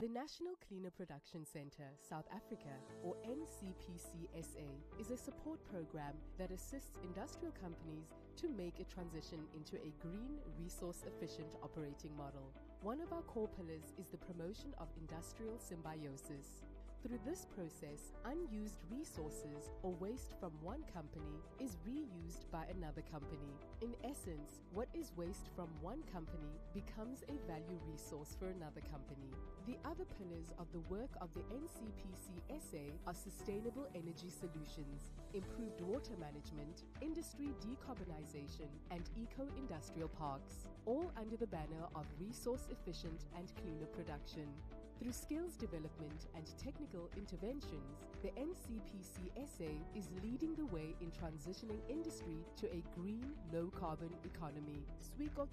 The National Cleaner Production Centre, South Africa, or NCPC-SA, is a support program that assists industrial companies to make a transition into a green, resource-efficient operating model. One of our core pillars is the promotion of industrial symbiosis. Through this process, unused resources or waste from one company is reused by another company. In essence, what is waste from one company becomes a value resource for another company. The other pillars of the work of the NCPC-SA are sustainable energy solutions, improved water management, industry decarbonization, and eco-industrial parks, all under the banner of resource-efficient and cleaner production. Through skills development and technical interventions, the NCPC-SA is leading the way in transitioning industry to a green, low-carbon economy. SECO,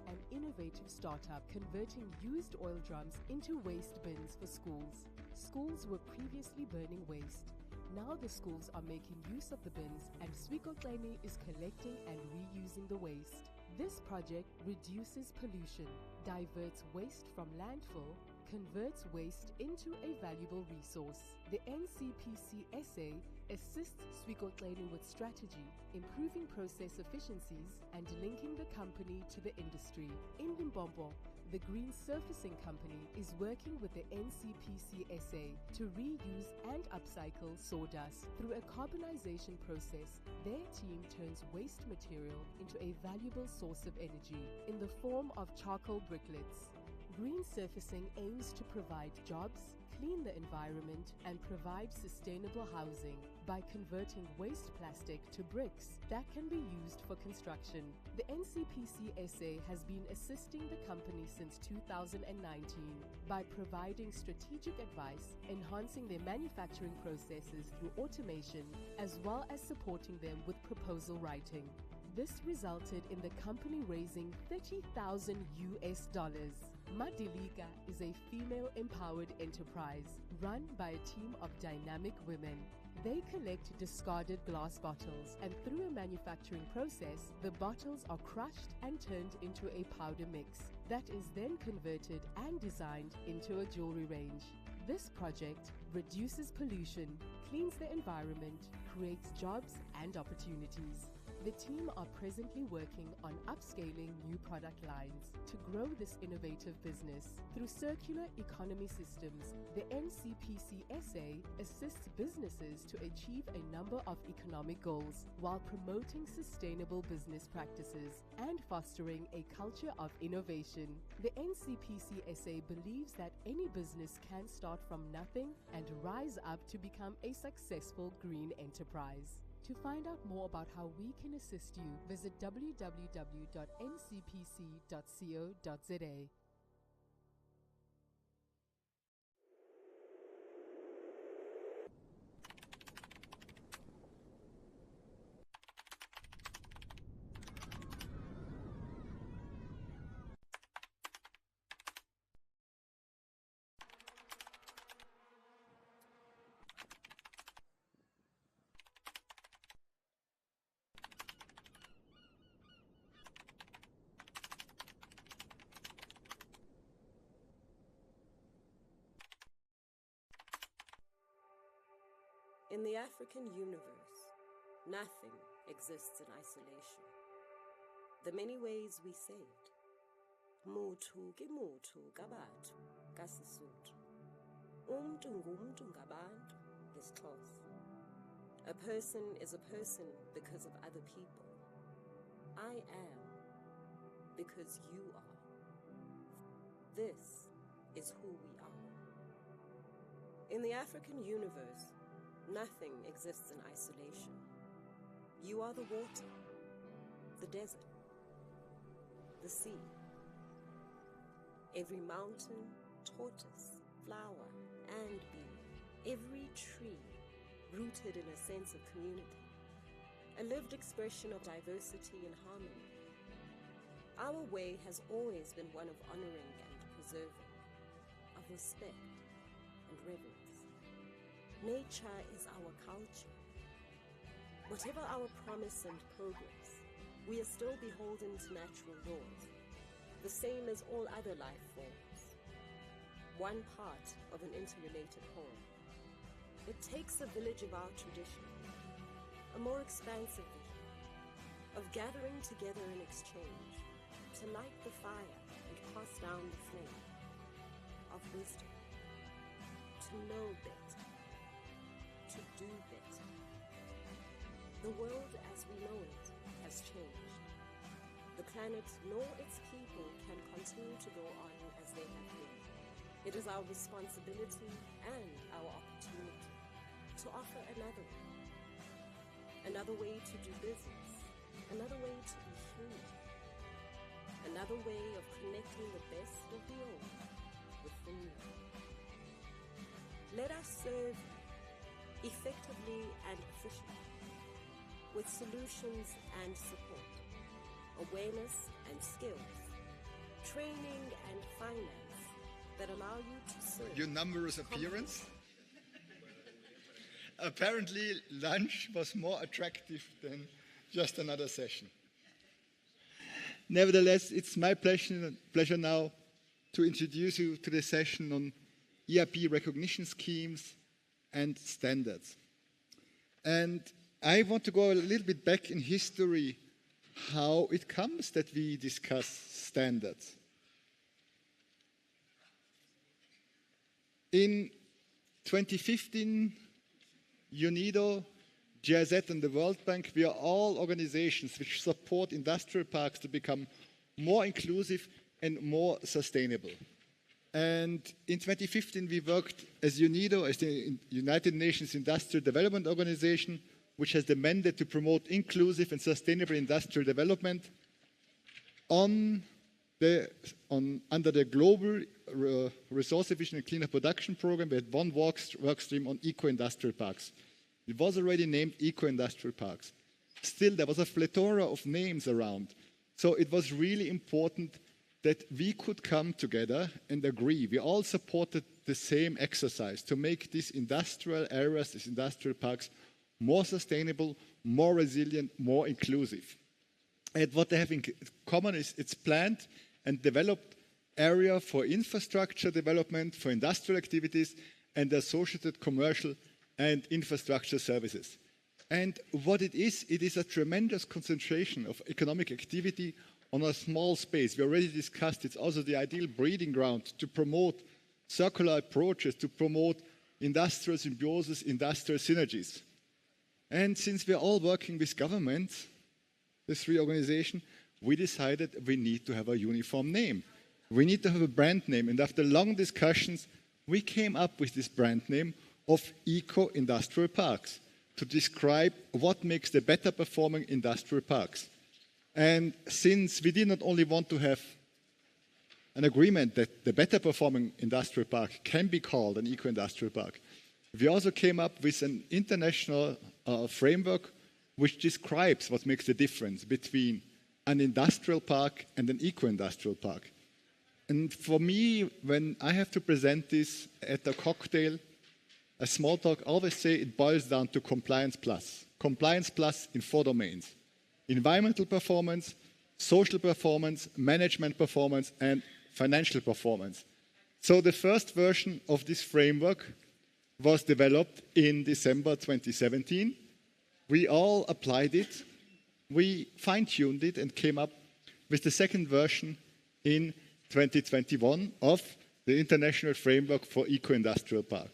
an innovative startup converting used oil drums into waste bins for schools. Schools were previously burning waste. Now the schools are making use of the bins, and SECO is collecting and reusing the waste. This project reduces pollution, diverts waste from landfill, converts waste into a valuable resource. The NCPC-SA assists SECO with strategy, improving process efficiencies, and linking the company to the industry. In Limpopo, the Green Surfacing Company is working with the NCPC-SA to reuse and upcycle sawdust. Through a carbonization process, their team turns waste material into a valuable source of energy in the form of charcoal bricklets. Green surfacing aims to provide jobs, clean the environment, and provide sustainable housing by converting waste plastic to bricks that can be used for construction. The NCPC-SA has been assisting the company since 2019 by providing strategic advice, enhancing their manufacturing processes through automation, as well as supporting them with proposal writing. This resulted in the company raising $30,000 US. Madilika is a female-empowered enterprise run by a team of dynamic women. They collect discarded glass bottles, and through a manufacturing process, the bottles are crushed and turned into a powder mix that is then converted and designed into a jewelry range. This project reduces pollution, cleans the environment, creates jobs and opportunities. The team are presently working on upscaling new product lines to grow this innovative business. Through circular economy systems, the NCPC-SA assists businesses to achieve a number of economic goals while promoting sustainable business practices and fostering a culture of innovation. The NCPC-SA believes that any business can start from nothing and rise up to become a successful green enterprise. To find out more about how we can assist you, visit www.ncpc.co.za. In the African universe, nothing exists in isolation. The many ways we say it. Mutu ki mutu gabantu kaSisuthu. Umntu ngumntu ngabantu ngesiXhosa. A person is a person because of other people. I am because you are. This is who we are. In the African universe, nothing exists in isolation. You are the water, the desert, the sea. Every mountain, tortoise, flower, and bee. Every tree rooted in a sense of community. A lived expression of diversity and harmony. Our way has always been one of honoring and preserving, of respect and reverence. Nature is our culture. Whatever our promise and progress, we are still beholden to natural laws, the same as all other life forms. one part of an interrelated whole. It takes a village of our tradition, a more expansive vision, of gathering together in exchange, to light the fire and pass down the flame, of wisdom, to know better, to do better. The world as we know it has changed. The planet nor its people can continue to go on as they have been. It is our responsibility and our opportunity to offer another way to do business, another way to be human, another way of connecting the best of the old with the new. Let us serve effectively and efficiently, with solutions and support, awareness and skills, training and finance that allow you to serve. Your numerous appearance. Apparently, lunch was more attractive than just another session. Nevertheless, it's my pleasure now to introduce you to the session on ERP recognition schemes and standards. And I want to go a little bit back in history how it comes that we discuss standards. In 2015, UNIDO, GIZ and the World Bank, we are all organizations which support industrial parks to become more inclusive and more sustainable. And in 2015, we worked as UNIDO, as the United Nations Industrial Development Organization, which has the mandate to promote inclusive and sustainable industrial development under the Global Resource Efficient and Cleaner Production Program. We had one work stream on eco-industrial parks. It was already named eco-industrial parks. Still, there was a plethora of names around. So it was really important that we could come together and agree. We all supported the same exercise to make these industrial areas, these industrial parks, more sustainable, more resilient, more inclusive. And what they have in common is it's planned and developed area for infrastructure development, for industrial activities, and associated commercial and infrastructure services. And what it is a tremendous concentration of economic activity on a small space. We already discussed it's also the ideal breeding ground to promote circular approaches, to promote industrial symbiosis, industrial synergies. And since we're all working with governments, the three organizations, we decided we need to have a uniform name. We need to have a brand name. And after long discussions, we came up with this brand name of eco-industrial parks to describe what makes the better performing industrial parks. And since we did not only want to have an agreement that the better performing industrial park can be called an eco-industrial park, we also came up with an international framework which describes what makes the difference between an industrial park and an eco-industrial park. And for me, when I have to present this at a cocktail, a small talk, I always say it boils down to compliance plus. Compliance plus in 4 domains: environmental performance, social performance, management performance, and financial performance. So the first version of this framework was developed in December 2017. We all applied it, we fine-tuned it, and came up with the second version in 2021 of the International Framework for Eco-Industrial Park.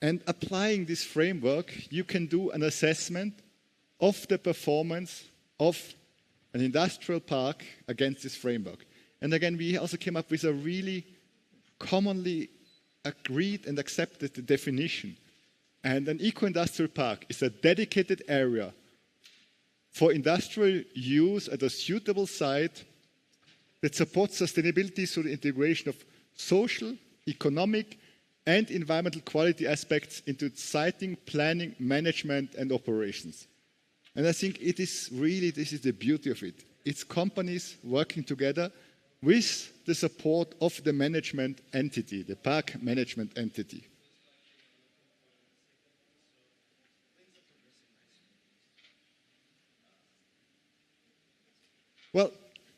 And applying this framework, you can do an assessment of the performance of an industrial park against this framework. And again, we also came up with a really commonly agreed and accepted definition. And an eco-industrial park is a dedicated area for industrial use at a suitable site that supports sustainability through the integration of social, economic, and environmental quality aspects into siting, planning, management, and operations. And I think it is really, this is the beauty of it. It's companies working together with the support of the management entity, the park management entity. Well,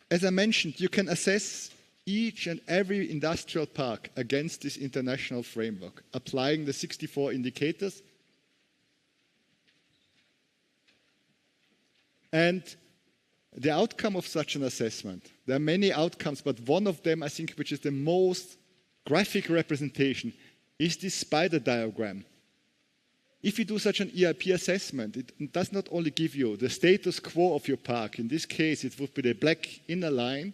as I mentioned, you can assess each and every industrial park against this international framework, applying the 64 indicators. And the outcome of such an assessment, there are many outcomes, but one of them, I think, which is the most graphic representation, is this spider diagram. If you do such an EIP assessment, it does not only give you the status quo of your park. In this case, it would be the black inner line.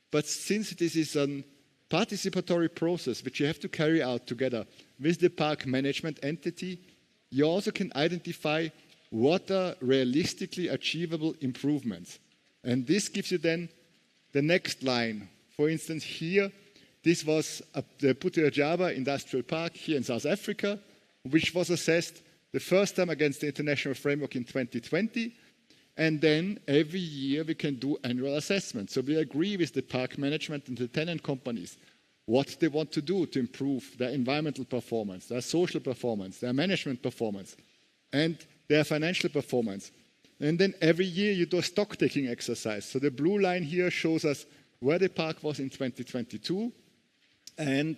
But since this is a participatory process which you have to carry out together with the park management entity, you also can identify what are realistically achievable improvements. And this gives you then the next line. For instance, here, this was the Pretoria Industrial Park here in South Africa, which was assessed the first time against the international framework in 2020. And then every year we can do annual assessments. So we agree with the park management and the tenant companies what they want to do to improve their environmental performance, their social performance, their management performance, and their financial performance. And then every year you do a stock-taking exercise. So the blue line here shows us where the park was in 2022. And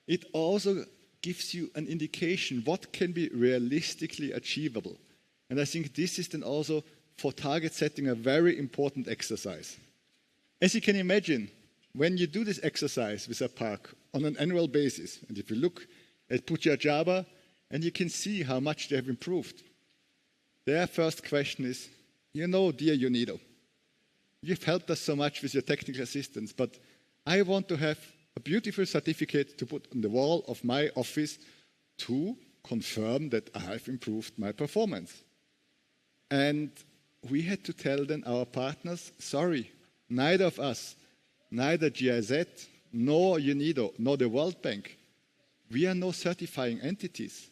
it also gives you an indication what can be realistically achievable. And I think this is then also for target setting a very important exercise. As you can imagine, when you do this exercise with a park on an annual basis, and if you look at Pretoria, and you can see how much they have improved, their first question is, you know, dear UNIDO, you've helped us so much with your technical assistance, but I want to have a beautiful certificate to put on the wall of my office to confirm that I have improved my performance. And we had to tell then our partners, sorry, neither of us, neither GIZ, nor UNIDO, nor the World Bank, we are no certifying entities.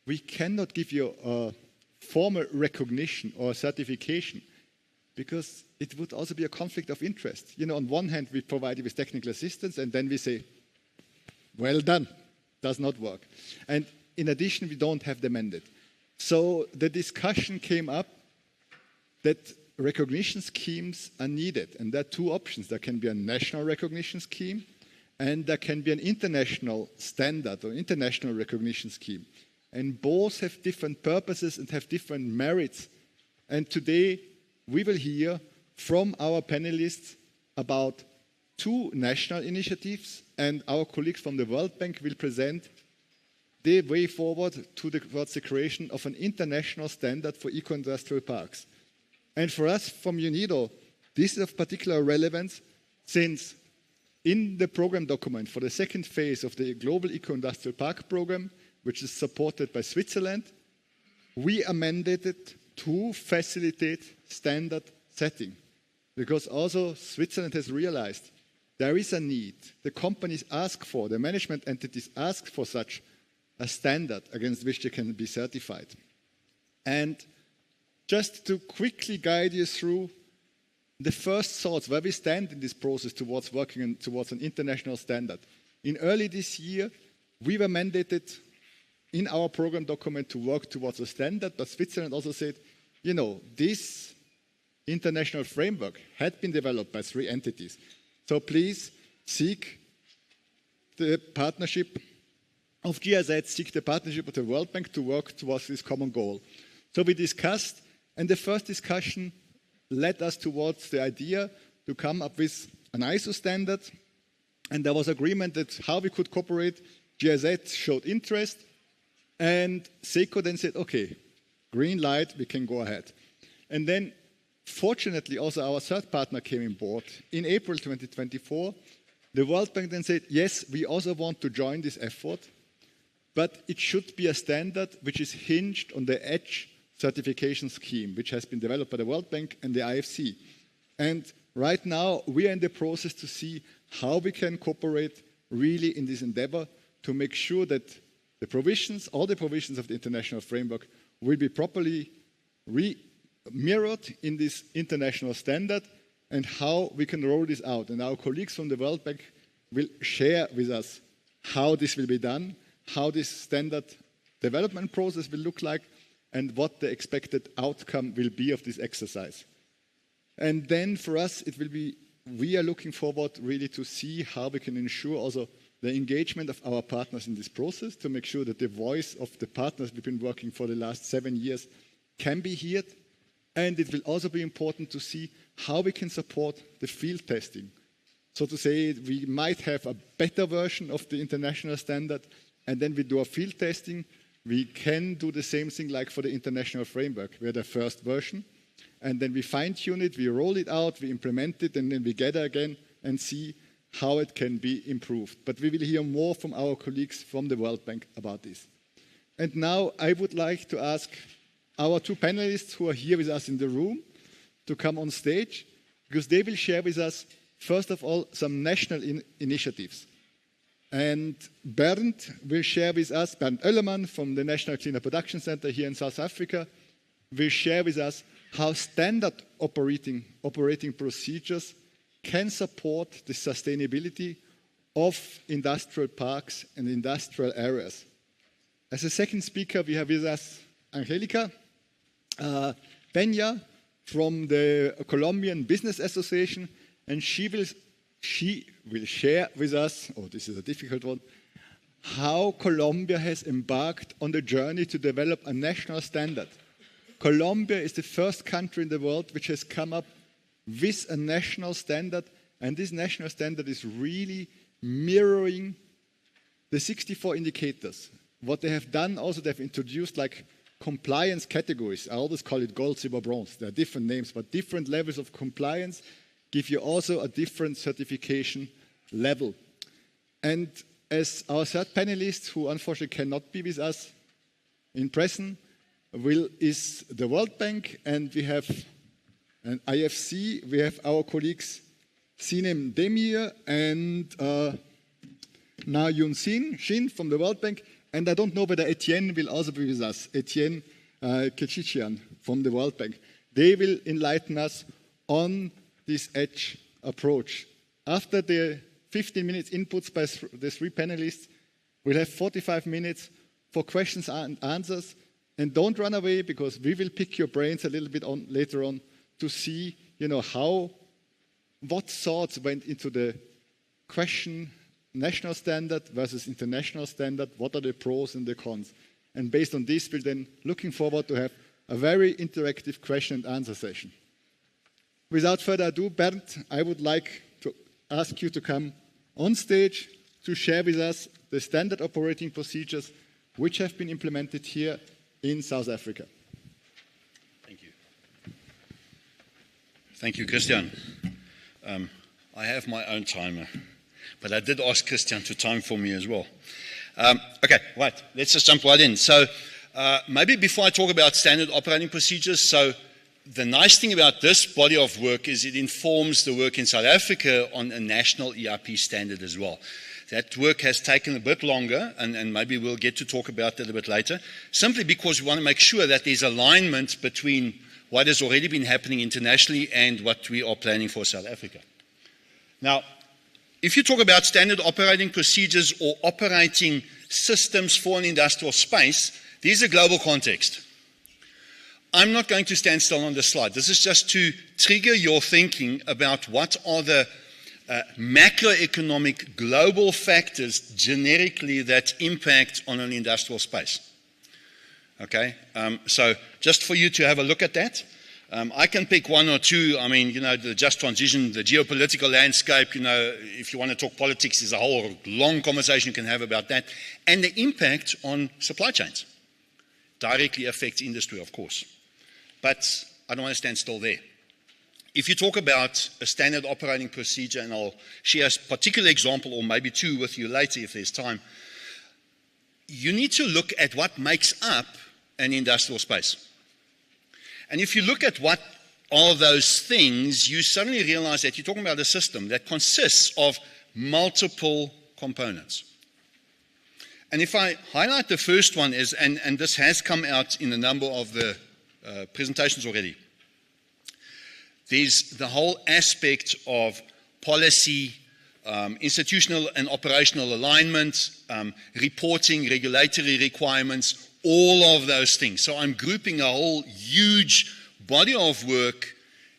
We cannot give you a formal recognition or certification because it would also be a conflict of interest. You know, on one hand, we provide you with technical assistance and then we say, well done, does not work. And in addition, we don't have the mandate. So the discussion came up that recognition schemes are needed. And there are two options. There can be a national recognition scheme and there can be an international standard or international recognition scheme. And both have different purposes and have different merits. And today we will hear from our panelists about two national initiatives, and our colleagues from the World Bank will present the way forward towards the creation of an international standard for eco-industrial parks. And for us from UNIDO, this is of particular relevance since in the program document for the second phase of the Global Eco-Industrial Park Program, which is supported by Switzerland, we are mandated to facilitate standard setting. Because also Switzerland has realized there is a need. The companies ask for, the management entities ask for such a standard against which they can be certified. And just to quickly guide you through the first thoughts, where we stand in this process towards working towards an international standard. In early this year, we were mandated in our program document to work towards a standard, but Switzerland also said, you know, this international framework had been developed by 3 entities. So please seek the partnership of GIZ, seek the partnership of the World Bank to work towards this common goal. So we discussed, and the first discussion led us towards the idea to come up with an ISO standard, and there was agreement that how we could cooperate. GIZ showed interest, and SECO then said, okay, green light, we can go ahead. And then, fortunately, also our third partner came on board. In April 2024, the World Bank then said, yes, we also want to join this effort, but it should be a standard which is hinged on the EDGE certification scheme, which has been developed by the World Bank and the IFC. And right now, we are in the process to see how we can cooperate really in this endeavor to make sure that the provisions, all the provisions of the international framework will be properly mirrored in this international standard and how we can roll this out. And our colleagues from the World Bank will share with us how this will be done, how this standard development process will look like, and what the expected outcome will be of this exercise. And then for us, it will be we are looking forward really to see how we can ensure also the engagement of our partners in this process, to make sure that the voice of the partners we've been working for the last 7 years can be heard. And it will also be important to see how we can support the field testing. So to say, we might have a better version of the international standard, and then we do a field testing. We can do the same thing like for the international framework. We had a first version, and then we fine-tune it, we roll it out, we implement it, and then we gather again and see how it can be improved. But we will hear more from our colleagues from the World Bank about this. And now I would like to ask our two panelists who are here with us in the room to come on stage, because they will share with us, first of all, some national initiatives. And Bernd will share with us, Bernd Oellermann from the National Cleaner Production Center here in South Africa, will share with us how standard operating procedures can support the sustainability of industrial parks and industrial areas. As a second speaker, we have with us Angelica Peña from the Colombian Business Association, and she will share with us, oh, this is a difficult one, how Colombia has embarked on the journey to develop a national standard. Colombia is the first country in the world which has come up with a national standard, and this national standard is really mirroring the 64 indicators. What they have done also, they've introduced like compliance categories. I always call it gold, silver, bronze. There are different names, but different levels of compliance give you also a different certification level. And as our third panelist, who unfortunately cannot be with us in person, is the World Bank, and we have an IFC. We have our colleagues Sinem Demir and Na Yun Shin from the World Bank. And I don't know whether Etienne will also be with us, Etienne Kechichian from the World Bank. They will enlighten us on this EDGE approach. After the 15 minutes inputs by the three panelists, we'll have 45 minutes for questions and answers. And don't run away, because we will pick your brains a little bit later on to see, what thoughts went into the question, national standard versus international standard, what are the pros and the cons. And based on this, we're then looking forward to have a very interactive question and answer session. Without further ado, Bernd, I would like to ask you to come on stage to share with us the standard operating procedures which have been implemented here in South Africa. Thank you. Thank you, Christian. I have my own timer, but I did ask Christian to time for me as well. Okay, right, let's just jump right in. So maybe before I talk about standard operating procedures, so the nice thing about this body of work is it informs the work in South Africa on a national ERP standard as well. That work has taken a bit longer, and maybe we'll get to talk about that a bit later, simply because we want to make sure that there's alignment between what has already been happening internationally and what we are planning for South Africa. Now, if you talk about standard operating procedures or operating systems for an industrial space, there's a global context. I'm not going to stand still on this slide. This is just to trigger your thinking about what are the macroeconomic global factors generically that impact on an industrial space. Okay, so just for you to have a look at that. I can pick one or two. I mean, the just transition, the geopolitical landscape, if you want to talk politics, there's a whole long conversation you can have about that. And the impact on supply chains directly affects industry, of course. But I don't want to stand still there. If you talk about a standard operating procedure, and I'll share a particular example or maybe two with you later if there's time, you need to look at what makes up an industrial space. And if you look at what are those things, you suddenly realize that you're talking about a system that consists of multiple components. And if I highlight the first one is, and this has come out in a number of the presentations already, there's the whole aspect of policy, institutional and operational alignment, reporting, regulatory requirements, all of those things. So I'm grouping a whole huge body of work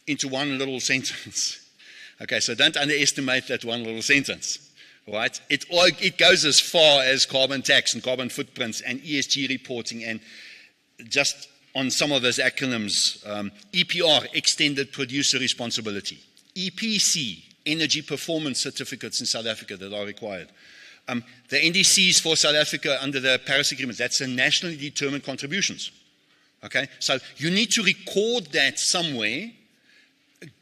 into one little sentence. Okay, so don't underestimate that one little sentence, right? It goes as far as carbon tax and carbon footprints and ESG reporting, and just on some of those acronyms, EPR, Extended Producer Responsibility, EPC, Energy Performance Certificates in South Africa that are required. The NDCs for South Africa under the Paris Agreement, that's the nationally determined contributions. Okay, so you need to record that somewhere.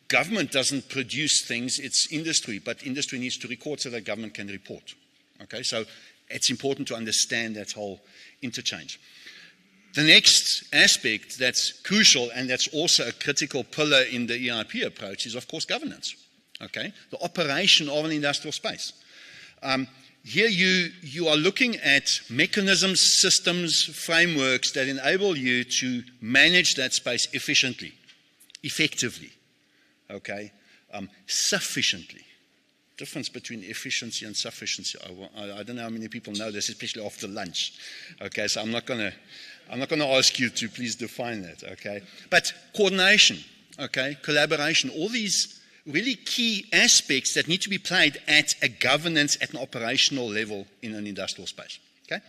Government doesn't produce things, it's industry, but industry needs to record so that government can report. Okay, so it's important to understand that whole interchange. The next aspect that's crucial and that's also a critical pillar in the EIP approach is, of course, governance. Okay, the operation of an industrial space. Here you are looking at mechanisms, systems, frameworks that enable you to manage that space efficiently, effectively, okay, sufficiently. Difference between efficiency and sufficiency. I don't know how many people know this, especially after lunch. Okay, so I'm not going to ask you to please define that. Okay, but coordination, okay, collaboration, all these really key aspects that need to be played at a governance, at an operational level in an industrial space. Okay?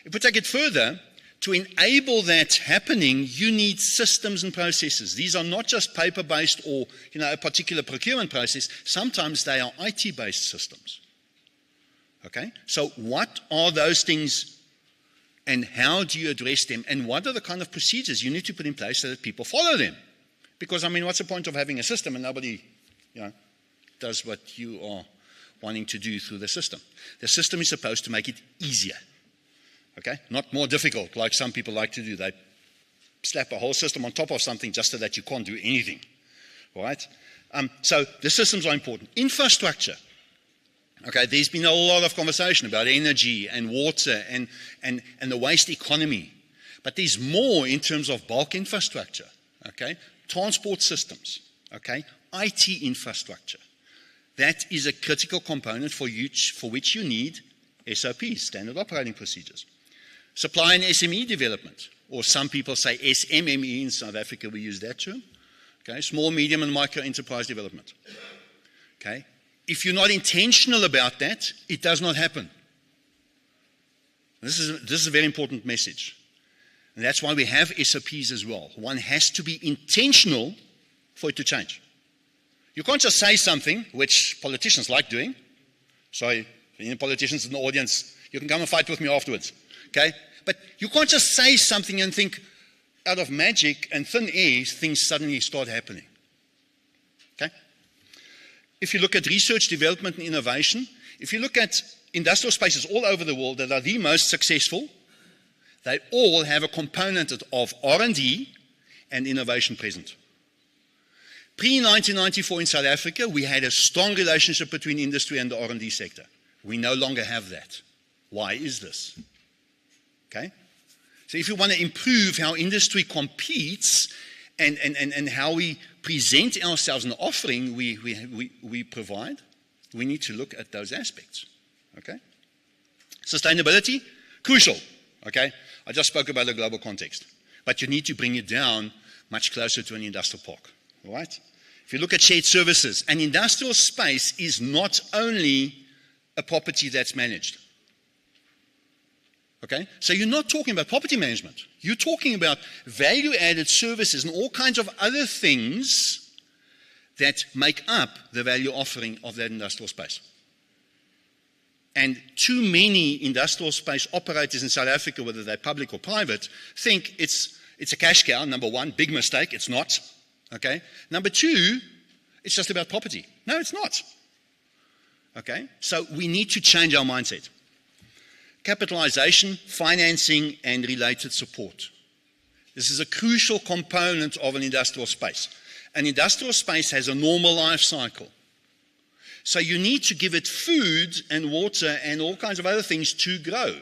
If we take it further, to enable that happening, you need systems and processes. These are not just paper-based or a particular procurement process. Sometimes they are IT-based systems. Okay? So what are those things and how do you address them? And what are the kind of procedures you need to put in place so that people follow them? Because, I mean, what's the point of having a system and nobody does what you are wanting to do through the system? The system is supposed to make it easier, okay? Not more difficult, like some people like to do. They slap a whole system on top of something just so that you can't do anything, all right? So the systems are important. Infrastructure, okay? There's been a lot of conversation about energy and water and the waste economy, but there's more in terms of bulk infrastructure, okay? Transport systems, okay? IT infrastructure. That is a critical component for which you need SOPs, standard operating procedures. Supply and SME development, or some people say SMME in South Africa, we use that term. Okay, small, medium, and micro enterprise development. Okay, if you're not intentional about that, it does not happen. This is a very important message. And that's why we have SOPs as well. One has to be intentional for it to change. You can't just say something, which politicians like doing. Sorry, any politicians in the audience, you can come and fight with me afterwards. Okay? But you can't just say something and think out of magic and thin air, things suddenly start happening. Okay? If you look at research, development, and innovation, if you look at industrial spaces all over the world that are the most successful, they all have a component of R&D and innovation present. Pre-1994 in South Africa, we had a strong relationship between industry and the R&D sector. We no longer have that. Why is this? Okay? So if you want to improve how industry competes and how we present ourselves in the offering we provide, we need to look at those aspects. Okay? Sustainability, crucial. Okay? I just spoke about the global context. But you need to bring it down much closer to an industrial park. All right? If you look at shared services, an industrial space is not only a property that's managed. Okay? So you're not talking about property management. You're talking about value-added services and all kinds of other things that make up the value offering of that industrial space. And too many industrial space operators in South Africa, whether they're public or private, think it's a cash cow. Number one, big mistake, it's not. Okay? Number two, it's just about property. No, it's not. Okay? So we need to change our mindset. Capitalization, financing, and related support. This is a crucial component of an industrial space. An industrial space has a normal life cycle. So you need to give it food and water and all kinds of other things to grow.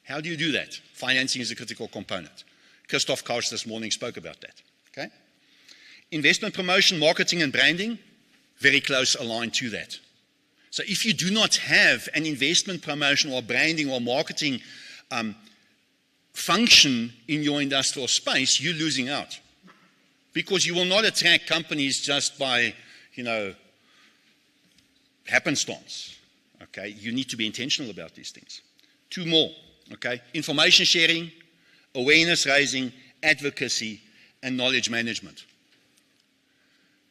How do you do that? Financing is a critical component. Christoph Karsch this morning spoke about that. Okay? Investment promotion, marketing, and branding, very close aligned to that. So if you do not have an investment promotion or branding or marketing function in your industrial space, you're losing out. Because you will not attract companies just by happenstance. Okay, you need to be intentional about these things. 2 more. Okay, information sharing, awareness raising, advocacy, and knowledge management.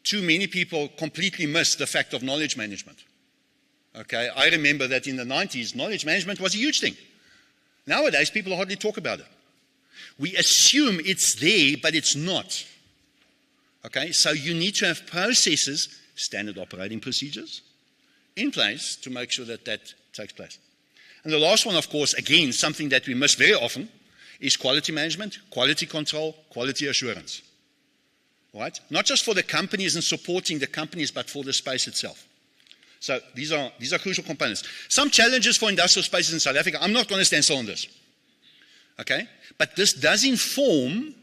Too many people completely miss the fact of knowledge management. Okay, I remember that in the 90s, knowledge management was a huge thing. Nowadays, people hardly talk about it. We assume it's there, but it's not. Okay, so you need to have processes, standard operating procedures, in place to make sure that that takes place. And the last one, of course, again, something that we miss very often, is quality management, quality control, quality assurance. Right? Not just for the companies and supporting the companies, but for the space itself. So these are crucial components. Some challenges for industrial spaces in South Africa. I'm not going to stand still on this. Okay? But this does inform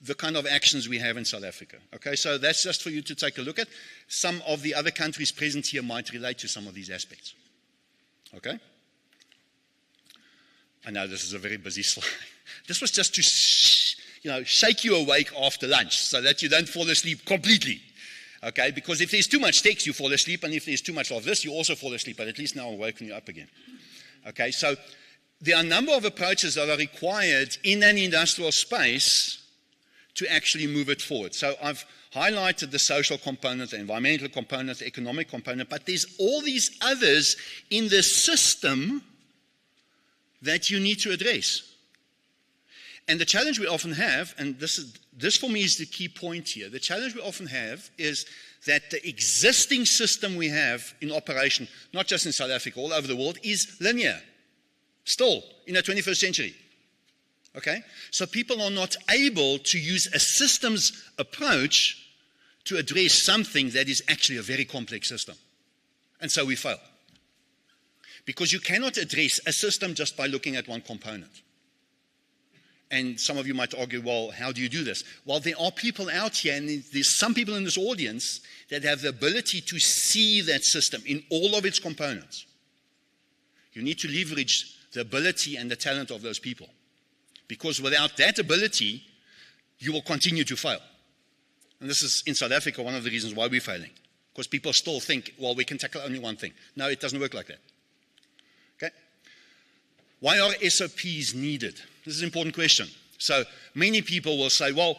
the kind of actions we have in South Africa. Okay? So that's just for you to take a look at. Some of the other countries present here might relate to some of these aspects. Okay? I know this is a very busy slide. This was just to shake you awake after lunch so that you don't fall asleep completely. Okay, because if there's too much text, you fall asleep, and if there's too much of this, you also fall asleep, but at least now I'm waking you up again. Okay, so there are a number of approaches that are required in an industrial space to actually move it forward. So I've highlighted the social component, the environmental component, the economic component, but there's all these others in the system that you need to address. And the challenge we often have, and this for me is the key point here, the challenge we often have is that the existing system we have in operation, not just in South Africa, all over the world, is linear, still in the 21st century. Okay? So people are not able to use a systems approach to address something that is actually a very complex system. And so we fail. Because you cannot address a system just by looking at one component. And some of you might argue, well, how do you do this? Well, there are people out here, and there's some people in this audience that have the ability to see that system in all of its components. You need to leverage the ability and the talent of those people. Because without that ability, you will continue to fail. And this is, in South Africa, one of the reasons why we're failing. Because people still think, well, we can tackle only one thing. No, it doesn't work like that. Okay? Why are SOPs needed? This is an important question. So many people will say, well,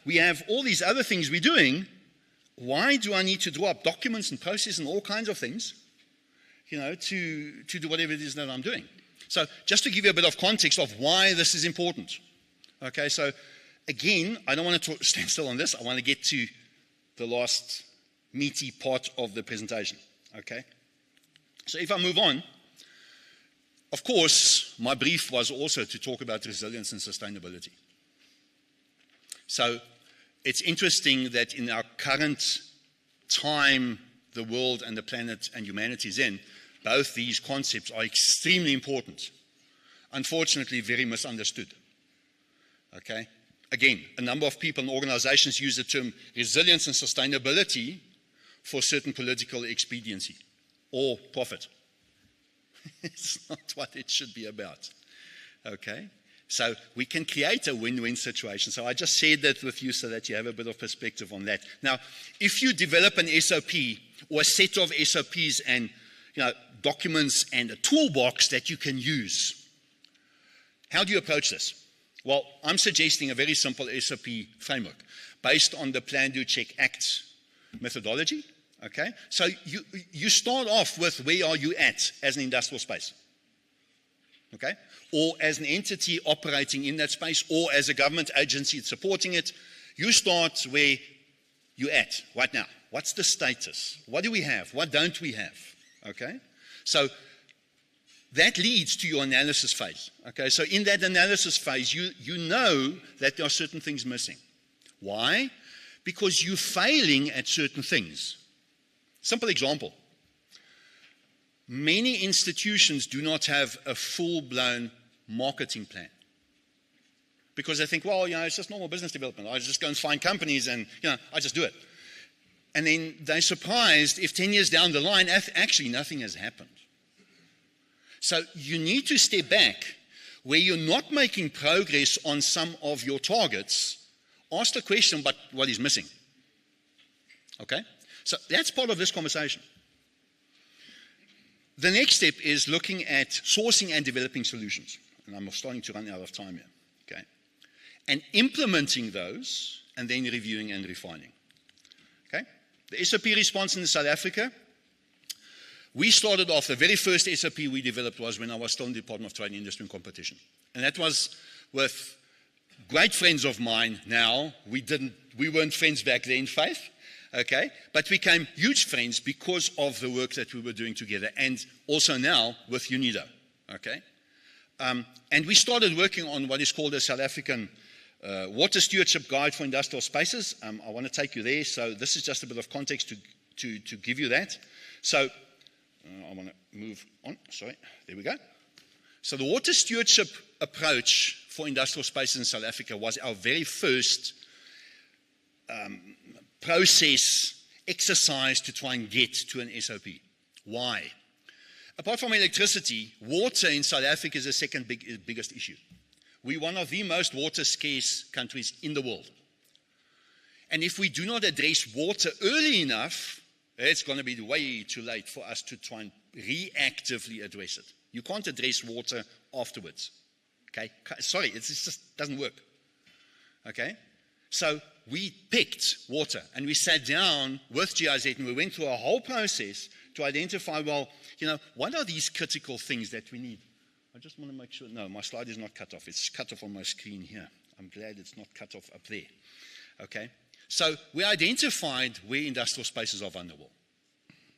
we have all these other things we're doing. Why do I need to draw up documents and processes and all kinds of things, to do whatever it is that I'm doing? So just to give you a bit of context of why this is important. Okay, so again, I don't want to stand still on this. I want to get to the last meaty part of the presentation. Okay, so if I move on, of course, my brief was also to talk about resilience and sustainability. So it's interesting that in our current time, the world and the planet and humanity is in, both these concepts are extremely important. Unfortunately, very misunderstood. Okay? Again, a number of people and organizations use the term resilience and sustainability for certain political expediency or profit. It's not what it should be about. Okay? So we can create a win-win situation. So I just shared that with you so that you have a bit of perspective on that. Now, if you develop an SOP or a set of SOPs and documents and a toolbox that you can use, how do you approach this? Well, I'm suggesting a very simple SOP framework based on the Plan, Do, Check, Act methodology. Okay, so you start off with where are you at as an industrial space, okay, or as an entity operating in that space, or as a government agency supporting it. You start where you're at right now. What's the status? What do we have? What don't we have? Okay, so that leads to your analysis phase. Okay, so in that analysis phase, you know that there are certain things missing. Why? Because you're failing at certain things. Simple example. Many institutions do not have a full-blown marketing plan. Because they think, well, it's just normal business development. I just go and find companies and, I just do it. And then they're surprised if 10 years down the line, actually nothing has happened. So you need to step back where you're not making progress on some of your targets. Ask the question, but what is missing? Okay? So that's part of this conversation. The next step is looking at sourcing and developing solutions. And I'm starting to run out of time here. Okay? And implementing those, and then reviewing and refining. Okay? The SOP response in South Africa. We started off, the very first SOP we developed was when I was still in the Department of Trade, Industry and Competition. And that was with great friends of mine now. We weren't friends back then, Faith. Okay, but we became huge friends because of the work that we were doing together, and also now with UNIDO. Okay, and we started working on what is called a South African Water Stewardship Guide for Industrial Spaces. I want to take you there. So this is just a bit of context to give you that. So I want to move on. Sorry, there we go. So the water stewardship approach for industrial spaces in South Africa was our very first process exercise to try and get to an SOP. Why? Apart from electricity, water in South Africa is the second biggest issue. We're one of the most water scarce countries in the world. And if we do not address water early enough, it's going to be way too late for us to try and reactively address it. You can't address water afterwards. Okay? Sorry, it just doesn't work. Okay? So we picked water and we sat down with GIZ and we went through a whole process to identify, well, what are these critical things that we need? I just want to make sure, no, my slide is not cut off. It's cut off on my screen here. I'm glad it's not cut off up there. Okay? So we identified where industrial spaces are vulnerable.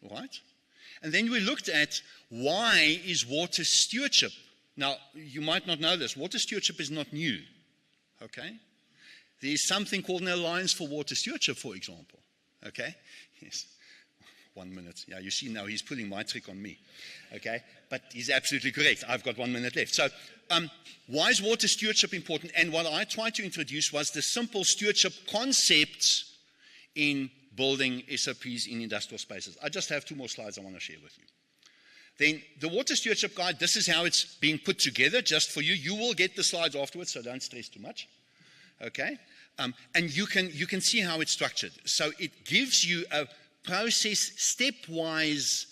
All right? And then we looked at why is water stewardship. Now, you might not know this. Water stewardship is not new. Okay? There's something called an Alliance for Water Stewardship, for example. Okay? Yes. 1 minute. Yeah, you see now he's pulling my trick on me. Okay? But he's absolutely correct. I've got 1 minute left. So, why is water stewardship important? And what I tried to introduce was the simple stewardship concept in building SOPs in industrial spaces. I just have 2 more slides I want to share with you. Then the Water Stewardship Guide, this is how it's being put together just for you. You will get the slides afterwards, so don't stress too much. Okay? And you can see how it's structured. So it gives you a process, stepwise,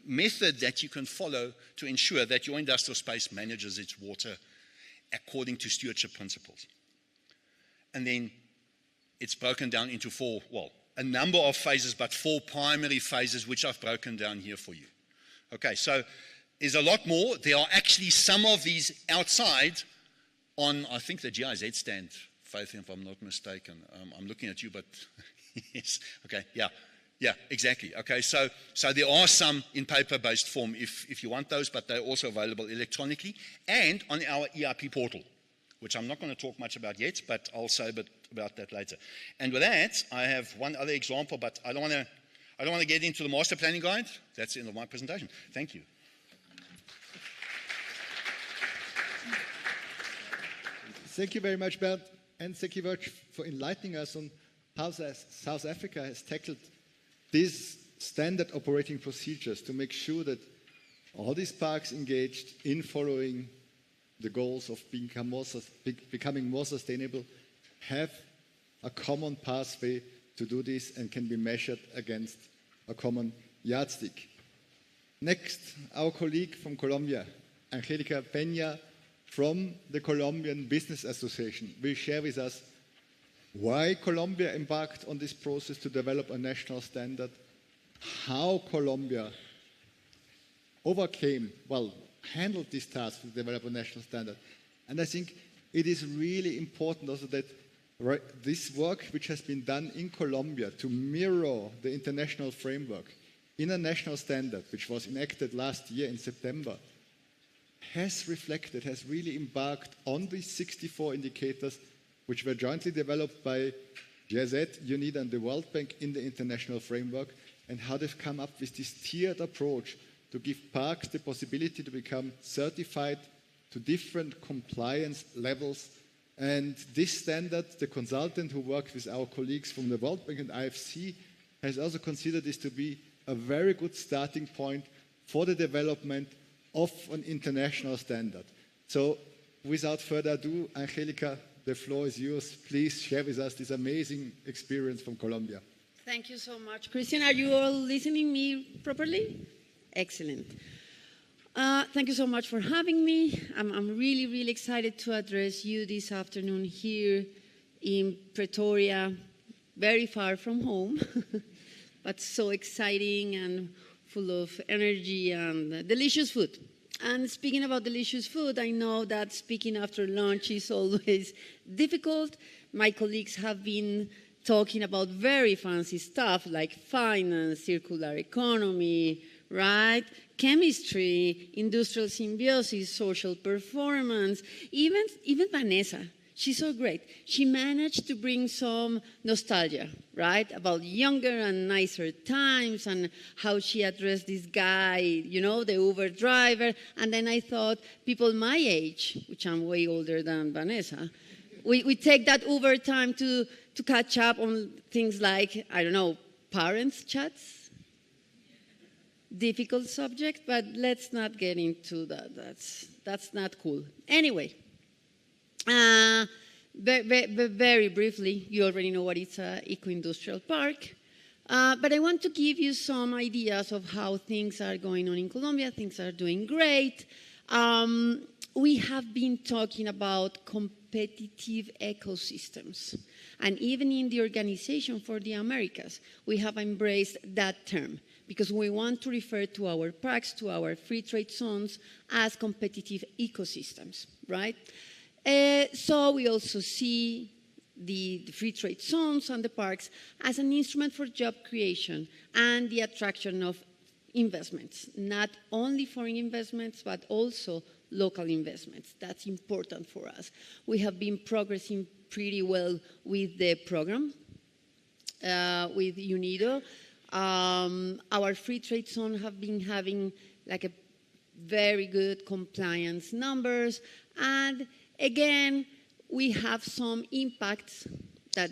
method that you can follow to ensure that your industrial space manages its water according to stewardship principles. And then it's broken down into a number of phases, but 4 primary phases, which I've broken down here for you. Okay, so there's a lot more. There are actually some of these outside on, I think, the GIZ stand, Faith, if I'm not mistaken. I'm looking at you, but yes. Okay, yeah, exactly. Okay, so there are some in paper-based form if you want those, but they're also available electronically and on our ERP portal, which I'm not going to talk much about yet, but I'll say a bit about that later. And with that, I have one other example, but I don't want to get into the master planning guide. That's the end of my presentation. Thank you. Thank you very much, Bernd, and thank you very much for enlightening us on how South Africa has tackled these standard operating procedures to make sure that all these parks engaged in following the goals of becoming more sustainable have a common pathway to do this and can be measured against a common yardstick. Next, our colleague from Colombia, Angelica Peña, from the Colombian Business Association, will share with us why Colombia embarked on this process to develop a national standard, how Colombia handled this task to develop a national standard. And I think it is really important also that this work which has been done in Colombia to mirror the international framework in a national standard, which was enacted last year in September, has really embarked on these 64 indicators which were jointly developed by GIZ, UNIDO and the World Bank in the international framework, and how they've come up with this tiered approach to give parks the possibility to become certified to different compliance levels. And this standard, the consultant who worked with our colleagues from the World Bank and IFC has also considered this to be a very good starting point for the development of an international standard. So without further ado, Angelica, the floor is yours. Please share with us this amazing experience from Colombia. Thank you so much. Christian, are you all listening me properly? Excellent. Thank you so much for having me. I'm really, really excited to address you this afternoon here in Pretoria, very far from home, but so exciting and full of energy and delicious food. And speaking about delicious food, I know that speaking after lunch is always difficult. My colleagues have been talking about very fancy stuff like finance, circular economy, right? Chemistry, industrial symbiosis, social performance, even Vanessa. She's so great. She managed to bring some nostalgia, right? About younger and nicer times and how she addressed this guy, you know, the Uber driver. And then I thought people my age, which I'm way older than Vanessa, we take that Uber time to catch up on things like, I don't know, parents' chats. Difficult subject, but let's not get into that. That's not cool. Anyway. Very briefly, you already know what it's an eco-industrial park, but I want to give you some ideas of how things are going on in Colombia. Things are doing great. We have been talking about competitive ecosystems, and even in the Organization for the Americas, we have embraced that term because we want to refer to our parks, to our free trade zones as competitive ecosystems, right? So we also see the free trade zones and the parks as an instrument for job creation and the attraction of investments, not only foreign investments, but also local investments. That's important for us. We have been progressing pretty well with the program, with UNIDO. Our free trade zone have been having like a very good compliance numbers, and again, we have some impacts that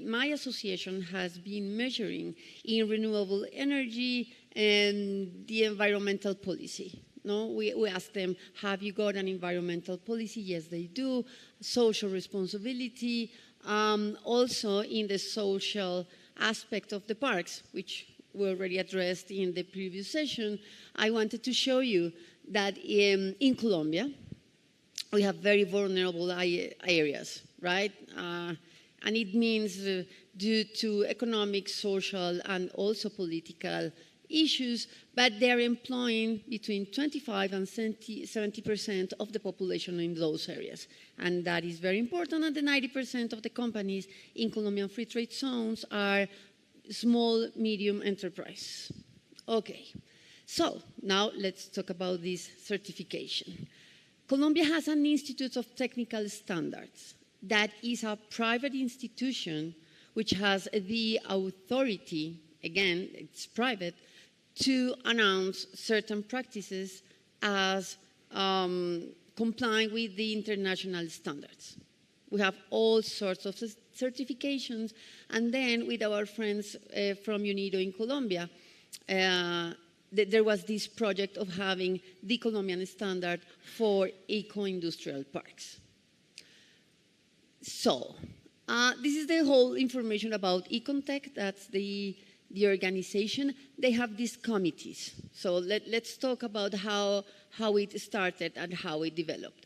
my association has been measuring in renewable energy and the environmental policy. No, we ask them, have you got an environmental policy? Yes, they do. Social responsibility, also in the social aspect of the parks, which we already addressed in the previous session. I wanted to show you that in Colombia, we have very vulnerable areas, right? And it means due to economic, social, and also political issues, but they're employing between 25 and 70% of the population in those areas. And that is very important, and the 90% of the companies in Colombian free trade zones are small, medium enterprise. Okay, so now let's talk about this certification. Colombia has an Institute of Technical Standards that is a private institution which has the authority, again, it's private, to announce certain practices as complying with the international standards. We have all sorts of certifications, and then with our friends from UNIDO in Colombia, there was this project of having the Colombian standard for eco-industrial parks. So, this is the whole information about Econtech. That's the organization. They have these committees. So let's talk about how it started and how it developed.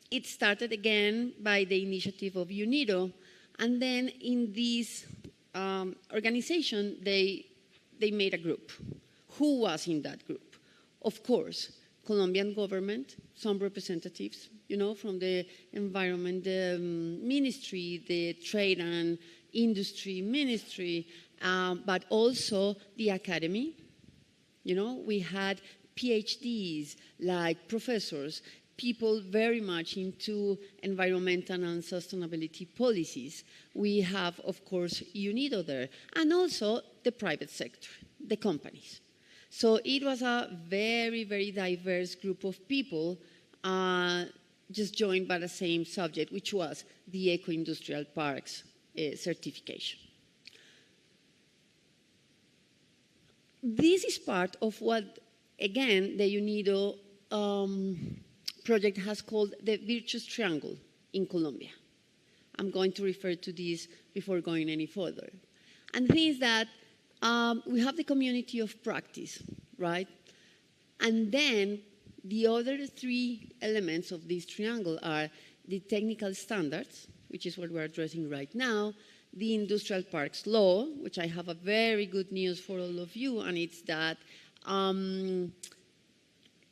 It started again by the initiative of UNIDO, and then in this organization, they made a group. Who was in that group? Of course, Colombian government, some representatives, you know, from the environment ministry, the trade and industry ministry, but also the academy. You know, we had PhDs, like professors, people very much into environmental and sustainability policies. We have, of course, UNIDO there, and also the private sector, the companies. So it was a very, very diverse group of people just joined by the same subject, which was the eco-industrial parks certification. This is part of what, again, the UNIDO project has called the virtuous triangle in Colombia. I'm going to refer to this before going any further. And the thing is that we have the community of practice, right? And then the other three elements of this triangle are the technical standards, which is what we're addressing right now, the industrial parks law, which I have a very good news for all of you, and it's that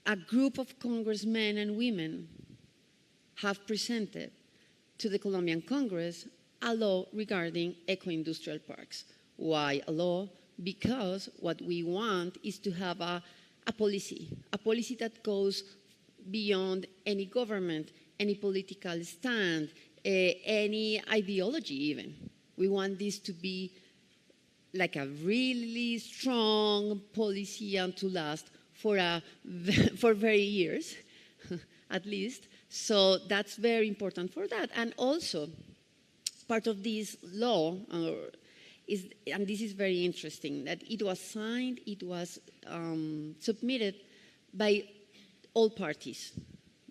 a group of congressmen and women have presented to the Colombian Congress a law regarding eco-industrial parks. Why a law? Because what we want is to have a policy that goes beyond any government, any political stand, any ideology even. We want this to be like a really strong policy and to last for very years, at least. So that's very important for that. And also, part of this law is, and this is very interesting, that it was signed, it was submitted by all parties,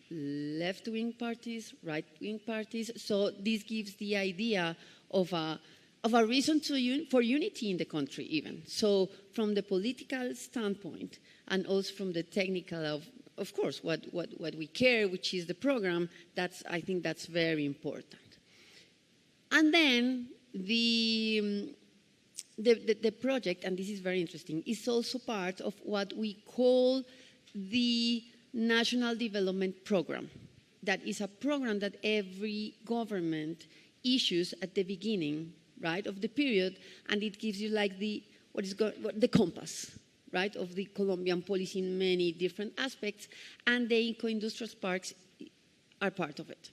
left-wing parties, right-wing parties. So this gives the idea of a reason for unity in the country even. So from the political standpoint and also from the technical of course, what we care, which is the program, I think that's very important. And then the project, and this is very interesting, is also part of what we call the National Development Program. That is a program that every government issues at the beginning, right, of the period, and it gives you like the compass, right, of the Colombian policy in many different aspects, and the eco-industrial parks are part of it.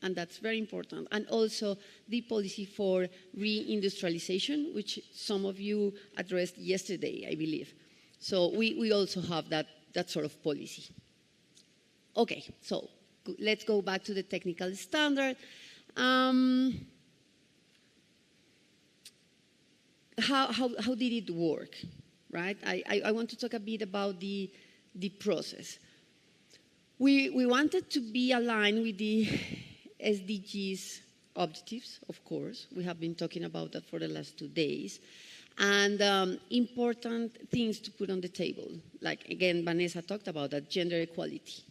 And that's very important. And also the policy for reindustrialization, which some of you addressed yesterday, I believe. So we also have that sort of policy. Okay, so let's go back to the technical standard. How did it work? Right? I want to talk a bit about the process. We wanted to be aligned with the SDGs objectives, of course. We have been talking about that for the last 2 days. And important things to put on the table. Like, again, Vanessa talked about that, gender equality.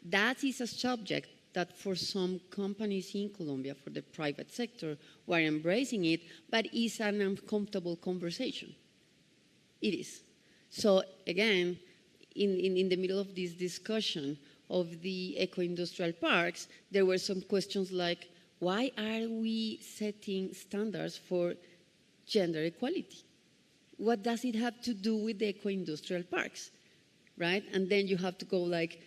That is a subject that for some companies in Colombia, for the private sector, were embracing it, but it's an uncomfortable conversation. It is. So again, in the middle of this discussion of the eco-industrial parks, there were some questions like, why are we setting standards for gender equality? What does it have to do with the eco-industrial parks, right? And then you have to go like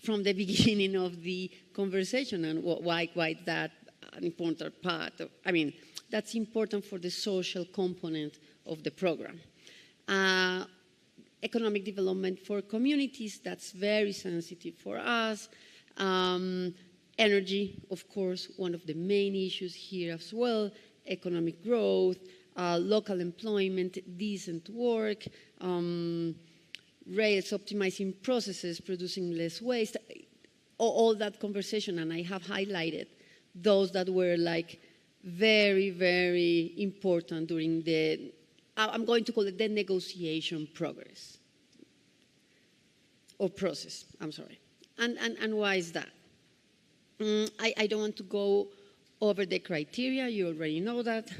from the beginning of the conversation and why is that an important part? I mean, that's important for the social component of the program. Economic development for communities, that's very sensitive for us. Energy, of course, one of the main issues here as well. Economic growth, local employment, decent work, rails, optimizing processes, producing less waste, all that conversation. And I have highlighted those that were like very, very important during the, I'm going to call it the negotiation progress. Or process, I'm sorry. And why is that? I don't want to go over the criteria, you already know that.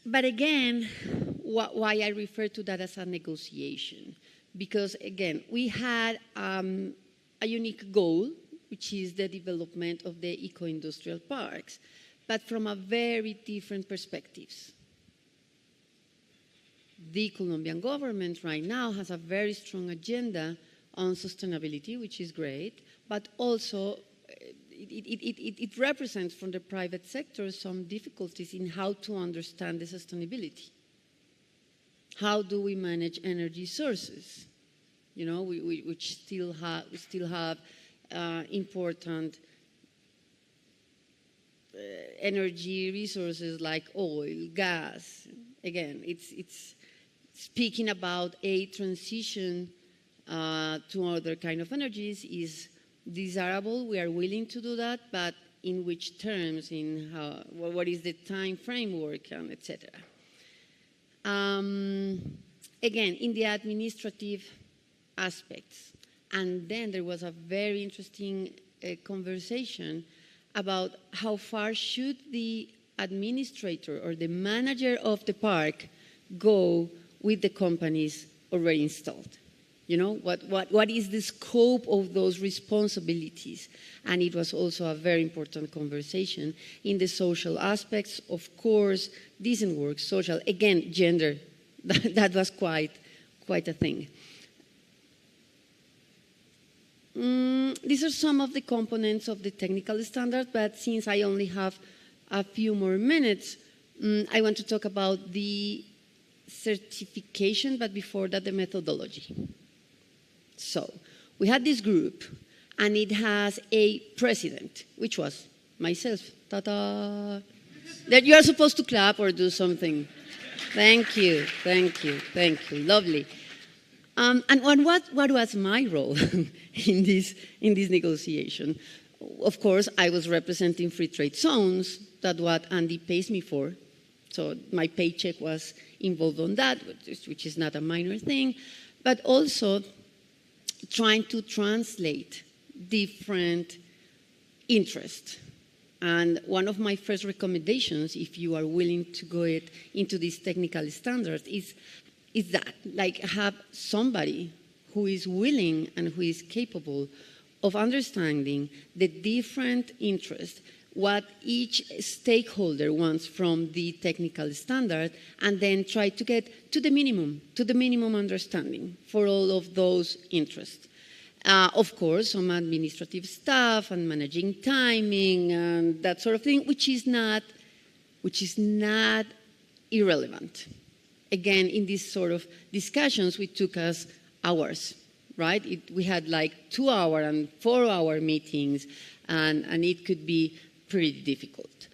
But again, why I refer to that as a negotiation? Because again, we had a unique goal, which is the development of the eco-industrial parks, but from a very different perspectives. The Colombian government right now has a very strong agenda on sustainability, which is great, but also it represents from the private sector some difficulties in how to understand the sustainability. How do we manage energy sources? You know, we still have important energy resources like oil, gas. Again, it's speaking about a transition to other kind of energies is desirable. We are willing to do that, but in which terms, in how, what is the time framework, and etc. Again, in the administrative aspects. And then there was a very interesting conversation about how far should the administrator or the manager of the park go with the companies already installed. You know, what is the scope of those responsibilities? And it was also a very important conversation in the social aspects. Of course, decent work, social, again, gender, that was quite a thing. These are some of the components of the technical standard, but since I only have a few more minutes, I want to talk about the certification, but before that, the methodology. So, we had this group, and it has a president, which was myself. Ta-da! That you are supposed to clap or do something. Thank you, thank you, thank you. Lovely. And what was my role in this negotiation? Of course, I was representing free trade zones. That's what Andy pays me for. So my paycheck was involved on that, which is not a minor thing. But also trying to translate different interests. And one of my first recommendations, if you are willing to go into these technical standards, is that, like, have somebody who is willing and who is capable of understanding the different interests, what each stakeholder wants from the technical standard, and then try to get to the minimum understanding for all of those interests. Of course, some administrative stuff and managing timing and that sort of thing, which is not irrelevant. Again, in these sort of discussions, it took us hours, right? We had like 2-hour and 4-hour meetings, and it could be pretty difficult.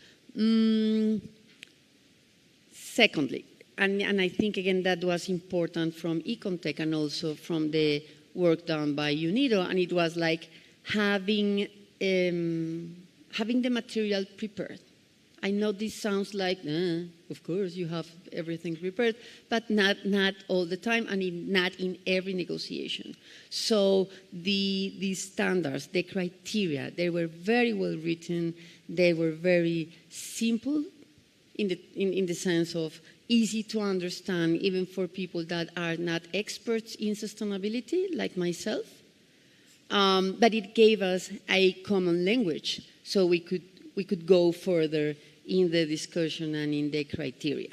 Secondly, and I think, again, that was important from Econtech and also from the work done by UNIDO, and it was like having the material prepared. I know this sounds like, of course, you have everything prepared, but not all the time, and not in every negotiation. So the standards, the criteria, they were very well written. They were very simple in the sense of easy to understand, even for people that are not experts in sustainability, like myself. But it gave us a common language, so we could go further in the discussion and in the criteria.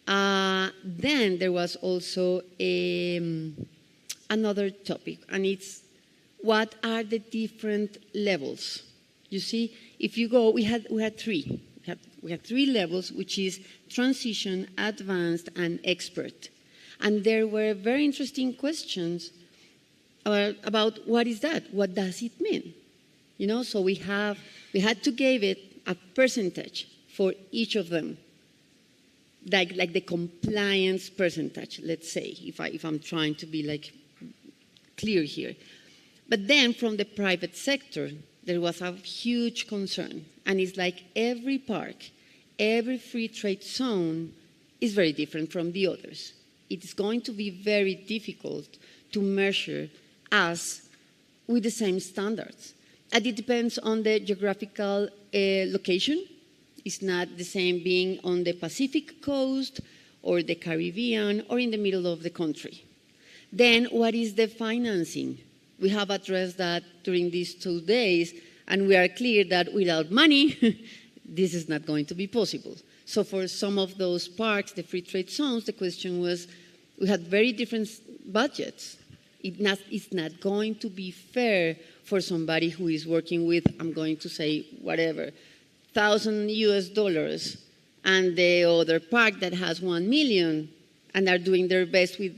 Then there was also another topic, and it's what are the different levels? You see, if you go, we had three. We had 3 levels, which is transition, advanced, and expert. And there were very interesting questions about what is that? What does it mean? You know, so we had to give it a percentage for each of them, like the compliance percentage, let's say, if I'm trying to be like clear here. But then from the private sector, there was a huge concern, and it's like every park, every free trade zone is very different from the others. It is going to be very difficult to measure us with the same standards. And it depends on the geographical location. It's not the same being on the Pacific coast or the Caribbean or in the middle of the country. Then what is the financing? We have addressed that during these 2 days, and we are clear that without money, this is not going to be possible. So for some of those parks, the free trade zones, the question was, we had very different budgets. It's not going to be fair for somebody who is working with, I'm going to say, whatever, $1,000 and the other park that has 1 million and are doing their best with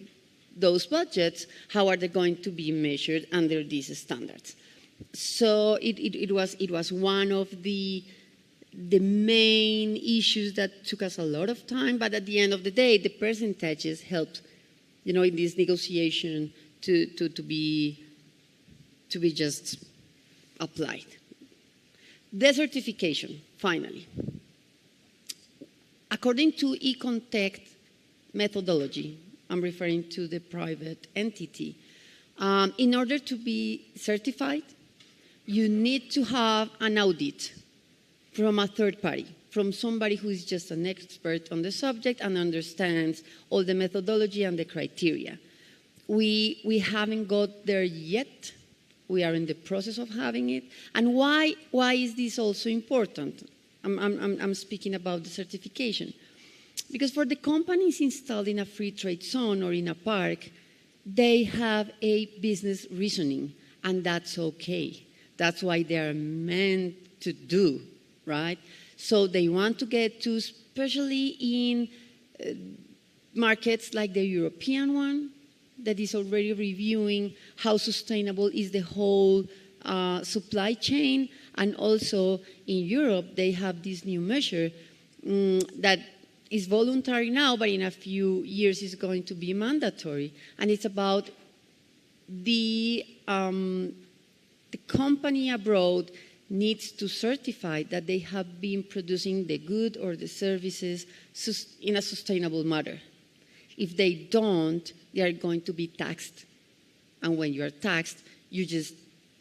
those budgets. How are they going to be measured under these standards? So it was one of the main issues that took us a lot of time, but at the end of the day, the percentages helped, you know, in this negotiation to be just applied. Desertification, finally. According to Econtech methodology, I'm referring to the private entity, in order to be certified, you need to have an audit from a third party, from somebody who is just an expert on the subject and understands all the methodology and the criteria. We haven't got there yet. We are in the process of having it. And why is this also important? I'm speaking about the certification. Because for the companies installed in a free trade zone or in a park, they have a business reasoning, and that's okay. That's why they are meant to do, right? So they want to get to, especially in markets like the European one, that is already reviewing how sustainable is the whole supply chain. And also in Europe, they have this new measure that is voluntary now, but in a few years is going to be mandatory. And it's about the company abroad needs to certify that they have been producing the good or the services in a sustainable manner. If they don't, they are going to be taxed. And when you are taxed, you just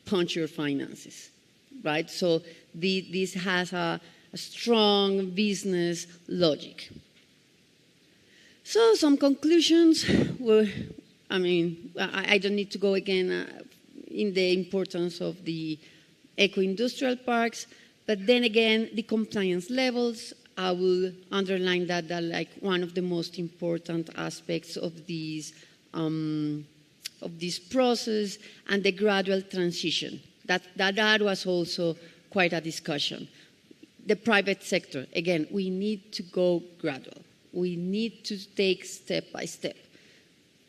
punch your finances, right? So this has a strong business logic. So some conclusions were, I don't need to go again in the importance of the eco-industrial parks, but then again, the compliance levels, I will underline that like one of the most important aspects of this process, and the gradual transition. That was also quite a discussion. The private sector, again, we need to go gradual. We need to take step by step.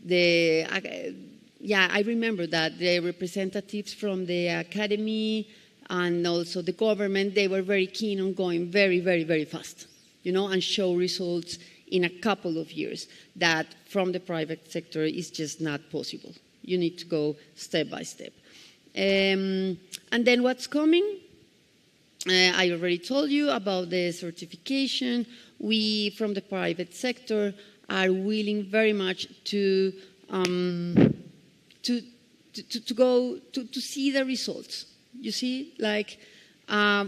I remember that the representatives from the academy and also the government, they were very keen on going very, very, very fast, and show results in a couple of years. That from the private sector is just not possible. You need to go step by step. And then what's coming? I already told you about the certification. We, from the private sector, are willing very much to go to see the results. You see, like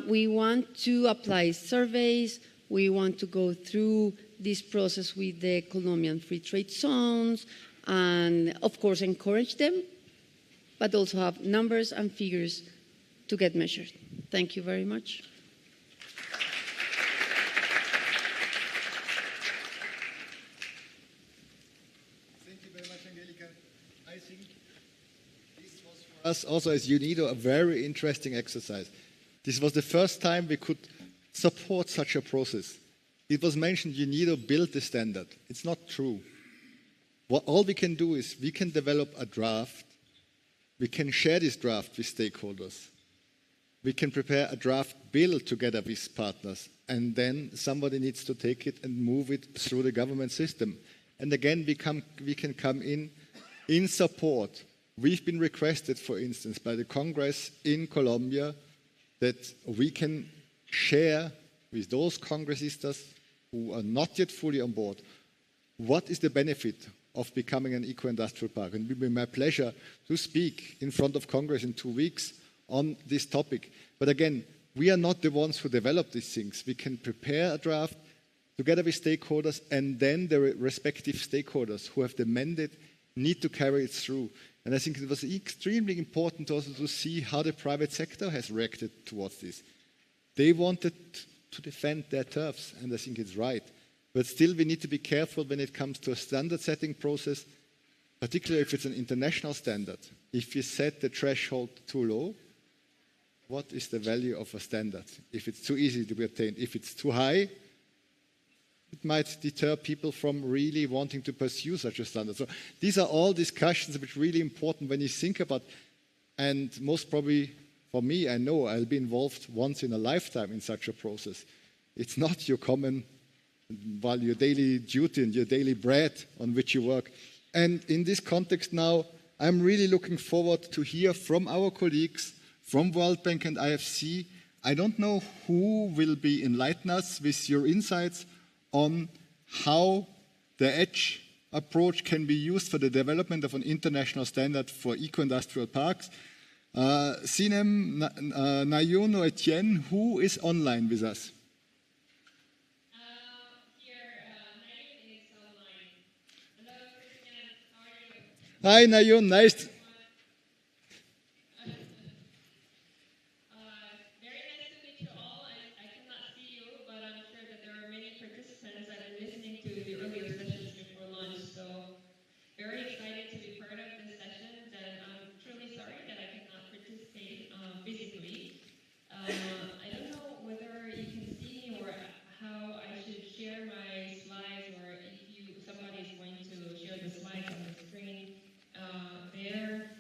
we want to apply surveys. We want to go through this process with the Colombian free trade zones, and of course encourage them, but also have numbers and figures to get measured. Thank you very much. Thank you very much, Angelica. I think this was for us also as UNIDO a very interesting exercise. This was the first time we could support such a process. It was mentioned UNIDO built the standard. It's not true. All we can do is we can develop a draft. We can share this draft with stakeholders. We can prepare a draft bill together with partners, and then somebody needs to take it and move it through the government system. And again, we can come in support. We've been requested, for instance, by the Congress in Colombia that we can share with those congressistas who are not yet fully on board what is the benefit of becoming an eco-industrial park. And it will be my pleasure to speak in front of Congress in 2 weeks on this topic. But again, we are not the ones who develop these things. We can prepare a draft together with stakeholders, and then the respective stakeholders who have the mandate need to carry it through. And I think it was extremely important also to see how the private sector has reacted towards this. They wanted to defend their turfs, and I think it's right. But still, we need to be careful when it comes to a standard setting process, particularly if it's an international standard. If you set the threshold too low, what is the value of a standard? If it's too easy to be attained, if it's too high, it might deter people from really wanting to pursue such a standard. So these are all discussions which are really important when you think about, and most probably for me, I know I'll be involved once in a lifetime in such a process. It's not your common, your daily duty and your daily bread on which you work. And in this context now, I'm really looking forward to hear from our colleagues from World Bank and IFC I don't know who will be enlighten us with your insights on how the EDGE approach can be used for the development of an international standard for eco-industrial parks. Sinem, Nayun, or Etienne, who is online with us? Nayun is online. Hello, Christian. How are you? Hi, Nayun. Nice. Very nice to meet you all. I cannot see you, but I'm sure that there are many participants that are listening to the earlier sessions before lunch. So very excited to be part of this session, and I'm truly sorry that I cannot participate physically. I don't know whether you can see me or how I should share my slides, or if somebody is going to share the slides on the screen there.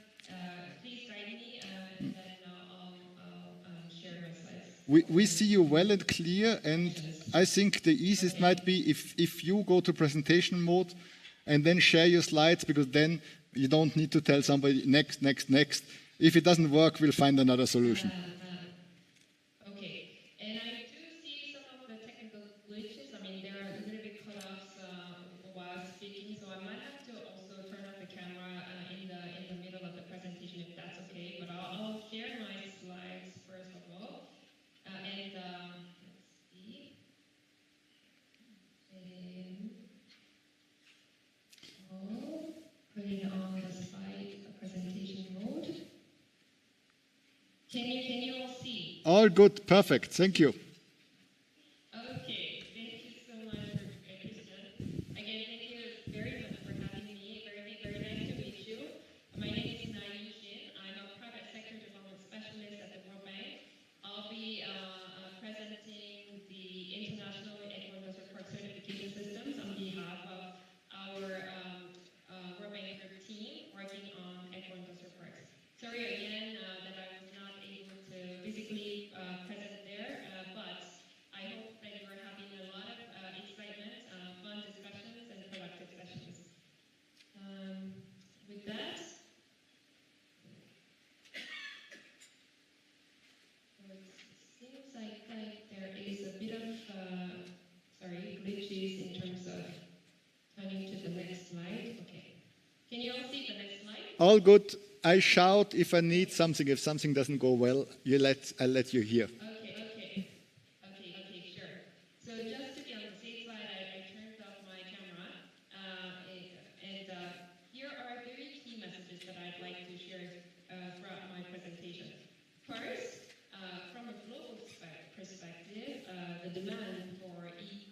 Please guide me, and then I'll share my slides. We see you well and clear, and I think the easiest might be if you go to presentation mode and then share your slides, because then you don't need to tell somebody next, next, next. If it doesn't work, we'll find another solution. Okay, and I do see some of the technical glitches. I mean, there are a little bit cut-offs while speaking, so I might have to also turn off the camera in the middle of the presentation, if that's okay. But I'll share my slides first of all, and let's see. Put it on the slide presentation mode. Can you all see? All good, perfect, thank you. Okay, thank you so much, Christian. Again, thank you very much for having me. Very nice to meet you. My name is Nayun Shin. I'm a private sector development specialist at the World Bank. I'll be presenting the International Eco-Industrial Park Certification Systems on behalf of our World Bank group team working on eco-industrial parks. Sorry again that I was not able to physically present there, but I hope that you are having a lot of excitement, fun discussions, and productive sessions. With that, it seems like there is a bit of glitches in terms of turning to the next slide. Okay. Can you all see the next slide? All good. I shout if I need something. If something doesn't go well, I'll let you hear. Okay, sure. So just to be on the safe side, I turned off my camera, and here are three key messages that I'd like to share throughout my presentation. First, from a global perspective, the demand for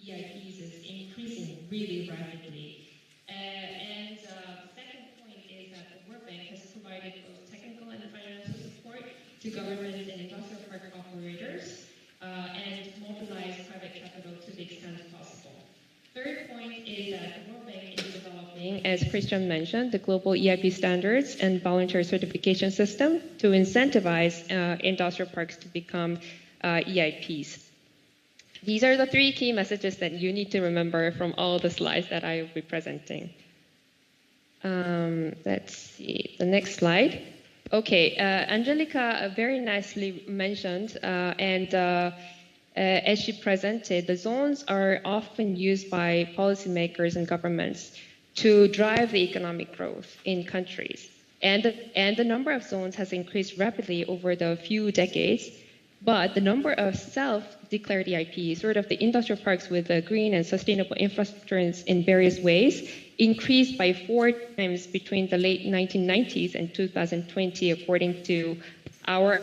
EIPs is increasing really rapidly. And the second point is that the World Bank has provided both technical and financial support to government and industrial park operators and mobilized private capital to the extent possible. Third point is that the World Bank is developing, as Christian mentioned, the global EIP standards and voluntary certification system to incentivize industrial parks to become EIPs. These are the three key messages that you need to remember from all the slides that I will be presenting. Let's see, the next slide. Okay, Angelica very nicely mentioned, as she presented, the zones are often used by policymakers and governments to drive the economic growth in countries. And the number of zones has increased rapidly over the few decades. But the number of self-declared EIPs, sort of the industrial parks with green and sustainable infrastructures in various ways, increased by 4 times between the late 1990s and 2020, according to our.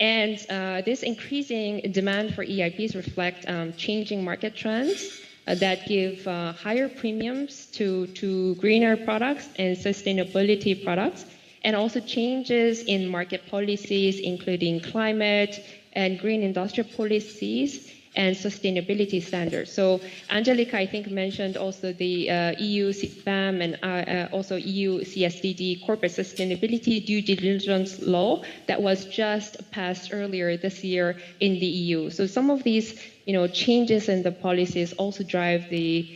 And this increasing demand for EIPs reflect changing market trends that give higher premiums to greener products and sustainability products, and also changes in market policies, including climate and green industrial policies and sustainability standards. So Angelica, I think, mentioned also the EU CFAM and also EU CSDD corporate sustainability due diligence law that was just passed earlier this year in the EU. So some of these, changes in the policies also drive the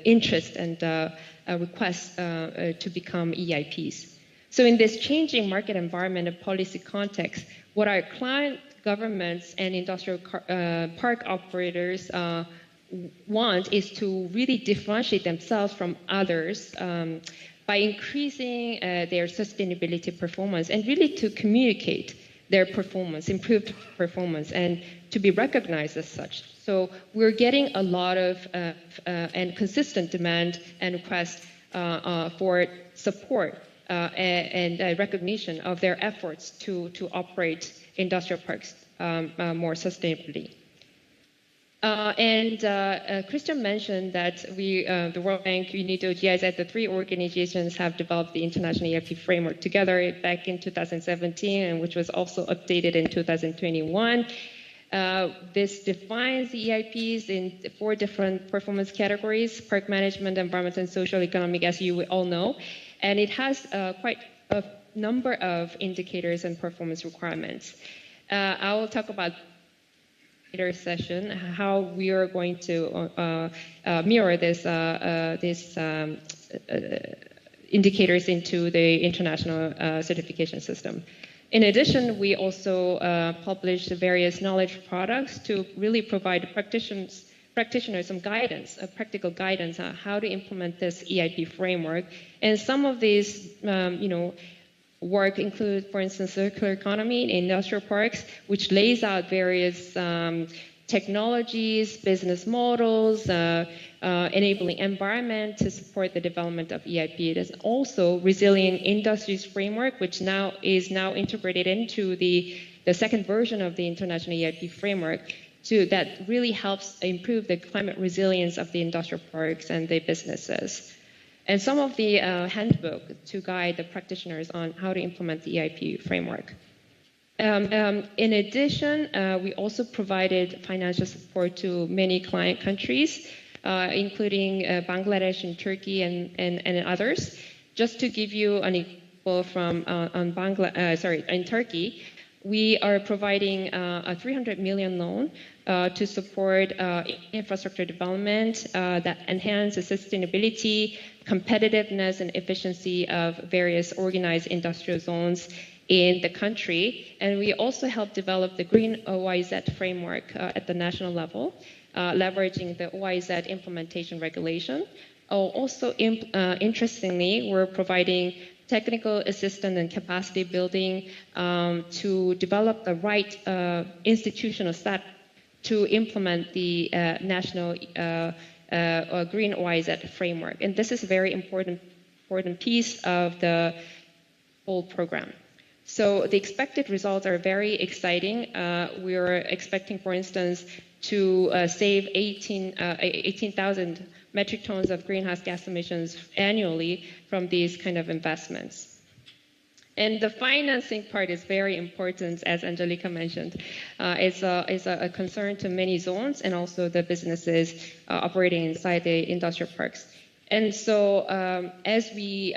interest and requests to become EIPs. So in this changing market environment and policy context, what our client governments and industrial park operators want is to really differentiate themselves from others by increasing their sustainability performance and really to communicate their performance, improved performance, and to be recognized as such. So we're getting a lot of and consistent demand and requests for support and recognition of their efforts to operate industrial parks more sustainably. Christian mentioned that the World Bank, UNIDO, GIZ, the three organizations have developed the International EIP framework together back in 2017, and which was also updated in 2021. This defines the EIPs in 4 different performance categories: park management, environmental, and social economic, as you all know. And it has quite a number of indicators and performance requirements. I will talk about later session how we are going to mirror this indicators into the international certification system. In addition, we also published various knowledge products to really provide practitioners some guidance, practical guidance on how to implement this EIP framework. And some of these, work include, for instance, circular economy in industrial parks, which lays out various technologies, business models, enabling environment to support the development of EIP. It is also resilient industries framework, which is now integrated into the second version of the international EIP framework, that really helps improve the climate resilience of the industrial parks and the businesses. And some of the handbook to guide the practitioners on how to implement the EIP framework. In addition, we also provided financial support to many client countries, including Bangladesh and Turkey and others. Just to give you an example from in Turkey, we are providing a 300 million loan to support infrastructure development that enhances sustainability, competitiveness, and efficiency of various organized industrial zones in the country. And we also help develop the Green OIZ framework at the national level, leveraging the OIZ implementation regulation. Also, interestingly, we're providing technical assistance and capacity building to develop the right institutional staff to implement the national Green OIZ framework. And this is a very important piece of the whole program. So the expected results are very exciting. We are expecting, for instance, to save 18,000 metric tons of greenhouse gas emissions annually from these kind of investments. And the financing part is very important, as Angelica mentioned. It's a concern to many zones and also the businesses operating inside the industrial parks. And so as we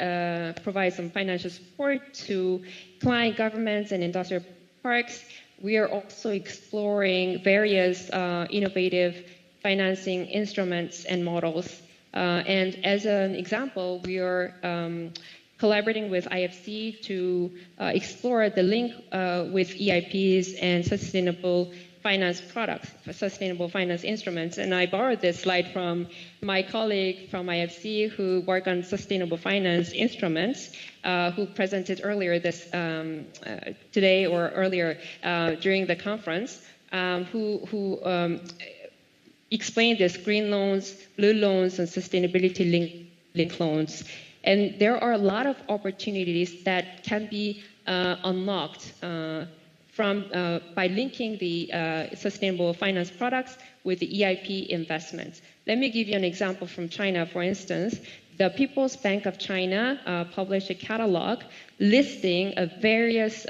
provide some financial support to client governments and industrial parks, we are also exploring various innovative financing instruments and models. And as an example, we are collaborating with IFC to explore the link with EIPs and sustainable finance products, sustainable finance instruments. And I borrowed this slide from my colleague from IFC who work on sustainable finance instruments, who presented earlier this today or earlier during the conference, who explained this green loans, blue loans, and sustainability linked loans. And there are a lot of opportunities that can be unlocked by linking the sustainable finance products with the EIP investments. Let me give you an example from China, for instance. The People's Bank of China published a catalog listing of various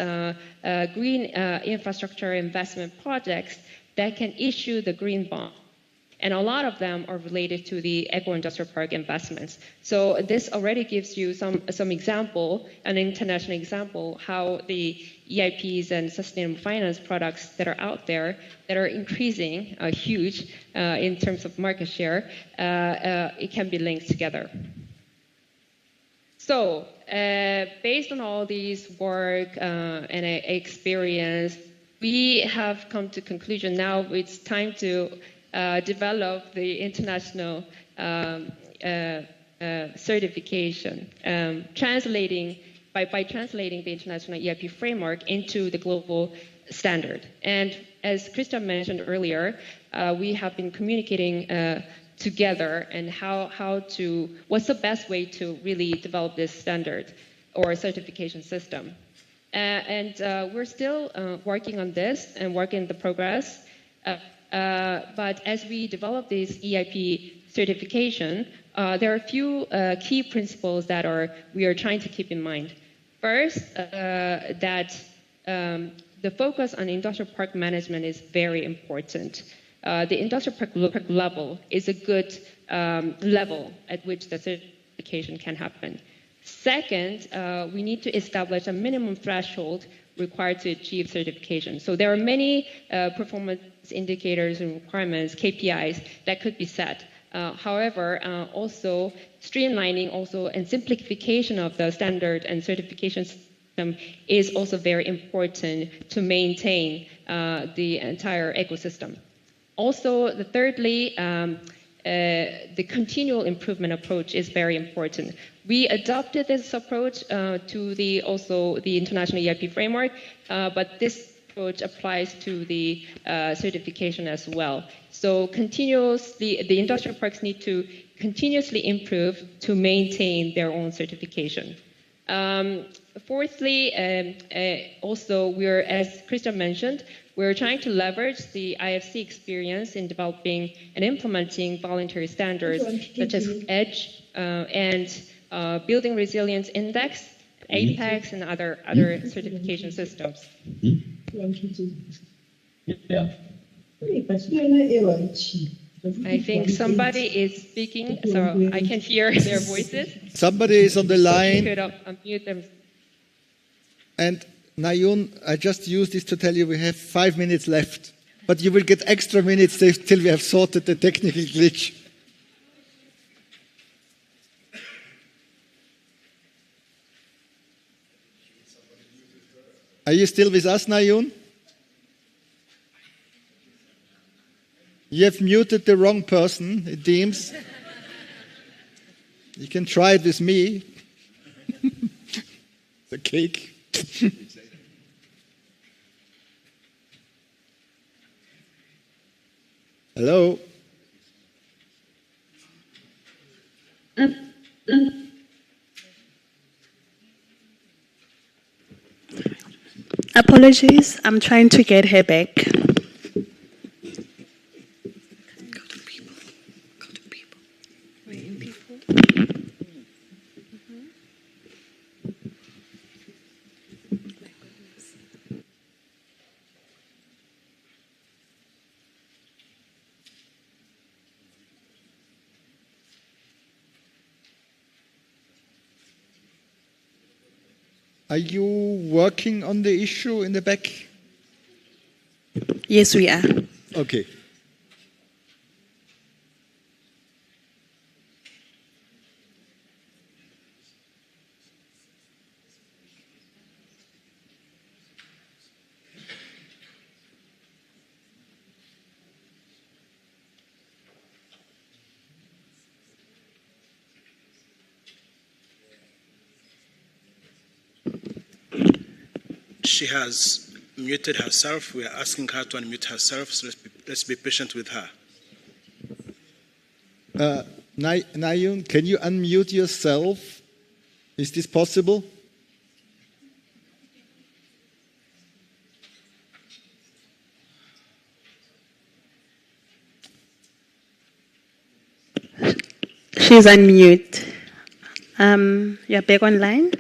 green infrastructure investment projects that can issue the green bond. And a lot of them are related to the agro-industrial park investments. So this already gives you some example, an international example, how the EIPs and sustainable finance products that are out there that are increasing huge in terms of market share, it can be linked together. So, based on all these work and experience, we have come to conclusion now it's time to develop the international certification, by translating the international EIP framework into the global standard. And as Christian mentioned earlier, we have been communicating together and what's the best way to really develop this standard or certification system. And we're still working on this and working the progress. But as we develop this EIP certification, there are a few key principles that we are trying to keep in mind. First, that the focus on industrial park management is very important. The industrial park level is a good level at which the certification can happen. Second, we need to establish a minimum threshold required to achieve certification. So there are many performance indicators and requirements, KPIs, that could be set. However, also streamlining and simplification of the standard and certification system is also very important to maintain the entire ecosystem. Also, thirdly, the continual improvement approach is very important. We adopted this approach to the international EIP framework, but this approach applies to the certification as well. So the industrial parks need to continuously improve to maintain their own certification. Fourthly, also as Christian mentioned, we're trying to leverage the IFC experience in developing and implementing voluntary standards such as EDGE and Building Resilience Index, APEX, and other certification systems. I think somebody is speaking, so I can hear their voices. Somebody is on the line. You could unmute them. And Nayun, I just used this to tell you we have 5 minutes left, but you will get extra minutes till we have sorted the technical glitch. Are you still with us, Nayun? You have muted the wrong person, it seems. You can try it with me. The cake. Hello? Apologies, I'm trying to get her back. Are you working on the issue in the back? Yes, we are. Okay. She has muted herself. We are asking her to unmute herself, so let's be patient with her. Nayun, can you unmute yourself? Is this possible? She's unmute. You're back online?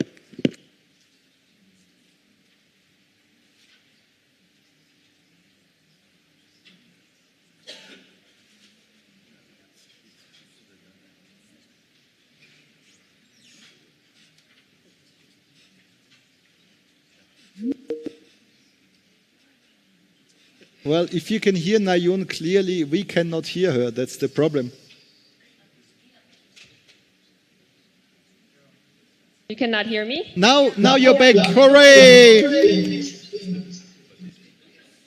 Well, if you can hear Nayun clearly, we cannot hear her. That's the problem. You cannot hear me? Now you're back. Hooray!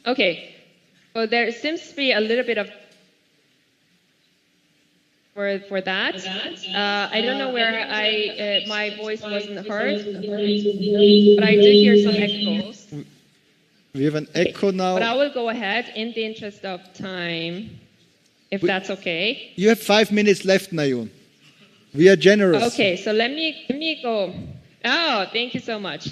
Okay. Well, there seems to be a little bit of for that. I don't know where my voice wasn't heard, but I do hear some echoes. We have an echo now. But I will go ahead in the interest of time, if that's okay. You have 5 minutes left, Nayun. We are generous. Okay, so let me go. Oh, thank you so much.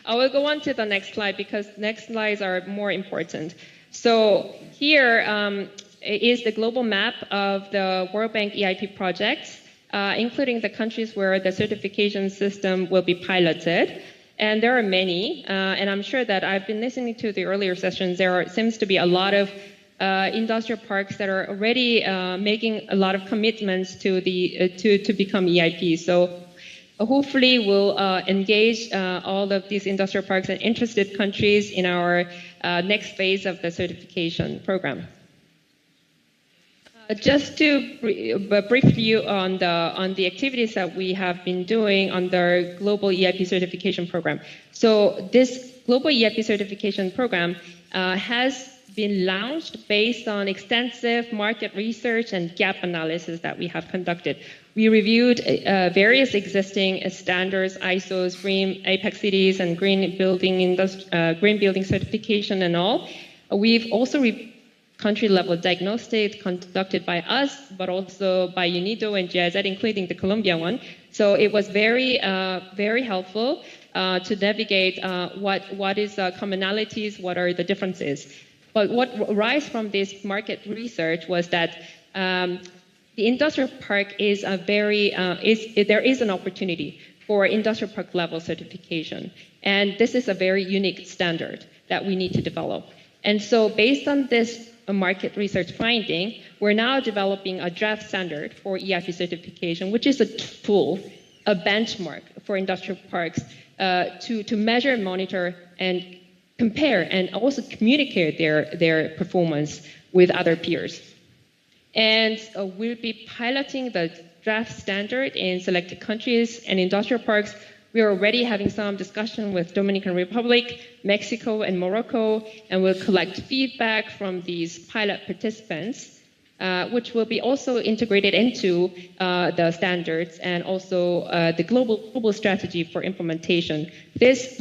I will go on to the next slide because next slides are more important. So here is the global map of the World Bank EIP projects, including the countries where the certification system will be piloted. And there are many, and I'm sure that I've been listening to the earlier sessions. Seems to be a lot of industrial parks that are already making a lot of commitments to become EIP. So hopefully we'll engage all of these industrial parks and interested countries in our next phase of the certification program. Just to brief you on the activities that we have been doing on the global EIP certification program. So this global EIP certification program has been launched based on extensive market research and gap analysis that we have conducted. We reviewed various existing standards, ISOs, green Apex cities, and green building certification and all. We've also country-level diagnostics conducted by us, but also by UNIDO and GIZ, including the Colombia one. So it was very, very helpful to navigate what is commonalities, what are the differences. But what arose from this market research was that the industrial park is there is an opportunity for industrial park level certification, and this is a very unique standard that we need to develop. And so, based on this market research finding, we're now developing a draft standard for EIP certification, which is a tool, a benchmark for industrial parks to measure, monitor, and compare, and also communicate their performance with other peers. And we'll be piloting the draft standard in selected countries and industrial parks. We are already having some discussion with Dominican Republic, Mexico, and Morocco, and we'll collect feedback from these pilot participants, which will be also integrated into the standards and also the global strategy for implementation. This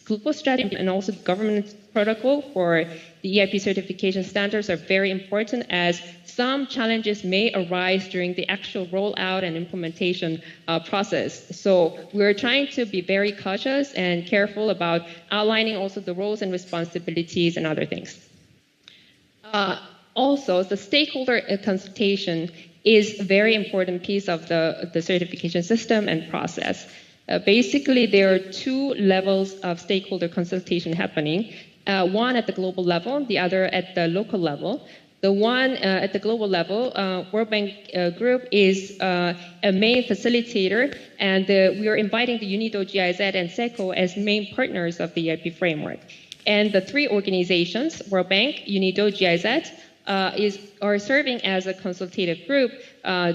global strategy and also government protocol for the EIP certification standards are very important, as some challenges may arise during the actual rollout and implementation process. So we're trying to be very cautious and careful about outlining also the roles and responsibilities and other things. Also, the stakeholder consultation is a very important piece of the certification system and process. Basically, there are two levels of stakeholder consultation happening, one at the global level, the other at the local level. The one at the global level, World Bank Group is a main facilitator, and we are inviting the UNIDO, GIZ, and SECO as main partners of the EIP framework. And the three organizations, World Bank, UNIDO, GIZ, are serving as a consultative group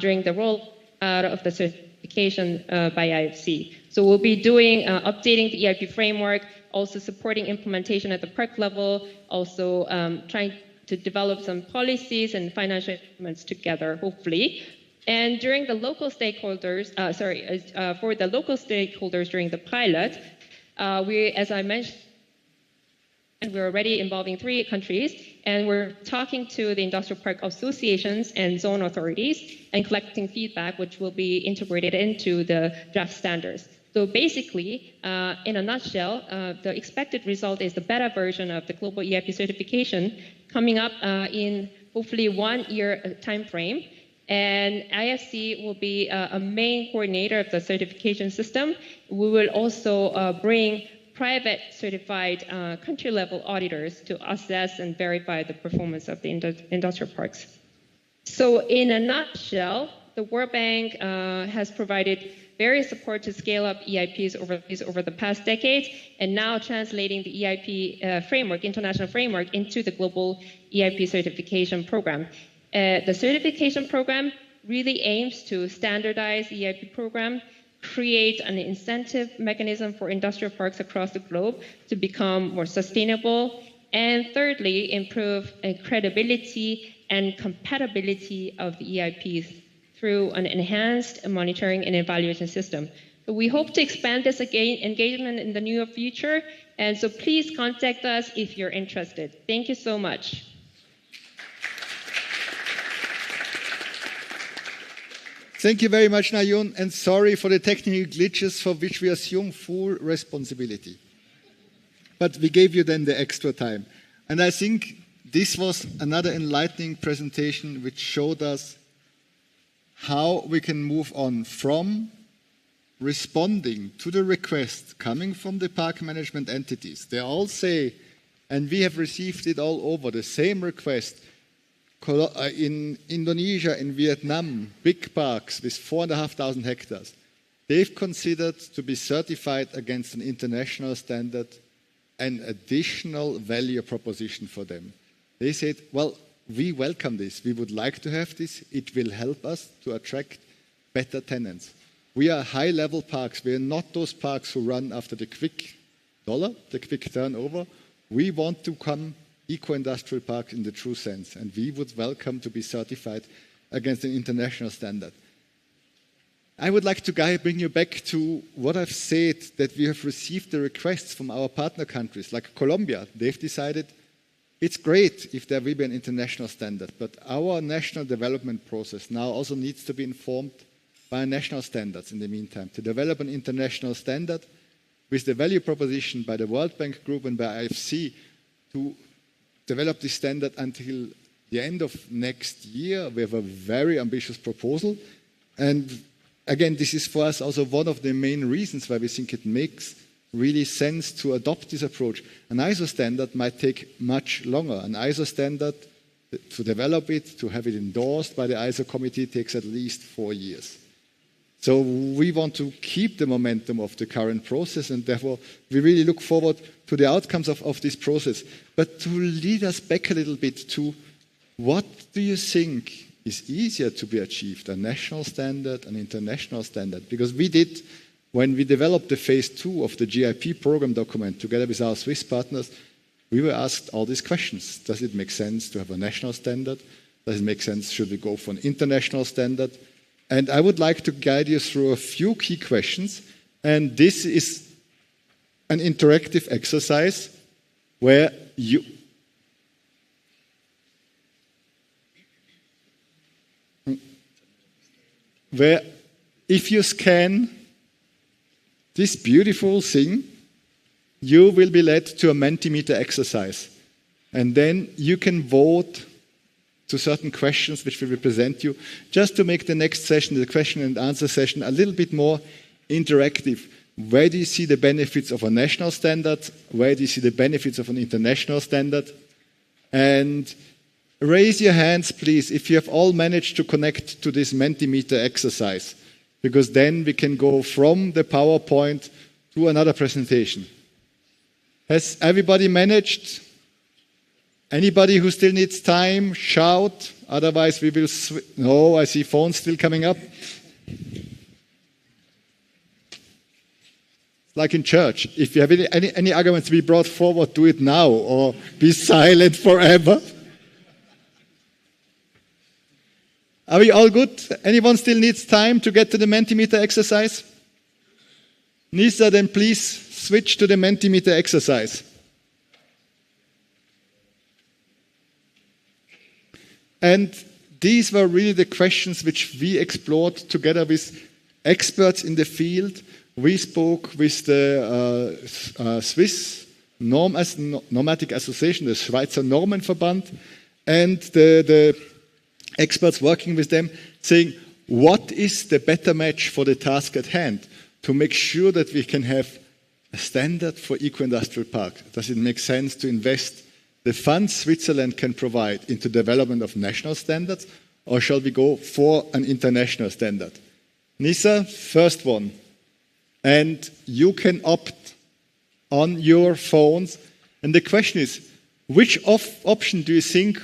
during the rollout of the certification by IFC. So we'll be doing updating the EIP framework, also supporting implementation at the park level, also trying to develop some policies and financial instruments together, hopefully. And during the local stakeholders, for the local stakeholders during the pilot, as I mentioned, we're already involving 3 countries, and we're talking to the industrial park associations and zone authorities and collecting feedback, which will be integrated into the draft standards. So basically, in a nutshell, the expected result is the beta version of the global EIP certification coming up in hopefully 1 year time frame. And IFC will be a main coordinator of the certification system. We will also bring private certified country-level auditors to assess and verify the performance of the industrial parks. So in a nutshell, the World Bank has provided various support to scale up EIPs over the past decade, and now translating the EIP framework, international framework, into the global EIP certification program. The certification program really aims to standardize the EIP program, create an incentive mechanism for industrial parks across the globe to become more sustainable, and thirdly, improve credibility and compatibility of the EIPs through an enhanced monitoring and evaluation system. So we hope to expand this engagement in the near future, and so please contact us if you're interested. Thank you so much. Thank you very much, Nayun, and sorry for the technical glitches for which we assume full responsibility. But we gave you then the extra time. And I think this was another enlightening presentation which showed us how we can move on from responding to the request coming from the park management entities. They all say, and we have received it all over, the same request. In Indonesia, in Vietnam, big parks with 4,500 hectares, they've considered to be certified against an international standard an additional value proposition for them. They said, well, we welcome this. We would like to have this. It will help us to attract better tenants. We are high-level parks. We are not those parks who run after the quick dollar, the quick turnover. We want to come eco-industrial parks in the true sense, and we would welcome to be certified against an international standard. I would like to bring you back to what I've said, that we have received the requests from our partner countries, like Colombia. They've decided it's great if there will be an international standard, but our national development process now also needs to be informed by national standards in the meantime, to develop an international standard with the value proposition by the World Bank Group and by IFC to develop this standard until the end of next year. We have a very ambitious proposal, and again, this is for us also one of the main reasons why we think it makes really sense to adopt this approach. An ISO standard might take much longer. An ISO standard, to develop it, to have it endorsed by the ISO committee, takes at least 4 years. So we want to keep the momentum of the current process, and therefore we really look forward to the outcomes of this process. But to lead us back a little bit to what do you think is easier to be achieved, a national standard, an international standard? Because we did, when we developed the phase 2 of the GIP program document together with our Swiss partners, we were asked all these questions. Does it make sense to have a national standard? Does it make sense, should we go for an international standard? And I would like to guide you through a few key questions. And this is an interactive exercise where if you scan this beautiful thing, you will be led to a Mentimeter exercise. And then you can vote to certain questions which will represent you, just to make the next session, the question and answer session, a little bit more interactive. Where do you see the benefits of a national standard? Where do you see the benefits of an international standard? And raise your hands, please, if you have all managed to connect to this Mentimeter exercise, because then we can go from the PowerPoint to another presentation. Has everybody managed? Anybody who still needs time, shout. Otherwise, we will no, I see phones still coming up. Like in church. If you have any arguments to be brought forward, do it now or be silent forever. Are we all good? Anyone still needs time to get to the Mentimeter exercise? Nisa, then please switch to the Mentimeter exercise. And these were really the questions which we explored together with experts in the field. We spoke with the Swiss Normatic Association, the Schweizer Normenverband, and the experts working with them, saying, what is the better match for the task at hand to make sure that we can have a standard for eco-industrial parks? Does it make sense to invest the funds Switzerland can provide into development of national standards, or shall we go for an international standard? Nisa, first one. And you can opt on your phones. And the question is, which option do you think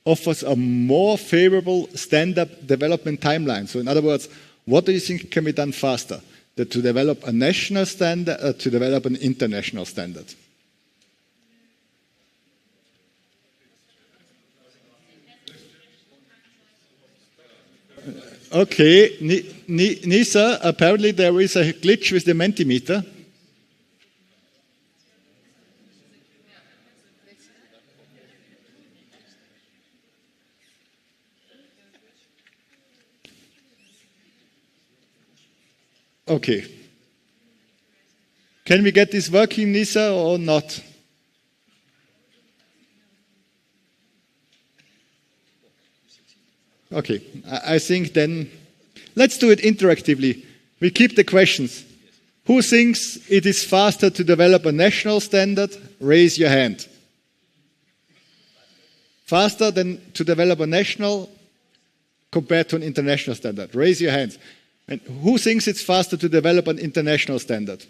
offers a more favorable standard development timeline? So in other words, what do you think can be done faster? That to develop a national standard or to develop an international standard? Okay, Nisa, apparently there is a glitch with the Mentimeter. Okay. Can we get this working, Nisa, or not? Okay, I think then let's do it interactively. We keep the questions. Who thinks it is faster to develop a national standard? Raise your hand. Faster than to develop a national compared to an international standard? Raise your hands. And who thinks it's faster to develop an international standard?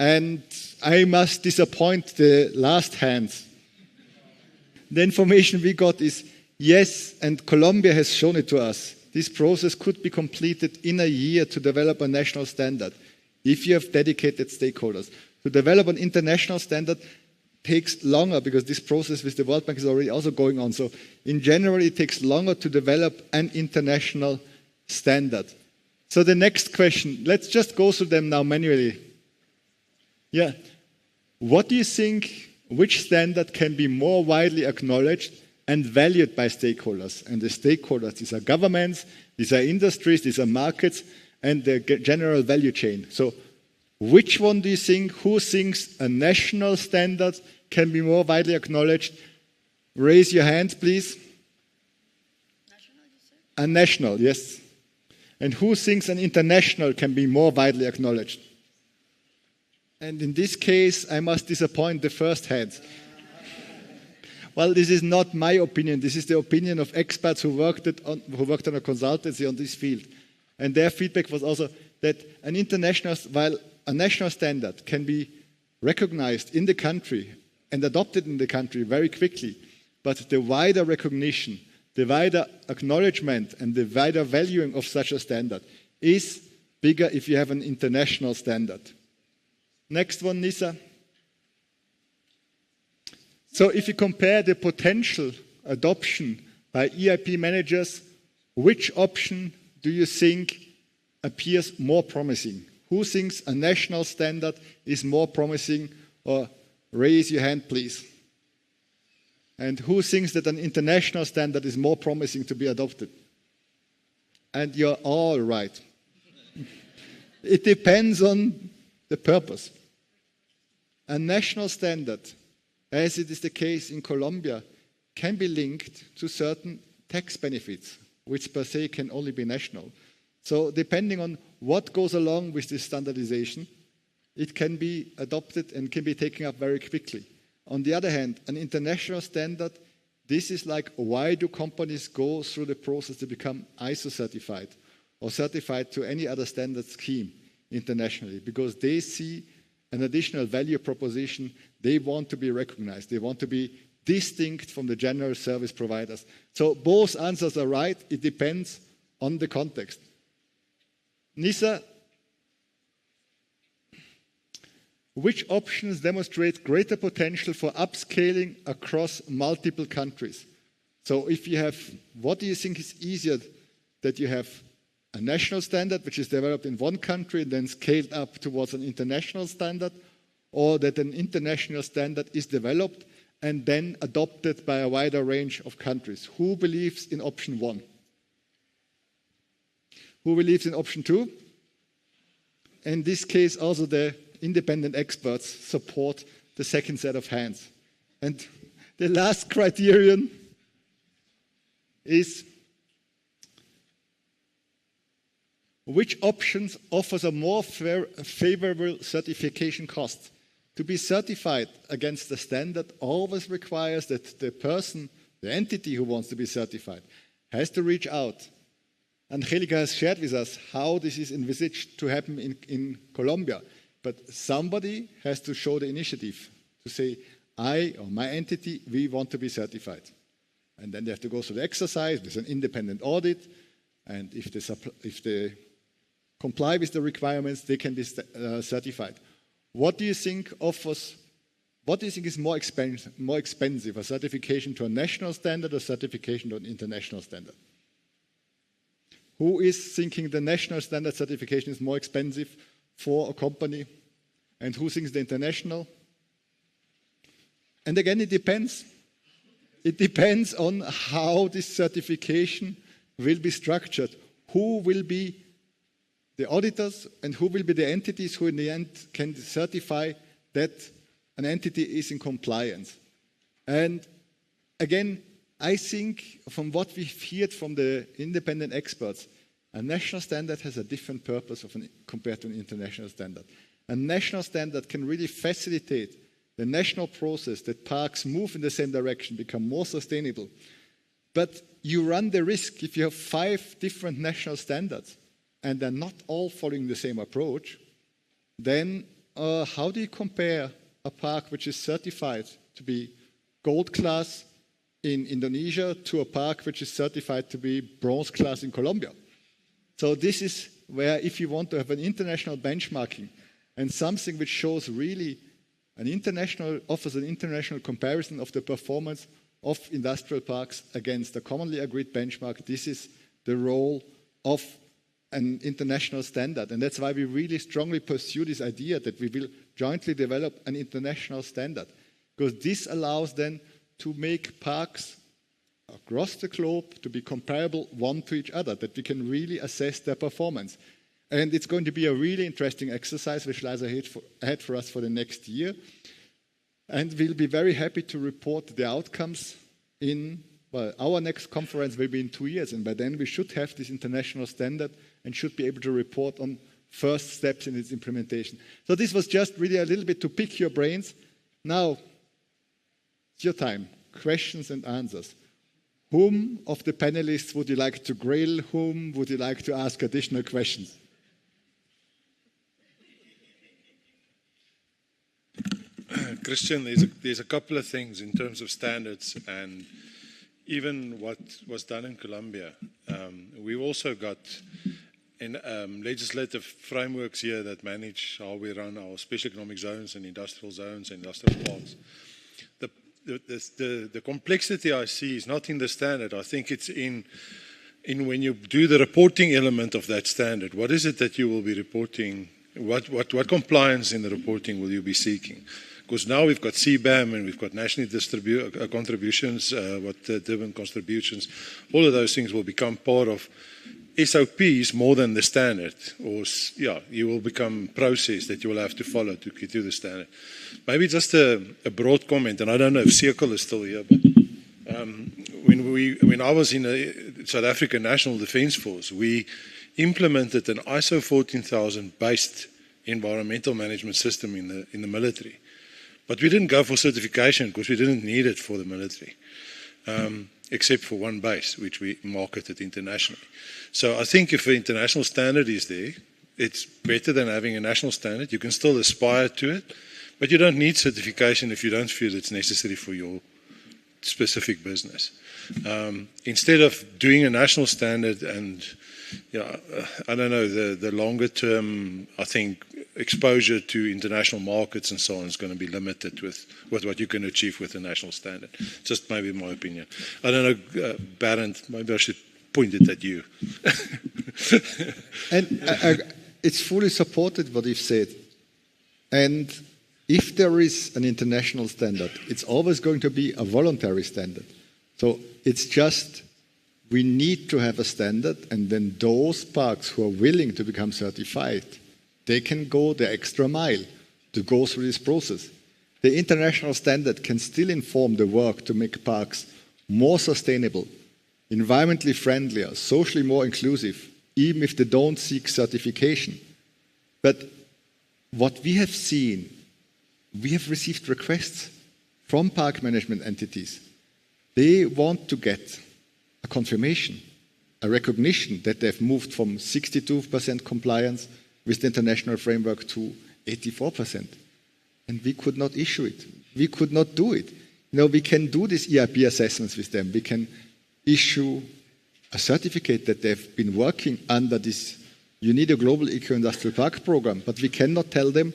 And I must disappoint the last hands. The information we got is yes, and Colombia has shown it to us. This process could be completed in a year to develop a national standard if you have dedicated stakeholders. To develop an international standard takes longer because this process with the World Bank is already also going on. So in general, it takes longer to develop an international standard. So the next question, let's just go through them now manually. Yeah. What do you think, which standard can be more widely acknowledged and valued by stakeholders? And the stakeholders, these are governments, these are industries, these are markets, and the general value chain. So which one do you think, who thinks a national standard can be more widely acknowledged? Raise your hand, please. National, you said? A national, yes. And who thinks an international can be more widely acknowledged? And in this case, I must disappoint the first hands. Well, this is not my opinion. This is the opinion of experts who worked on a consultancy on this field. And their feedback was also that while a national standard can be recognized in the country and adopted in the country very quickly, but the wider recognition, the wider acknowledgement, and the wider valuing of such a standard is bigger if you have an international standard. Next one, Nisa. So if you compare the potential adoption by EIP managers, which option do you think appears more promising? Who thinks a national standard is more promising? Or raise your hand, please. And who thinks that an international standard is more promising to be adopted? And you're all right. It depends on the purpose. A national standard, as it is the case in Colombia, can be linked to certain tax benefits, which per se can only be national. So depending on what goes along with this standardization, it can be adopted and can be taken up very quickly. On the other hand, an international standard, this is like, why do companies go through the process to become ISO certified or certified to any other standard scheme internationally? Because they see an additional value proposition. They want to be recognized. They want to be distinct from the general service providers. So both answers are right. It depends on the context. Nisa, which options demonstrate greater potential for upscaling across multiple countries? So if you have, what do you think is easier, that you have a national standard which is developed in one country and then scaled up towards an international standard, or that an international standard is developed and then adopted by a wider range of countries? Who believes in option one? Who believes in option two? In this case, also the independent experts support the second set of hands. And the last criterion is which options offers a more favorable certification cost? To be certified against the standard always requires that the person, the entity who wants to be certified, has to reach out. Angelica has shared with us how this is envisaged to happen in Colombia. But somebody has to show the initiative, to say, I or my entity, we want to be certified. And then they have to go through the exercise with an independent audit. And if they comply with the requirements, they can be certified. What do you think is more expensive, a certification to a national standard or certification to an international standard? Who is thinking the national standard certification is more expensive for a company? And who thinks the international? And again, it depends. It depends on how this certification will be structured. Who will be the auditors and who will be the entities who in the end can certify that an entity is in compliance. And again, I think from what we've heard from the independent experts, a national standard has a different purpose compared to an international standard. A national standard can really facilitate the national process that parks move in the same direction, become more sustainable. But you run the risk if you have 5 different national standards and they're not all following the same approach, then how do you compare a park which is certified to be gold class in Indonesia to a park which is certified to be bronze class in Colombia? So this is where if you want to have an international benchmarking and something which shows really offers an international comparison of the performance of industrial parks against a commonly agreed benchmark, this is the role of an international standard. And that's why we really strongly pursue this idea that we will jointly develop an international standard, because this allows then to make parks across the globe to be comparable one to each other, that we can really assess their performance. And it's going to be a really interesting exercise which lies ahead for us for the next year. And we'll be very happy to report the outcomes our next conference will be in 2 years. And by then we should have this international standard and should be able to report on first steps in its implementation. So this was just really a little bit to pick your brains. Now, it's your time. Questions and answers. Whom of the panelists would you like to grill? Whom would you like to ask additional questions? Christian, there's a couple of things in terms of standards and even what was done in Colombia. We've also got legislative frameworks here that manage how we run our special economic zones and industrial parks. The complexity I see is not in the standard. I think it's in when you do the reporting element of that standard. What is it that you will be reporting? What compliance in the reporting will you be seeking? Because now we've got CBAM and we've got nationally distributed contributions, Durban contributions. All of those things will become part of SOPs more than the standard. Or you will become process that you will have to follow to get to the standard. Maybe just a broad comment, and I don't know if SECO is still here, but when I was in the South African National Defence Force, we implemented an ISO 14000 based environmental management system in the military. But we didn't go for certification because we didn't need it for the military, except for one base, which we marketed internationally. So I think if an international standard is there, it's better than having a national standard. You can still aspire to it, but you don't need certification if you don't feel it's necessary for your specific business. Instead of doing a national standard and, I don't know, the longer term, I think, exposure to international markets and so on is going to be limited with what you can achieve with a national standard. Just maybe my opinion. I don't know, Barend, maybe I should point it at you. And it's fully supported what you've said. And if there is an international standard, it's always going to be a voluntary standard. So it's just we need to have a standard, and then those parks who are willing to become certified, they can go the extra mile to go through this process. The international standard can still inform the work to make parks more sustainable, environmentally friendlier, socially more inclusive, even if they don't seek certification. But what we have seen, we have received requests from park management entities. They want to get a confirmation, a recognition that they've moved from 62% compliance with the international framework to 84%. and we could not issue it. We could not do it. We can do these EIB assessments with them. We can issue a certificate that they've been working under this UNIDO Global Eco-Industrial Park program, but we cannot tell them,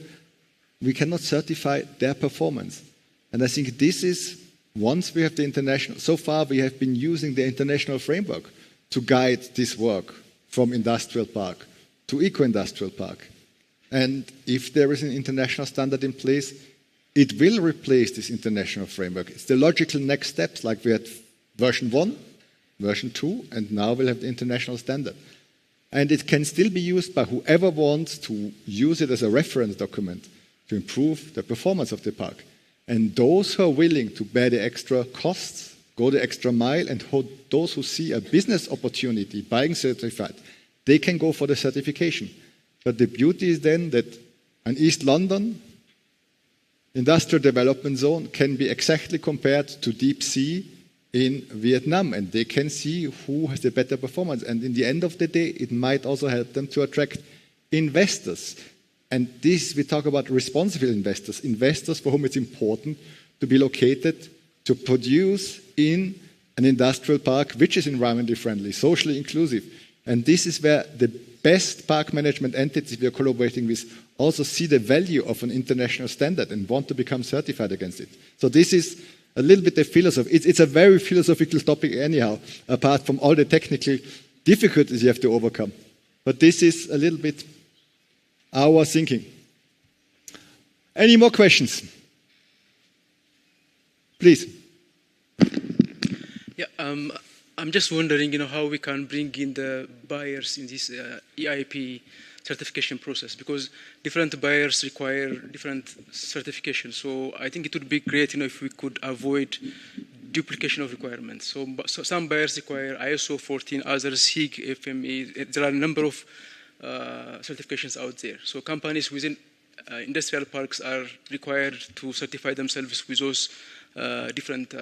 we cannot certify their performance. And I think this is, once we have the international, so far we have been using the international framework to guide this work from industrial park to eco-industrial park. And if there is an international standard in place, it will replace this international framework. It's the logical next steps, like we had version 1, version 2, and now we'll have the international standard. And it can still be used by whoever wants to use it as a reference document to improve the performance of the park. And those who are willing to bear the extra costs, go the extra mile, and those who see a business opportunity buying certified, they can go for the certification. But the beauty is then that an East London industrial development zone can be exactly compared to deep sea in Vietnam, and they can see who has the better performance. And in the end of the day, it might also help them to attract investors. And this, we talk about responsible investors, investors for whom it's important to be located, to produce in an industrial park which is environmentally friendly, socially inclusive. And this is where the best park management entities we are collaborating with also see the value of an international standard and want to become certified against it. So this is a little bit the philosophy. It's a very philosophical topic anyhow, apart from all the technical difficulties you have to overcome. But this is a little bit our thinking. Any more questions? Please. Yeah, I'm just wondering, how we can bring in the buyers in this EIP certification process, because different buyers require different certifications. So I think it would be great, if we could avoid duplication of requirements. So some buyers require ISO 14, others SIG, FME. There are a number of certifications out there. So companies within industrial parks are required to certify themselves with those different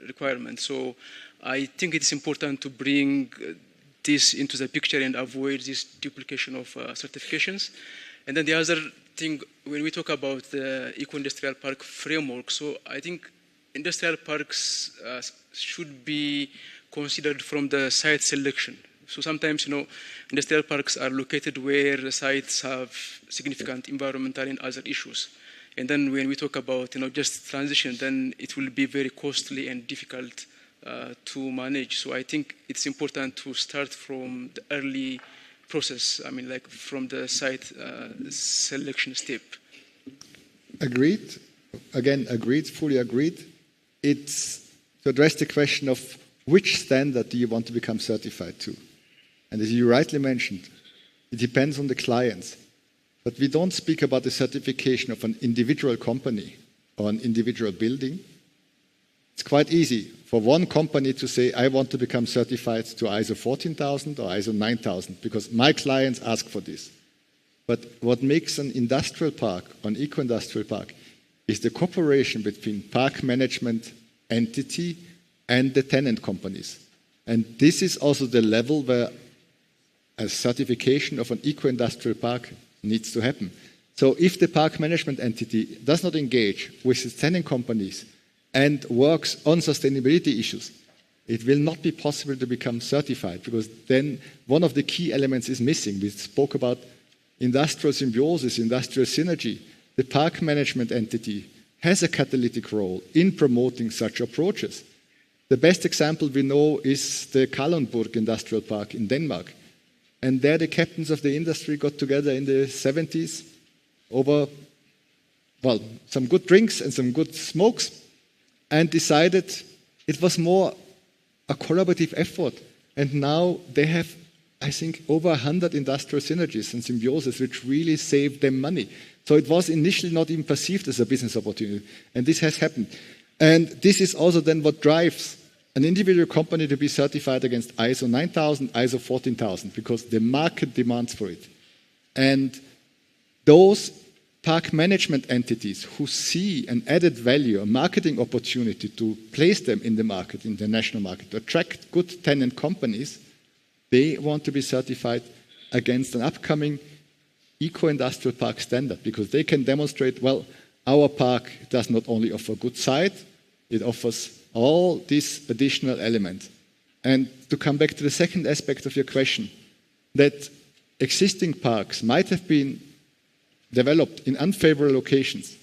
requirements. So I think it's important to bring this into the picture and avoid this duplication of certifications. And then the other thing, when we talk about the eco-industrial park framework, so I think industrial parks should be considered from the site selection. So sometimes, industrial parks are located where the sites have significant environmental and other issues. And then when we talk about, just transition, then it will be very costly and difficult to manage. So I think it's important to start from the early process, from the site selection step. Agreed. Again, agreed, fully agreed. It's to address the question of which standard do you want to become certified to? And as you rightly mentioned, it depends on the clients. But we don't speak about the certification of an individual company or an individual building. It's quite easy for one company to say, I want to become certified to ISO 14000 or ISO 9000 because my clients ask for this. But what makes an industrial park, an eco-industrial park, is the cooperation between park management entity and the tenant companies. And this is also the level where a certification of an eco-industrial park needs to happen. So if the park management entity does not engage with its tenant companies and works on sustainability issues, it will not be possible to become certified because then one of the key elements is missing. We spoke about industrial symbiosis, industrial synergy. The park management entity has a catalytic role in promoting such approaches. The best example we know is the Kalundborg Industrial Park in Denmark. And there the captains of the industry got together in the 70s over, some good drinks and some good smokes and decided it was more a collaborative effort. And now they have, I think, over 100 industrial synergies and symbioses which really saved them money. So it was initially not even perceived as a business opportunity. And this has happened. And this is also then what drives an individual company to be certified against ISO 9000, ISO 14000, because the market demands for it. And those park management entities who see an added value, a marketing opportunity to place them in the market, in the national market, to attract good tenant companies, they want to be certified against an upcoming eco-industrial park standard because they can demonstrate, our park does not only offer good site, it offers all these additional elements. And to come back to the second aspect of your question, that existing parks might have been developed in unfavorable locations.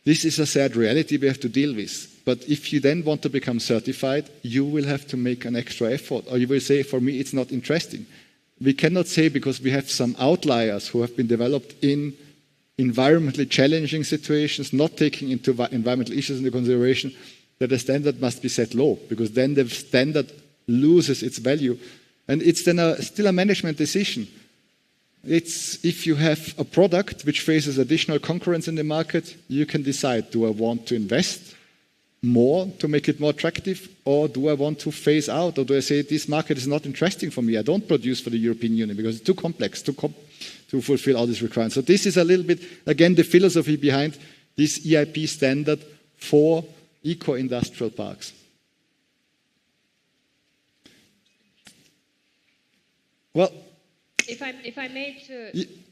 This is a sad reality we have to deal with. But if you then want to become certified, you will have to make an extra effort, or you will say, for me, it's not interesting. We cannot say because we have some outliers who have been developed in environmentally challenging situations, not taking into environmental issues into consideration, that the standard must be set low, because then the standard loses its value. And it's then still a management decision. It's if you have a product which faces additional concurrence in the market, you can decide, do I want to invest more to make it more attractive, or do I want to phase out, or do I say this market is not interesting for me, I don't produce for the European Union because it's too complex to fulfill all these requirements. So this is a little bit, again, the philosophy behind this EIP standard for eco-industrial parks. Well, if I may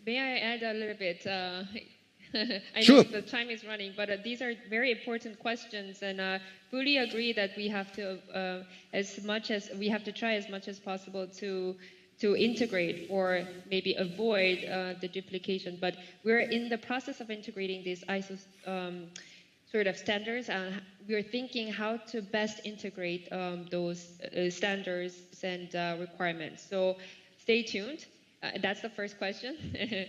I add a little bit? I Sure. know the time is running, but these are very important questions, and fully agree that we have to, try as much as possible to integrate or maybe avoid the duplication. But we're in the process of integrating these ISO sort of standards, and we're thinking how to best integrate those standards and requirements. So stay tuned. That's the first question,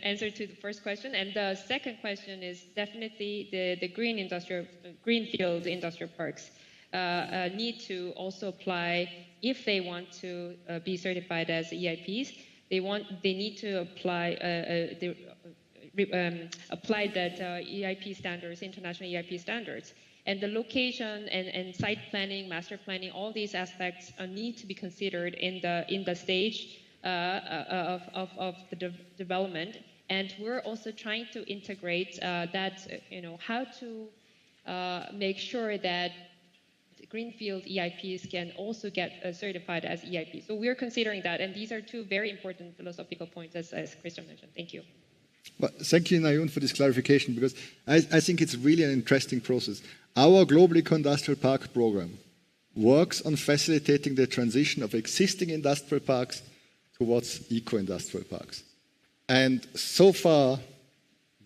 answer to the first question. And the second question is definitely the greenfield industrial parks need to also apply, if they want to be certified as EIPs, they need to apply that EIP standards, international EIP standards. And the location and site planning, master planning, all these aspects need to be considered in the stage of the development. And we're also trying to integrate how to make sure that greenfield EIPs can also get certified as EIP. So we're considering that, and these are two very important philosophical points, as Christian mentioned. Thank you. Well, thank you, Nayun, for this clarification, because I think it's really an interesting process. Our Global Eco-Industrial Park program works on facilitating the transition of existing industrial parks towards eco-industrial parks. And so far,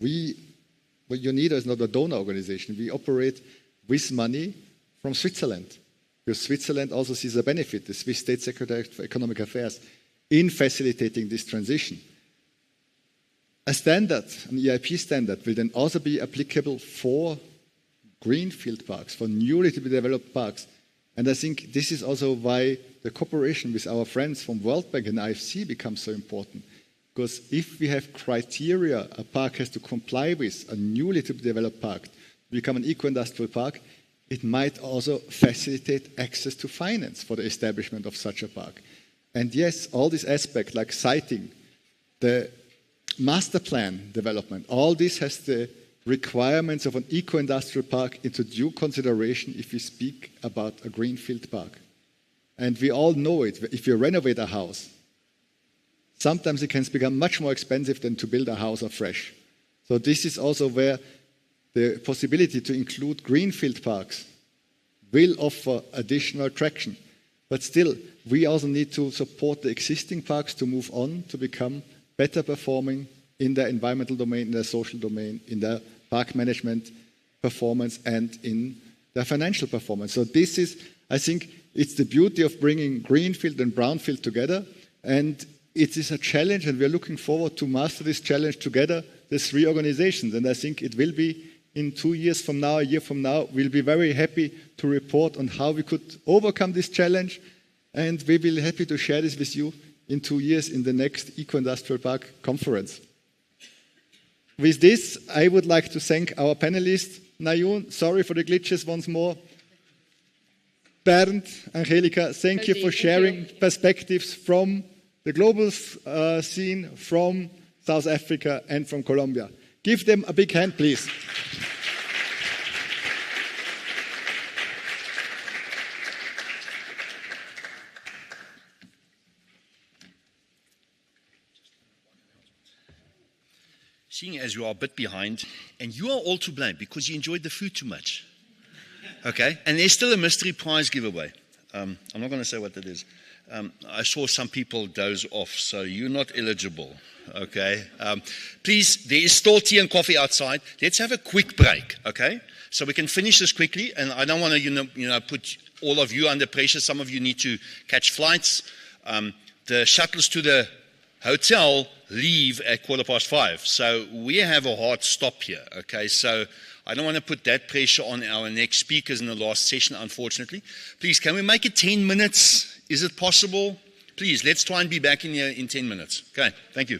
UNIDO is not a donor organization. We operate with money from Switzerland, because Switzerland also sees a benefit, the Swiss State Secretary for Economic Affairs, in facilitating this transition. A standard, an EIP standard, will then also be applicable for greenfield parks, for newly to be developed parks. And I think this is also why the cooperation with our friends from World Bank and IFC becomes so important. Because if we have criteria a park has to comply with, a newly to be developed park, to become an eco-industrial park, it might also facilitate access to finance for the establishment of such a park. And yes, all these aspects like siting, the master plan development, all this has the requirements of an eco-industrial park into due consideration if we speak about a greenfield park. And we all know it. If you renovate a house, sometimes it can become much more expensive than to build a house afresh. So this is also where the possibility to include greenfield parks will offer additional traction. But still, we also need to support the existing parks to move on to become better performing in the environmental domain, in the social domain, in the park management performance, and in the financial performance. So this is, I think, it's the beauty of bringing greenfield and brownfield together. And it is a challenge, and we're looking forward to master this challenge together, the three organizations. And I think it will be in 2 years from now, a year from now, we'll be very happy to report on how we could overcome this challenge. And we will be happy to share this with you in 2 years in the next Eco-Industrial Park Conference. With this, I would like to thank our panelists. Nayun, sorry for the glitches once more. Bernd, Angelika, thank you for sharing perspectives from the global scene, from South Africa and from Colombia. Give them a big hand, please. seeing as you are a bit behind, and you are all to blame because you enjoyed the food too much. Okay? And there's still a mystery prize giveaway. I'm not going to say what that is. I saw some people doze off, so you're not eligible. Okay? Please, there is still tea and coffee outside. Let's have a quick break, okay? So we can finish this quickly, and I don't want to, put all of you under pressure. Some of you need to catch flights. The shuttles to the hotel leave at 5:15. So we have a hard stop here, okay? So I don't want to put that pressure on our next speakers in the last session, unfortunately. Please, can we make it 10 minutes? Is it possible? Please, let's try and be back in here in 10 minutes. Okay, thank you.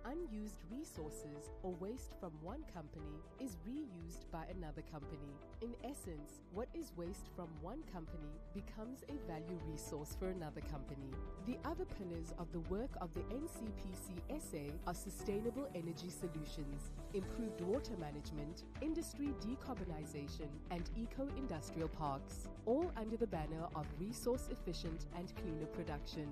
unused resources or waste from one company is reused by another company. In essence, what is waste from one company becomes a value resource for another company. The other pillars of the work of the NCPC-SA are sustainable energy solutions, improved water management, industry decarbonization, and eco-industrial parks, all under the banner of resource-efficient and cleaner production.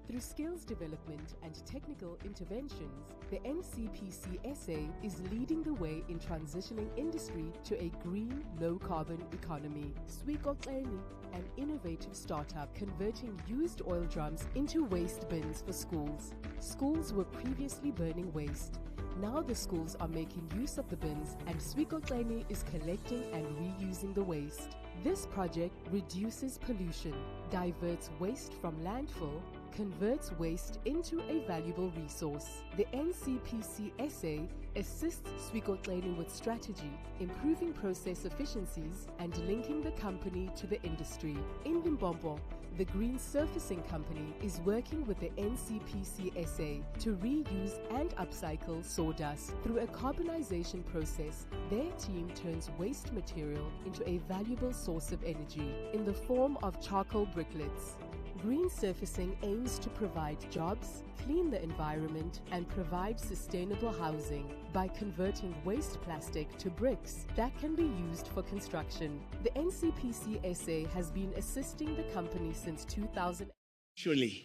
Through skills development and technical interventions, the NCPC-SA is leading the way in transitioning industry to a green, low-carbon economy. SECO, an innovative startup converting used oil drums into waste bins for schools. Schools were previously burning waste. Now the schools are making use of the bins, and SECO is collecting and reusing the waste. This project reduces pollution, diverts waste from landfill, converts waste into a valuable resource. The NCPC-SA assists SECO with strategy, improving process efficiencies, and linking the company to the industry. In Limpopo, the Green Surfacing Company is working with the NCPC-SA to reuse and upcycle sawdust. Through a carbonization process, their team turns waste material into a valuable source of energy in the form of charcoal bricklets. Green surfacing aims to provide jobs, clean the environment, and provide sustainable housing by converting waste plastic to bricks that can be used for construction. The NCPC-SA has been assisting the company since 2000. Surely.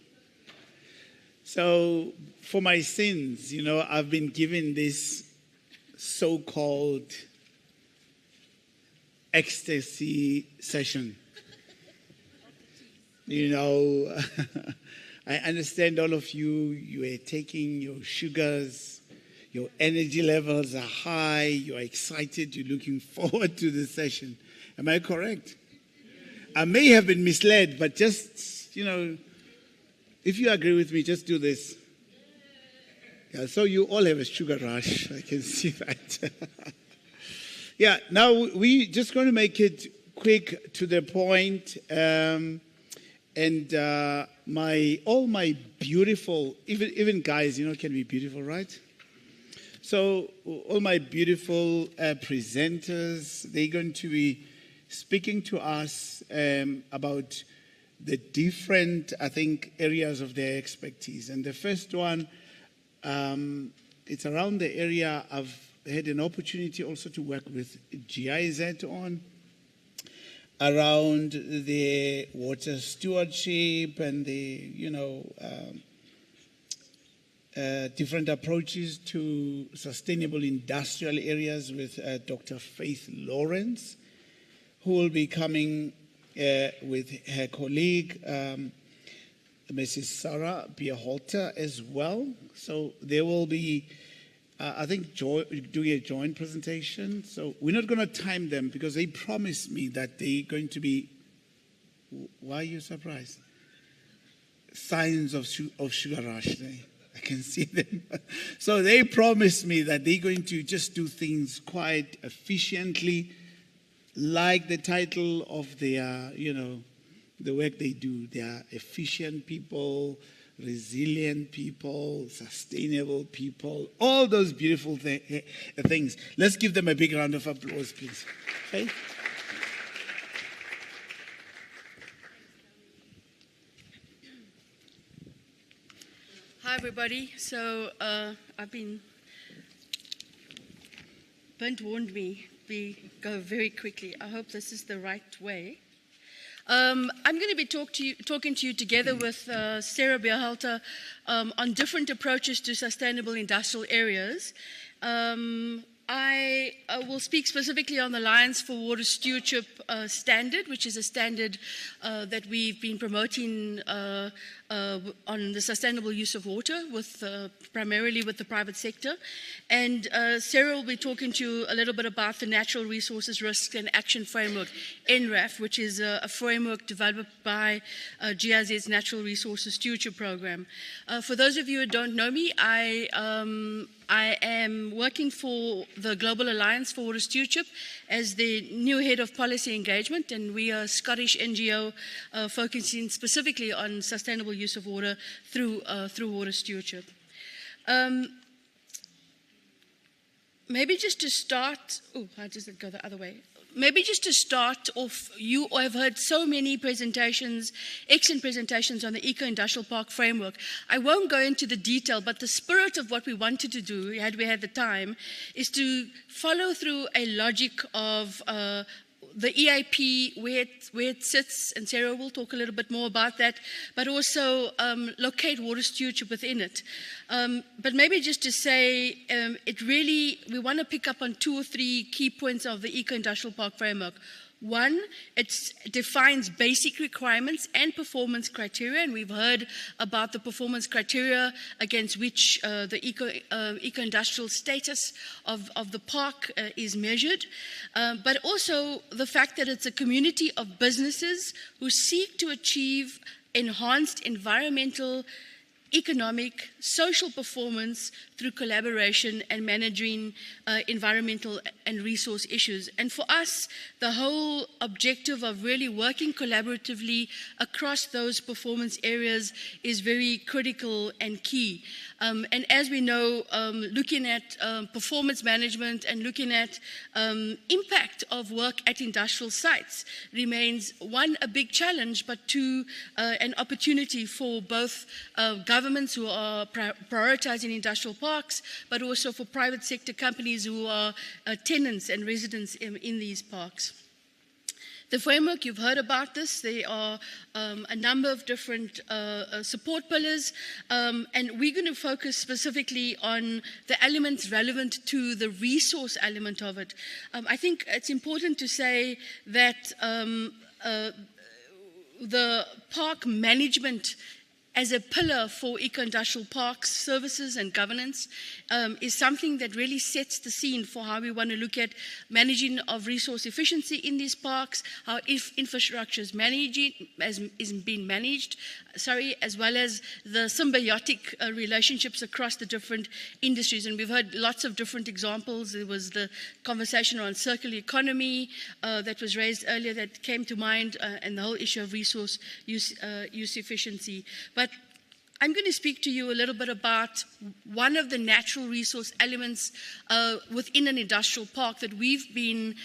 So, for my sins, I've been given this so-called ecstasy session. I understand all of you are taking your sugars, your energy levels are high, you're excited, you're looking forward to the session. Am I correct? I may have been misled, but just, if you agree with me, just do this. Yeah, so you all have a sugar rush, I can see that. Yeah, now we're just going to make it quick to the point. And all my beautiful, even guys, can be beautiful, right? So all my beautiful presenters, they're going to be speaking to us about the different, areas of their expertise. And the first one, it's around the area I've had an opportunity also to work with GIZ on, around the water stewardship and the, different approaches to sustainable industrial areas with Dr. Faith Lawrence, who will be coming with her colleague, Mrs. Sarah Bierholter as well. So they will be, doing a joint presentation. So we're not going to time them because they promised me that they're going to be, why are you surprised? Signs of sugar rush. I can see them. So they promised me that they're going to just do things quite efficiently, like the title of their, the work they do. They are efficient people, resilient people, sustainable people, all those beautiful things. Let's give them a big round of applause, please. Okay? Hi, everybody. So Bent warned me, go very quickly. I hope this is the right way. I'm going to be talking to you together with Sarah Bierholter on different approaches to sustainable industrial areas. I will speak specifically on the Alliance for Water Stewardship standard, which is a standard that we've been promoting on the sustainable use of water, primarily with the private sector. And Sarah will be talking to you a little bit about the Natural Resources Risk and Action Framework, NRAF, which is a framework developed by GIZ's Natural Resources Stewardship Program. For those of you who don't know me, I am working for the Global Alliance for Water Stewardship as the new head of policy engagement, and we are a Scottish NGO focusing specifically on sustainable use of water through water stewardship. maybe just to start, oh, how does it go the other way? Maybe just to start off, you have heard so many presentations, excellent presentations on the Eco-Industrial Park framework. I won't go into the detail, but the spirit of what we wanted to do, had we had the time, is to follow through a logic of the EIP, where it sits, and Sarah will talk a little bit more about that, but also locate water stewardship within it. But maybe just to say, we want to pick up on 2 or 3 key points of the Eco-Industrial Park framework. One, it defines basic requirements and performance criteria, and we've heard about the performance criteria against which the eco-industrial status of the park is measured, but also the fact that it's a community of businesses who seek to achieve enhanced environmental, economic, social performance through collaboration and managing environmental and resource issues. And for us, the whole objective of really working collaboratively across those performance areas is very critical and key. And as we know, looking at performance management and looking at impact of work at industrial sites remains, one, a big challenge, but two, an opportunity for both governments who are prioritizing industrial parks, but also for private sector companies who are tenants and residents in these parks. The framework, you've heard about this. There are a number of different support pillars, and we're going to focus specifically on the elements relevant to the resource element of it. I think it's important to say that the park management as a pillar for eco-industrial parks, services and governance is something that really sets the scene for how we want to look at managing of resource efficiency in these parks, how infrastructure is being managed, as well as the symbiotic relationships across the different industries. And we've heard lots of different examples. There was the conversation around circular economy that was raised earlier that came to mind, and the whole issue of resource use efficiency. But I'm going to speak to you a little bit about one of the natural resource elements within an industrial park that we've been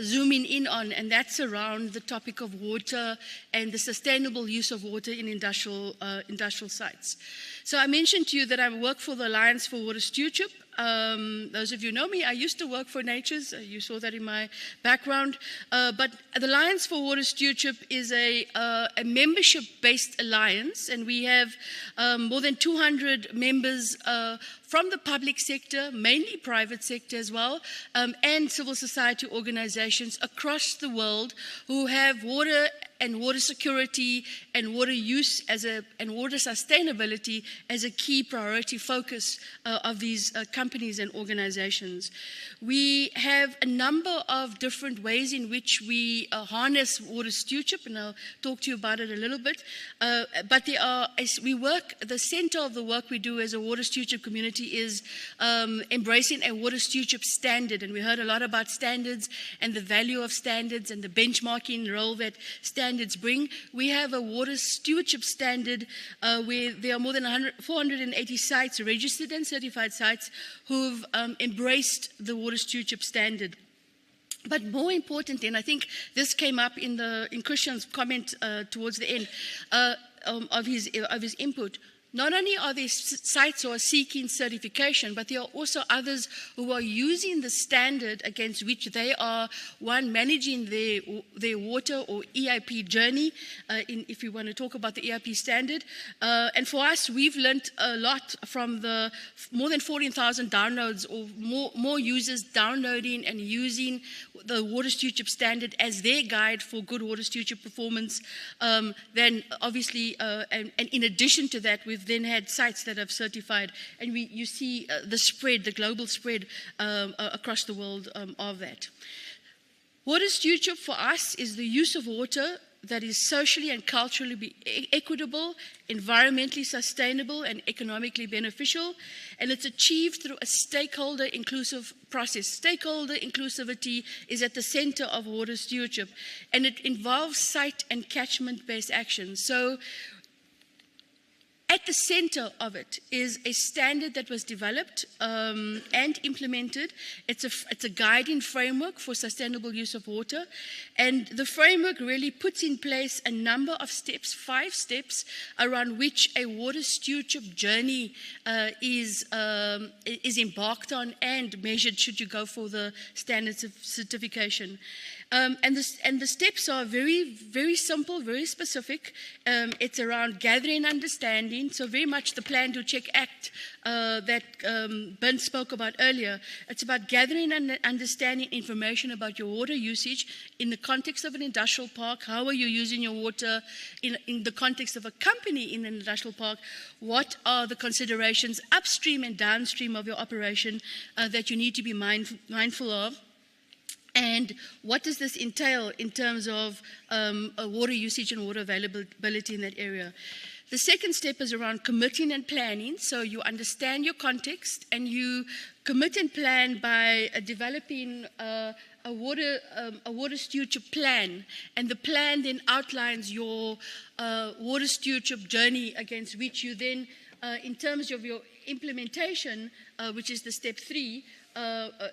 zooming in on, and that's around the topic of water and the sustainable use of water in industrial sites. So I mentioned to you that I work for the Alliance for Water Stewardship. Those of you who know me, I used to work for Natures. You saw that in my background. But the Alliance for Water Stewardship is a membership-based alliance, and we have more than 200 members from the public sector, mainly private sector as well, and civil society organizations across the world who have water and water security and water use and water sustainability as a key priority focus of these companies and organizations. We have a number of different ways in which we harness water stewardship, and I'll talk to you about it a little bit. But the center of the work we do as a water stewardship community is embracing a water stewardship standard, and we heard a lot about standards and the value of standards and the benchmarking role that standards bring. We have a water stewardship standard where there are more than 480 sites, registered and certified sites, who've embraced the water stewardship standard. But more importantly, and I think this came up in Christian's comment towards the end of his input, not only are there sites who are seeking certification, but there are also others who are using the standard against which they are, one, managing their water or EIP journey, if you want to talk about the EIP standard. And for us, we've learned a lot from the more than 14,000 downloads, or more users downloading and using the water stewardship standard as their guide for good water stewardship performance. Then obviously, and in addition to that, we've then had sites that have certified, and you see the global spread across the world of that. Water stewardship for us is the use of water that is socially and culturally equitable, environmentally sustainable, and economically beneficial, and it's achieved through a stakeholder-inclusive process. Stakeholder inclusivity is at the center of water stewardship, and it involves site and catchment-based actions. So At the center of it is a standard that was developed and implemented. It's a guiding framework for sustainable use of water. And the framework really puts in place a number of steps, 5 steps, around which a water stewardship journey is embarked on and measured should you go for the standards of certification. And the steps are very, very simple, very specific. It's around gathering understanding, so very much the Plan, Do, Check, Act that Ben spoke about earlier. It's about gathering and understanding information about your water usage in the context of an industrial park. How are you using your water in the context of a company in an industrial park? What are the considerations upstream and downstream of your operation that you need to be mindful of? And what does this entail in terms of water usage and water availability in that area? The second step is around committing and planning. So you understand your context and you commit and plan by developing a water stewardship plan. And the plan then outlines your water stewardship journey against which you then, in terms of your implementation, which is the step 3,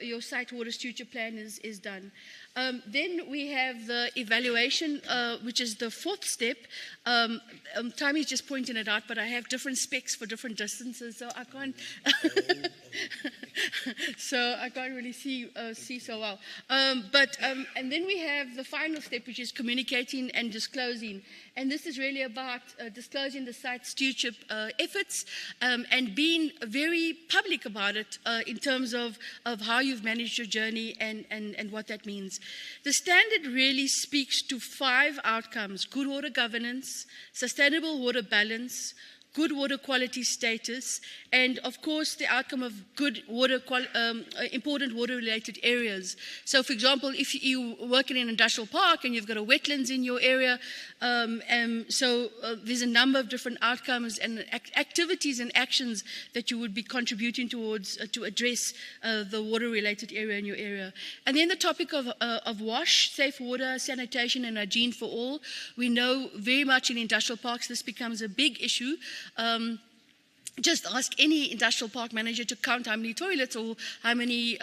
your site water stewardship plan is done. Then we have the evaluation, which is the 4th step. Tammy's just pointing it out, but I have different specs for different distances, so I can't. So I can't really see so well. And then we have the final step, which is communicating and disclosing. And this is really about disclosing the site stewardship efforts and being very public about it in terms of how you've managed your journey and what that means. The standard really speaks to 5 outcomes: good water governance, sustainable water balance, good water quality status, and of course the outcome of good water, important water-related areas. So for example, if you work in an industrial park and you've got a wetlands in your area, there's a number of different outcomes and activities and actions that you would be contributing towards to address the water-related area in your area. And then the topic of WASH, safe water, sanitation and hygiene for all. We know very much in industrial parks this becomes a big issue. Just ask any industrial park manager to count how many toilets or how many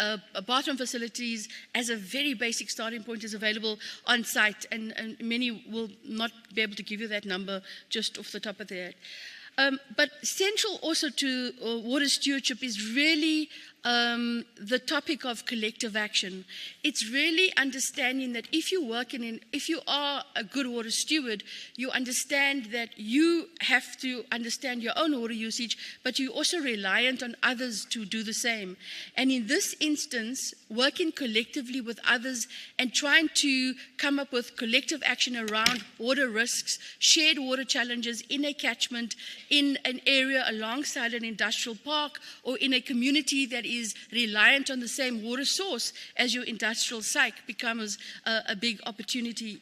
bathroom facilities as a very basic starting point is available on site, and many will not be able to give you that number just off the top of their head. But central also to water stewardship is really the topic of collective action. It's really understanding that if you are a good water steward, you understand that you have to understand your own water usage, but you're also reliant on others to do the same. And in this instance, working collectively with others and trying to come up with collective action around water risks, shared water challenges in a catchment, in an area alongside an industrial park, or in a community that is reliant on the same water source as your industrial site becomes a big opportunity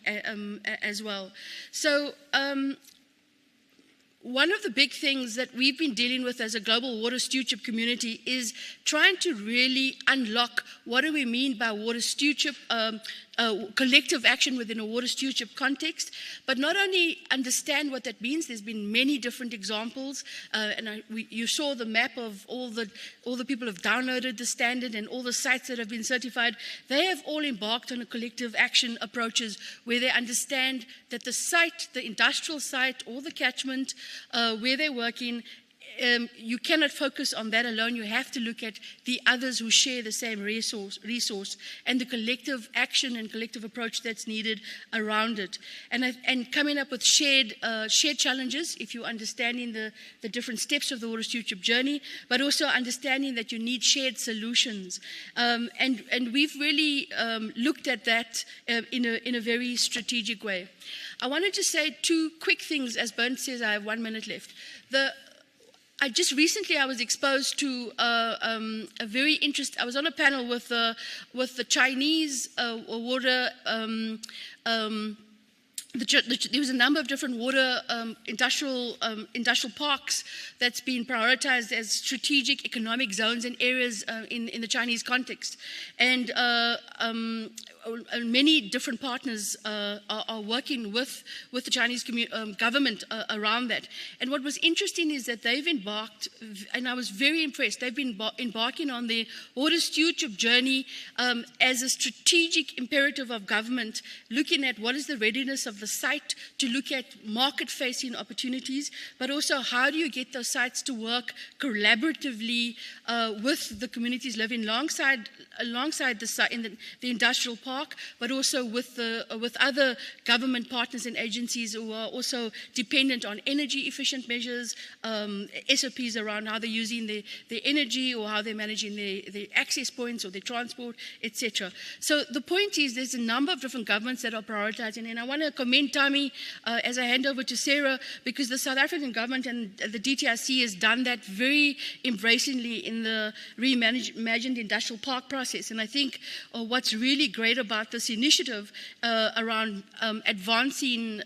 as well. So one of the big things that we've been dealing with as a global water stewardship community is trying to really unlock what do we mean by water stewardship, collective action within a water stewardship context, but not only understand what that means. There's been many different examples, you saw the map of all the people have downloaded the standard and all the sites that have been certified. They have all embarked on a collective action approaches where they understand that the site, the industrial site or the catchment where they're working, you cannot focus on that alone. You have to look at the others who share the same resource and the collective action and collective approach that's needed around it. And coming up with shared challenges, if you're understanding the different steps of the water stewardship journey, but also understanding that you need shared solutions. And we've really looked at that in a very strategic way. I wanted to say 2 quick things. As Bernd says, I have 1 minute left. Just recently I was exposed to a very interesting. I was on a panel with the Chinese water there was a number of different water industrial parks that's been prioritized as strategic economic zones and areas in the Chinese context. And many different partners are working with the Chinese government around that. And what was interesting is that they've embarked, and I was very impressed, they've been embarking on their water stewardship journey as a strategic imperative of government, looking at what is the readiness of the site to look at market-facing opportunities, but also how do you get those sites to work collaboratively with the communities living alongside the site in the industrial park, but also with other government partners and agencies who are also dependent on energy efficient measures, SOPs around how they're using their energy or how they're managing their access points or their transport, etc. So the point is there's a number of different governments that are prioritizing, and I want to commend Tami as I hand over to Sarah, because the South African government and the DTIC has done that very embracingly in the reimagined industrial park process. And I think what's really great about this initiative around advancing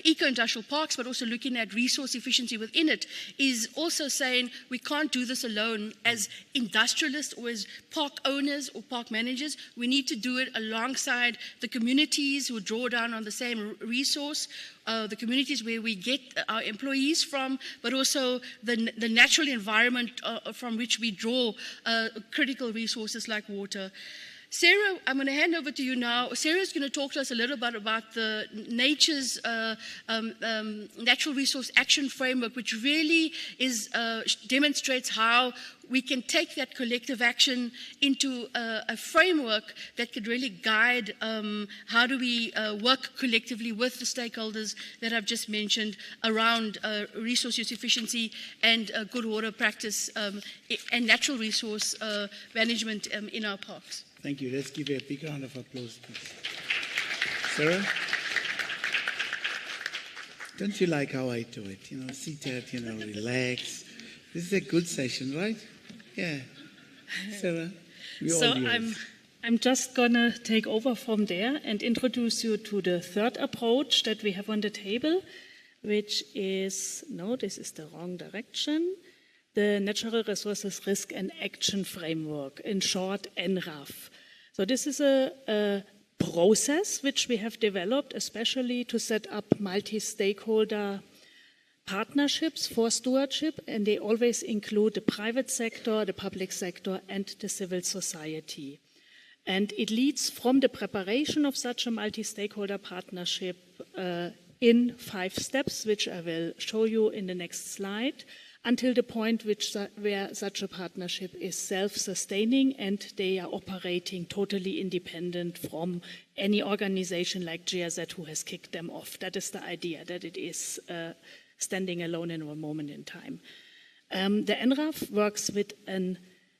eco-industrial parks, but also looking at resource efficiency within it, is also saying we can't do this alone as industrialists or as park owners or park managers. We need to do it alongside the communities who draw down on the same resource, the communities where we get our employees from, but also the natural environment from which we draw critical resources like water. Sarah, I'm going to hand over to you now. Sarah's going to talk to us a little bit about the nature's natural resource action framework, which really demonstrates how we can take that collective action into a framework that could really guide how do we work collectively with the stakeholders that I've just mentioned around resource use efficiency and good water practice and natural resource management in our parks. Thank you. Let's give you a big round of applause, please. Sarah? Don't you like how I do it? You know, seated, relax. This is a good session, right? Yeah. Sarah, so I'm just gonna take over from there and introduce you to the third approach that we have on the table, which is, no, this is the wrong direction, the Natural Resources Risk and Action Framework, in short, NRAF. So this is a process which we have developed especially to set up multi-stakeholder partnerships for stewardship, and they always include the private sector, the public sector, and the civil society. And it leads from the preparation of such a multi-stakeholder partnership in 5 steps, which I will show you in the next slide, until the point where such a partnership is self-sustaining and they are operating totally independent from any organization like GIZ who has kicked them off. That is the idea, that it is standing alone in a moment in time. The NRAF works with a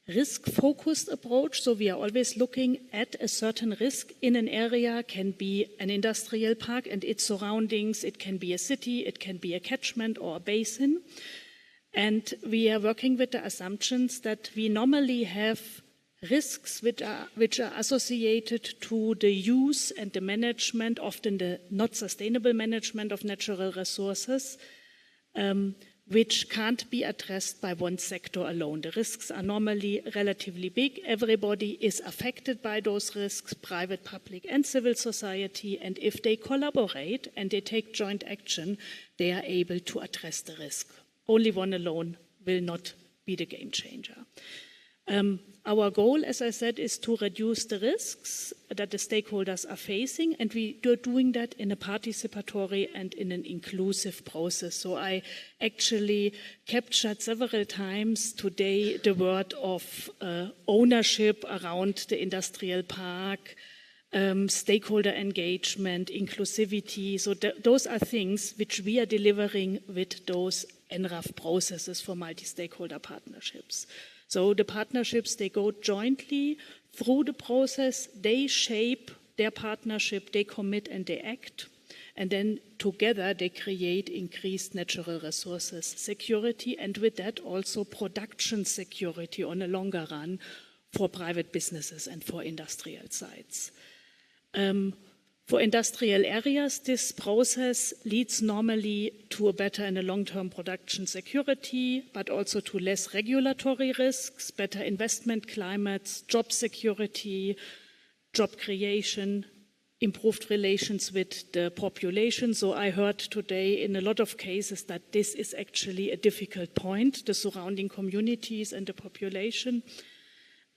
risk-focused approach, so we are always looking at a certain risk in an area. Can be an industrial park and its surroundings, it can be a city, it can be a catchment or a basin. And we are working with the assumptions that we normally have risks which are associated to the use and the management, often the not sustainable management of natural resources, which can't be addressed by one sector alone. The risks are normally relatively big. Everybody is affected by those risks, private, public, and civil society. And if they collaborate and they take joint action, they are able to address the risk. Only one alone will not be the game changer. Our goal, as I said, is to reduce the risks that the stakeholders are facing, and we are doing that in a participatory and in an inclusive process. So I actually captured several times today the word of ownership around the industrial park, stakeholder engagement, inclusivity. So those are things which we are delivering with those NRAF processes for multi-stakeholder partnerships. So the partnerships, they go jointly through the process, they shape their partnership, they commit and they act, and then together they create increased natural resources security, and with that also production security on a longer run for private businesses and for industrial sites. For industrial areas, this process leads normally to a better and a long-term production security, but also to less regulatory risks, better investment climates, job security, job creation, improved relations with the population. So I heard today in a lot of cases that this is actually a difficult point, the surrounding communities and the population.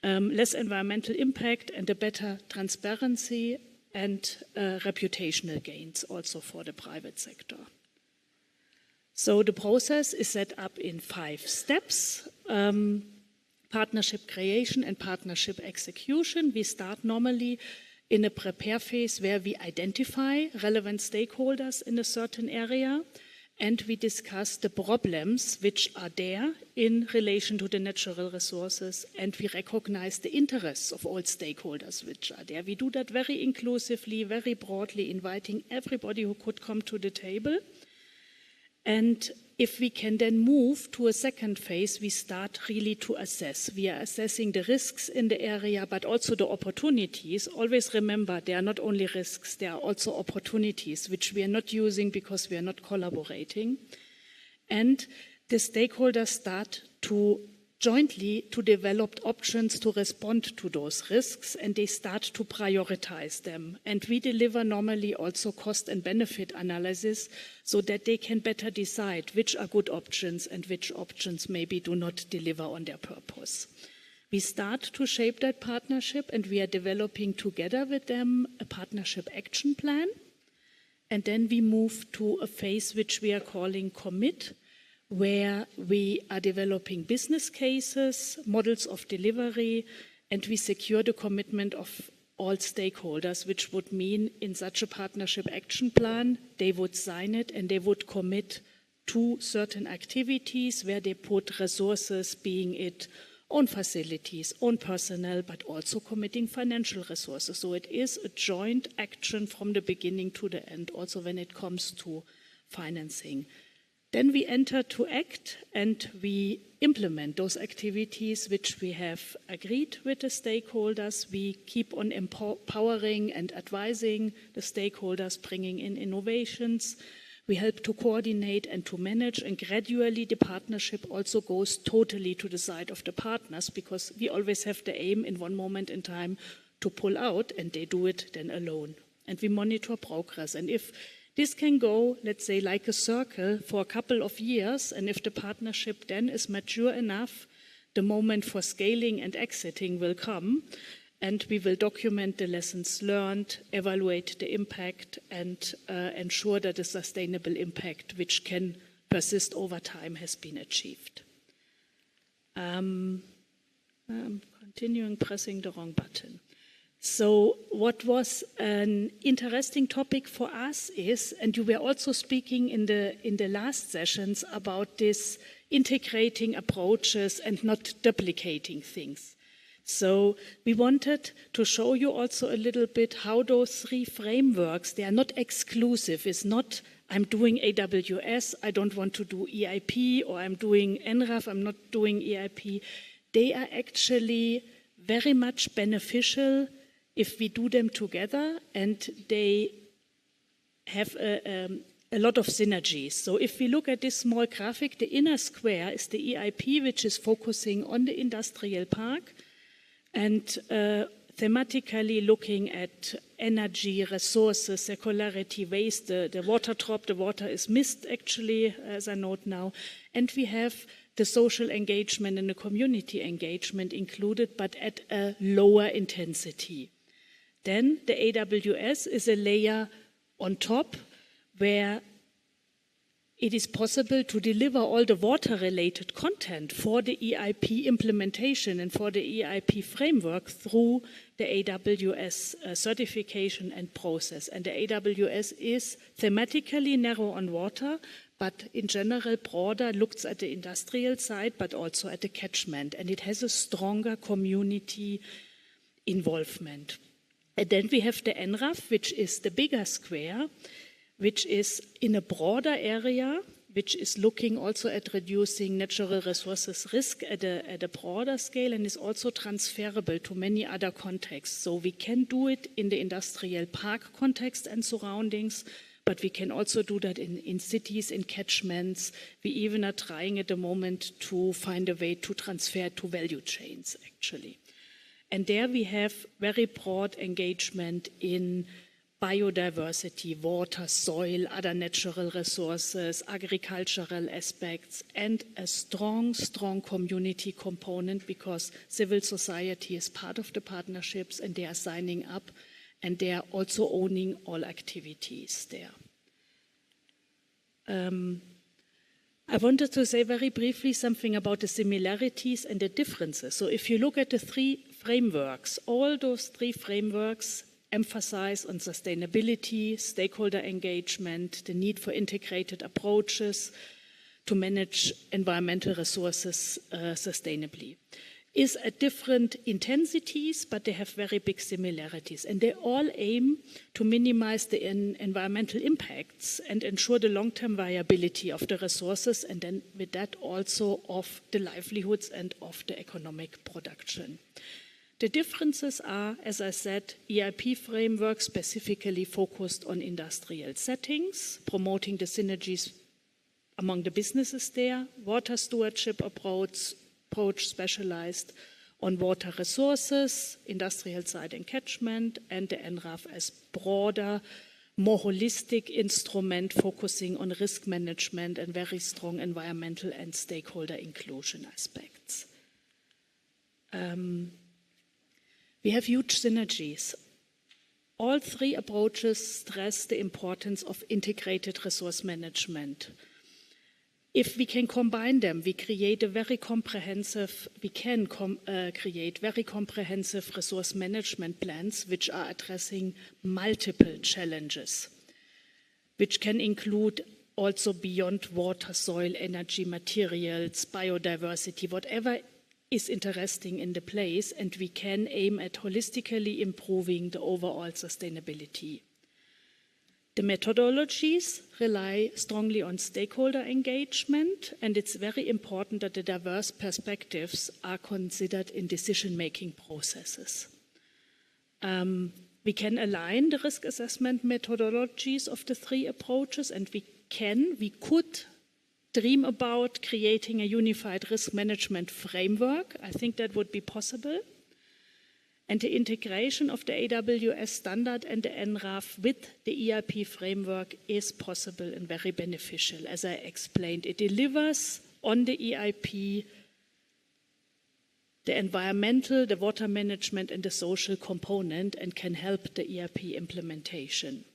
Less environmental impact and a better transparency and reputational gains also for the private sector. So the process is set up in 5 steps. Partnership creation and partnership execution. We start normally in a prepare phase where we identify relevant stakeholders in a certain area and we discuss the problems which are there in relation to the natural resources, and we recognize the interests of all stakeholders which are there. We do that very inclusively, very broadly, inviting everybody who could come to the table. And if we can then move to a second phase, we start really to assess. We are assessing the risks in the area, but also the opportunities. Always remember, there are not only risks, there are also opportunities, which we are not using because we are not collaborating. And the stakeholders start to jointly to develop options to respond to those risks, and they start to prioritize them. And we deliver normally also cost and benefit analysis so that they can better decide which are good options and which options maybe do not deliver on their purpose. We start to shape that partnership, and we are developing together with them a partnership action plan. And then we move to a phase which we are calling commit, where we are developing business cases, models of delivery, and we secure the commitment of all stakeholders, which would mean in such a partnership action plan, they would sign it and they would commit to certain activities where they put resources, being it own facilities, own personnel, but also committing financial resources. So it is a joint action from the beginning to the end, also when it comes to financing. Then we enter to act and we implement those activities which we have agreed with the stakeholders. We keep on empowering and advising the stakeholders, bringing in innovations. We help to coordinate and to manage, and gradually the partnership also goes totally to the side of the partners, because we always have the aim in one moment in time to pull out, and they do it then alone. And we monitor progress. And if this can go, let's say, like a circle for a couple of years, and if the partnership then is mature enough, the moment for scaling and exiting will come, and we will document the lessons learned, evaluate the impact, and ensure that the sustainable impact, which can persist over time, has been achieved. I'm continuing pressing the wrong button. So what was an interesting topic for us is, and you were also speaking in the last sessions about this integrating approaches and not duplicating things. So we wanted to show you also a little bit how those 3 frameworks, they are not exclusive. It's not, I'm doing AWS, I don't want to do EIP, or I'm doing NRAF, I'm not doing EIP. They are actually very much beneficial if we do them together, and they have a lot of synergies. So if we look at this small graphic, the inner square is the EIP, which is focusing on the industrial park, and thematically looking at energy, resources, circularity, waste, the water drop, the water is missed actually, as I note now, and we have the social engagement and the community engagement included, but at a lower intensity. Then the AWS is a layer on top where it is possible to deliver all the water-related content for the EIP implementation and for the EIP framework through the AWS certification and process. And the AWS is thematically narrow on water, but in general broader, looks at the industrial side, but also at the catchment. And it has a stronger community involvement. And then we have the NRAF, which is the bigger square, which is in a broader area, which is looking also at reducing natural resources risk at a broader scale and is also transferable to many other contexts. So we can do it in the industrial park context and surroundings, but we can also do that in cities, in catchments. We even are trying at the moment to find a way to transfer to value chains, actually. And there we have very broad engagement in biodiversity, water, soil, other natural resources, agricultural aspects, and a strong, strong community component, because civil society is part of the partnerships and they are signing up and they are also owning all activities there. I wanted to say very briefly something about the similarities and the differences. So if you look at the three frameworks, all those three frameworks emphasize on sustainability, stakeholder engagement, the need for integrated approaches to manage environmental resources sustainably. Is at different intensities, but they have very big similarities. And they all aim to minimize the environmental impacts and ensure the long-term viability of the resources, and then with that also of the livelihoods and of the economic production. The differences are, as I said, EIP framework specifically focused on industrial settings, promoting the synergies among the businesses there, water stewardship approach specialized on water resources, industrial site and catchment, and the NRAF as broader, more holistic instrument focusing on risk management and very strong environmental and stakeholder inclusion aspects. We have huge synergies. All three approaches stress the importance of integrated resource management. If we can combine them, we create a very comprehensive, create very comprehensive resource management plans which are addressing multiple challenges, which can include also beyond water, soil, energy, materials, biodiversity, whatever is interesting in the place, and we can aim at holistically improving the overall sustainability. The methodologies rely strongly on stakeholder engagement, and it's very important that the diverse perspectives are considered in decision-making processes. We can align the risk assessment methodologies of the three approaches, and we could dream about creating a unified risk management framework. I think that would be possible. And the integration of the AWS standard and the NRAF with the EIP framework is possible and very beneficial. As I explained, it delivers on the EIP the environmental, the water management, and the social component, and can help the EIP implementation.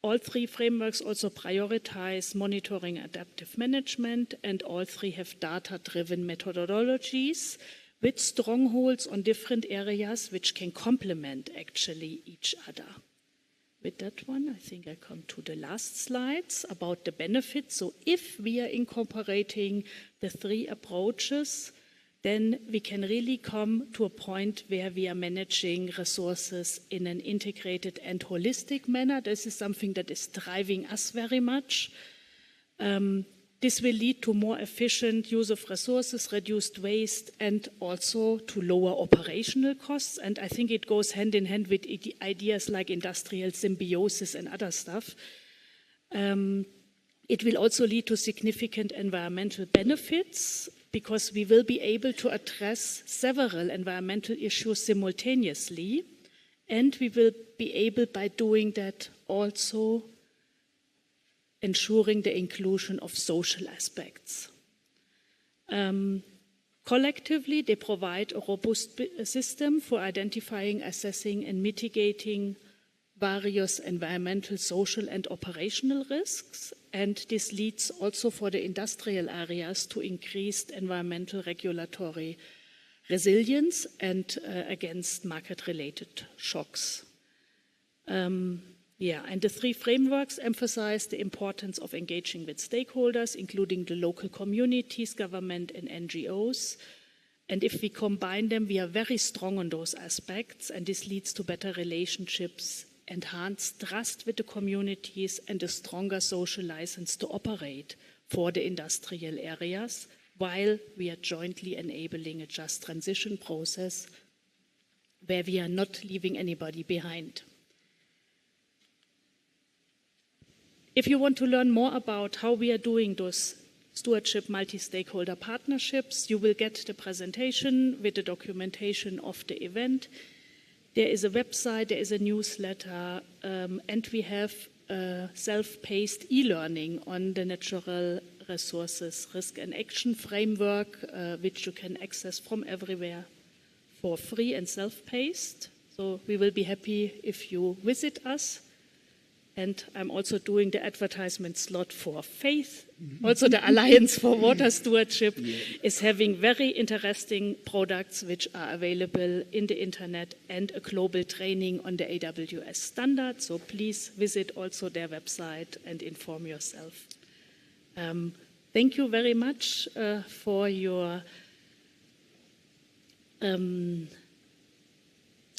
All three frameworks also prioritize monitoring adaptive management, and all three have data-driven methodologies with strongholds on different areas which can complement actually each other. With that one, I think I come to the last slides about the benefits. So if we are incorporating the three approaches, then we can really come to a point where we are managing resources in an integrated and holistic manner. This is something that is driving us very much. This will lead to more efficient use of resources, reduced waste, and also to lower operational costs. And I think it goes hand in hand with ideas like industrial symbiosis and other stuff. It will also lead to significant environmental benefits, because we will be able to address several environmental issues simultaneously, and we will be able, by doing that, also ensuring the inclusion of social aspects. Collectively, they provide a robust system for identifying, assessing, and mitigating various environmental, social, and operational risks. And this leads also for the industrial areas to increased environmental regulatory resilience and against market-related shocks. And the three frameworks emphasize the importance of engaging with stakeholders, including the local communities, government, and NGOs. And if we combine them, we are very strong on those aspects, and this leads to better relationships enhanced trust with the communities and a stronger social license to operate for the industrial areas, while we are jointly enabling a just transition process where we are not leaving anybody behind. If you want to learn more about how we are doing those stewardship multi-stakeholder partnerships, you will get the presentation with the documentation of the event. There is a website, there is a newsletter, and we have a self-paced e-learning on the natural resources risk and action framework, which you can access from everywhere for free and self-paced. So we will be happy if you visit us. And I'm also doing the advertisement slot for FAITH. Also the Alliance for Water Stewardship is having very interesting products which are available in the internet and a global training on the AWS standard. So please visit also their website and inform yourself. Thank you very much for your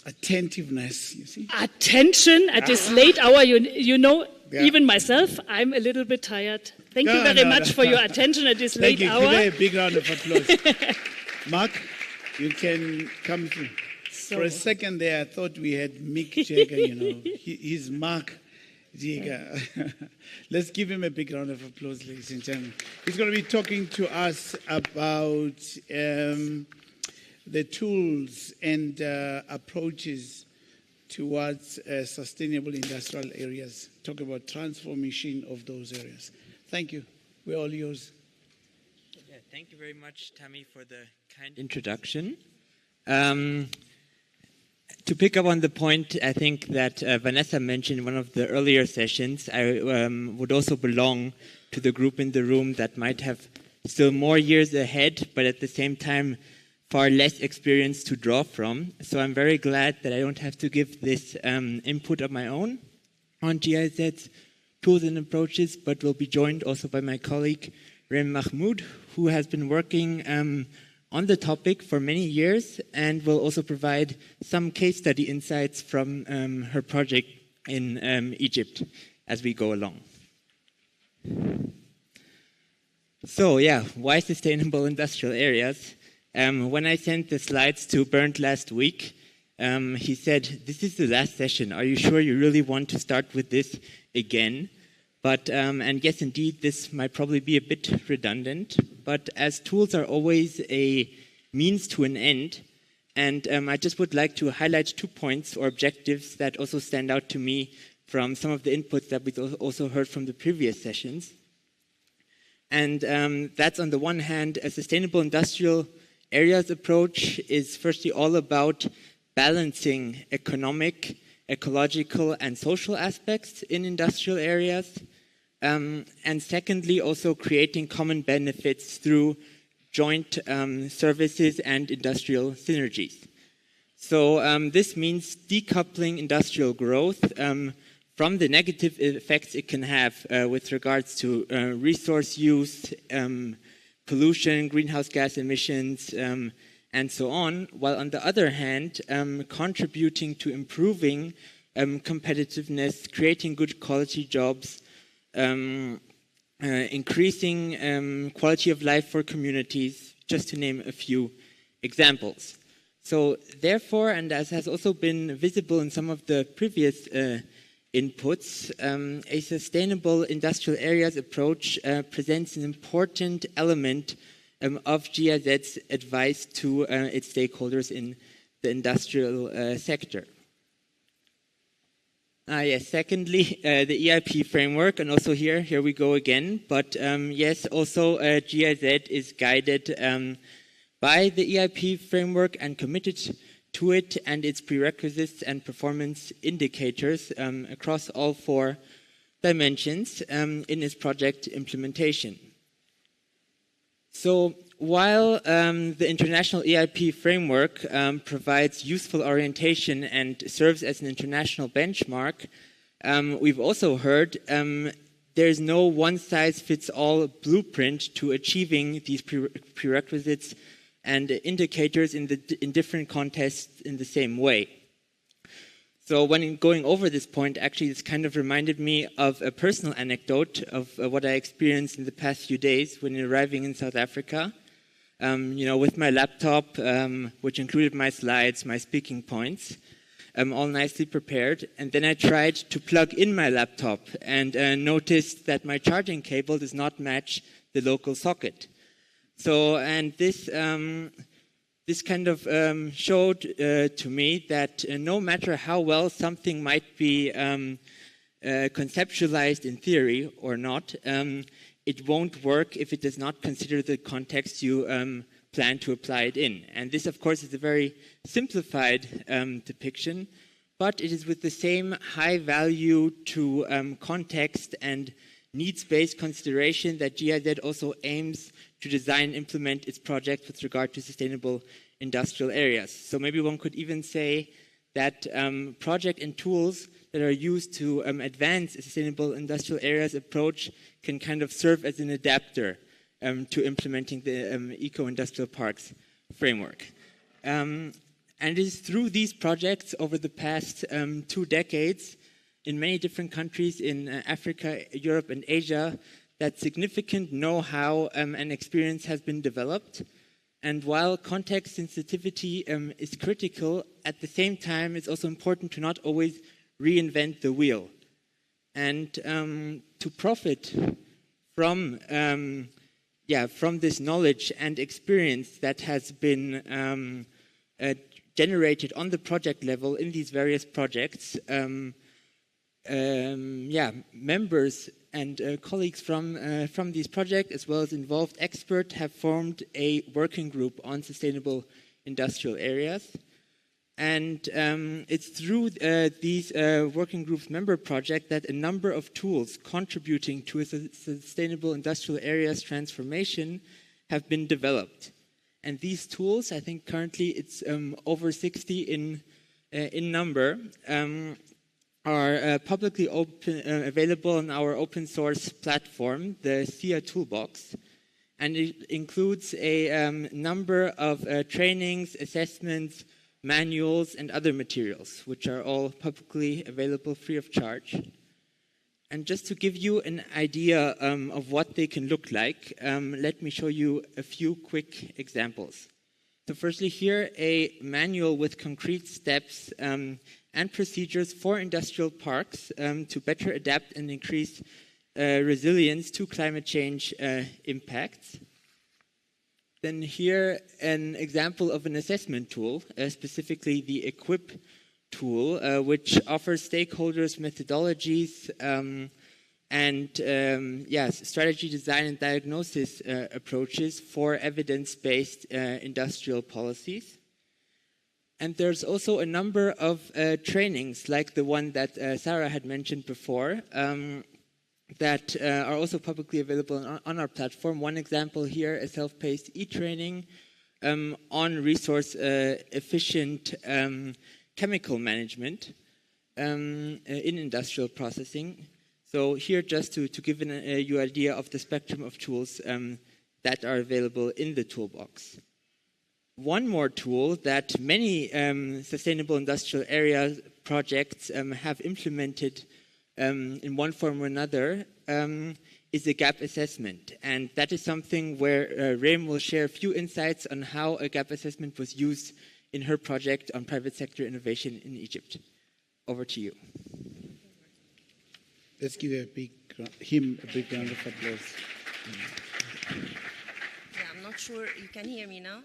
attentiveness, you see. Attention at this late hour. You know, even myself, I'm a little bit tired. Thank you very much for your attention at this late hour. Give a big round of applause. Mark, you can come through. For a second there, I thought we had Mick Jagger, you know. He's Mark Jagger. Let's give him a big round of applause, ladies and gentlemen. He's going to be talking to us about the tools and approaches towards sustainable industrial areas. Talk about transformation of those areas. Thank you. We're all yours. Yeah, thank you very much, Tammy, for the kind introduction. To pick up on the point, I think that Vanessa mentioned in one of the earlier sessions, I would also belong to the group in the room that might have still more years ahead, but at the same time, far less experience to draw from. So I'm very glad that I don't have to give this input of my own on GIZ's tools and approaches, but will be joined also by my colleague, Rem Mahmoud, who has been working on the topic for many years and will also provide some case study insights from her project in Egypt as we go along. So yeah, why sustainable industrial areas? When I sent the slides to Bernd last week, he said, "This is the last session. Are you sure you really want to start with this again?" But, and yes, indeed, this might probably be a bit redundant, but as tools are always a means to an end, and I just would like to highlight 2 points or objectives that also stand out to me from some of the inputs that we've also heard from the previous sessions. And that's on the one hand, a sustainable industrial areas approach is firstly all about balancing economic, ecological, and social aspects in industrial areas. And secondly, also creating common benefits through joint services and industrial synergies. So this means decoupling industrial growth from the negative effects it can have with regards to resource use, pollution, greenhouse gas emissions, and so on, while on the other hand, contributing to improving competitiveness, creating good quality jobs, increasing quality of life for communities, just to name a few examples. So therefore, and as has also been visible in some of the previous inputs, a sustainable industrial areas approach presents an important element of GIZ's advice to its stakeholders in the industrial sector. Yes, secondly, the EIP framework, and also here we go again, but yes, also GIZ is guided by the EIP framework and committed to it and its prerequisites and performance indicators across all 4 dimensions in its project implementation. So while the international EIP framework provides useful orientation and serves as an international benchmark, we've also heard there is no one-size-fits-all blueprint to achieving these prerequisites and indicators in different contexts in the same way. So when going over this point, actually, this kind of reminded me of a personal anecdote of what I experienced in the past few days when arriving in South Africa. With my laptop, which included my slides, my speaking points, all nicely prepared. And then I tried to plug in my laptop and noticed that my charging cable does not match the local socket. So, and this kind of showed to me that no matter how well something might be conceptualized in theory or not, it won't work if it does not consider the context you plan to apply it in. And this, of course, is a very simplified depiction, but it is with the same high value to context and needs-based consideration that GIZ also aims to design and implement its project with regard to sustainable industrial areas. So maybe one could even say that project and tools that are used to advance a sustainable industrial areas approach can kind of serve as an adapter to implementing the eco-industrial parks framework. And it is through these projects over the past 2 decades in many different countries in Africa, Europe, and Asia that significant know-how and experience has been developed. And while context sensitivity is critical, at the same time, it's also important to not always reinvent the wheel. And to profit from this knowledge and experience that has been generated on the project level in these various projects, members and colleagues from these projects, as well as involved experts, have formed a working group on sustainable industrial areas. And it's through these working groups member project that a number of tools contributing to a sustainable industrial areas transformation have been developed. And these tools, I think currently it's over 60 in number, are publicly available on our open source platform, the SIA Toolbox. And it includes a number of trainings, assessments, manuals, and other materials, which are all publicly available free of charge. And just to give you an idea of what they can look like, let me show you a few quick examples. So firstly here, a manual with concrete steps and procedures for industrial parks to better adapt and increase resilience to climate change impacts. Then here, an example of an assessment tool, specifically the EQUIP tool, which offers stakeholders methodologies and strategy design and diagnosis approaches for evidence-based industrial policies. And there's also a number of trainings, like the one that Sarah had mentioned before, that are also publicly available on our platform. One example here, a self-paced e-training on resource-efficient chemical management in industrial processing. So here, just to give you an idea of the spectrum of tools that are available in the toolbox. One more tool that many sustainable industrial area projects have implemented in one form or another is a gap assessment. And that is something where Reem will share a few insights on how a gap assessment was used in her project on private sector innovation in Egypt. Over to you. Let's give him a big round of applause. Yeah, I'm not sure you can hear me now.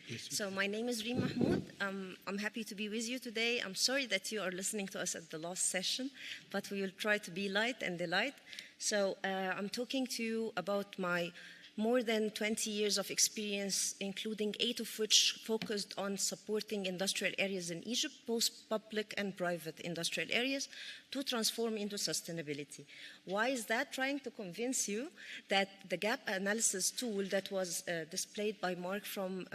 Yes. So my name is Reem Mahmoud. I'm happy to be with you today. I'm sorry that you are listening to us at the last session, but we will try to be light and delight. So I'm talking to you about my more than 20 years of experience, including 8 of which focused on supporting industrial areas in Egypt, both public and private industrial areas, to transform into sustainability. Why is that? Trying to convince you that the gap analysis tool that was displayed by Mark from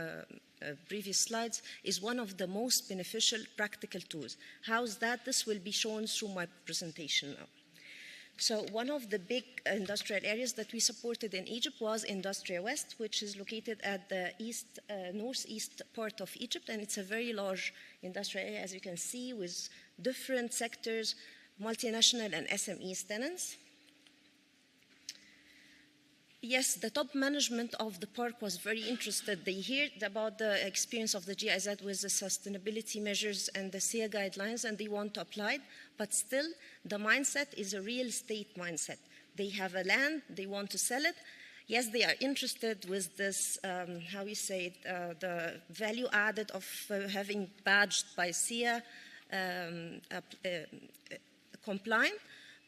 previous slides is one of the most beneficial practical tools. How's that? This will be shown through my presentation now. So one of the big industrial areas that we supported in Egypt was Industria West, which is located at the northeast part of Egypt, and it's a very large industrial area, as you can see, with different sectors, multinational and SMEs tenants. Yes, the top management of the park was very interested. They heard about the experience of the GIZ with the sustainability measures and the SEA guidelines, and they want to apply it. But still, the mindset is a real estate mindset. They have a land, they want to sell it. Yes, they are interested with this, how you say it, the value added of having badged by SEA compliant.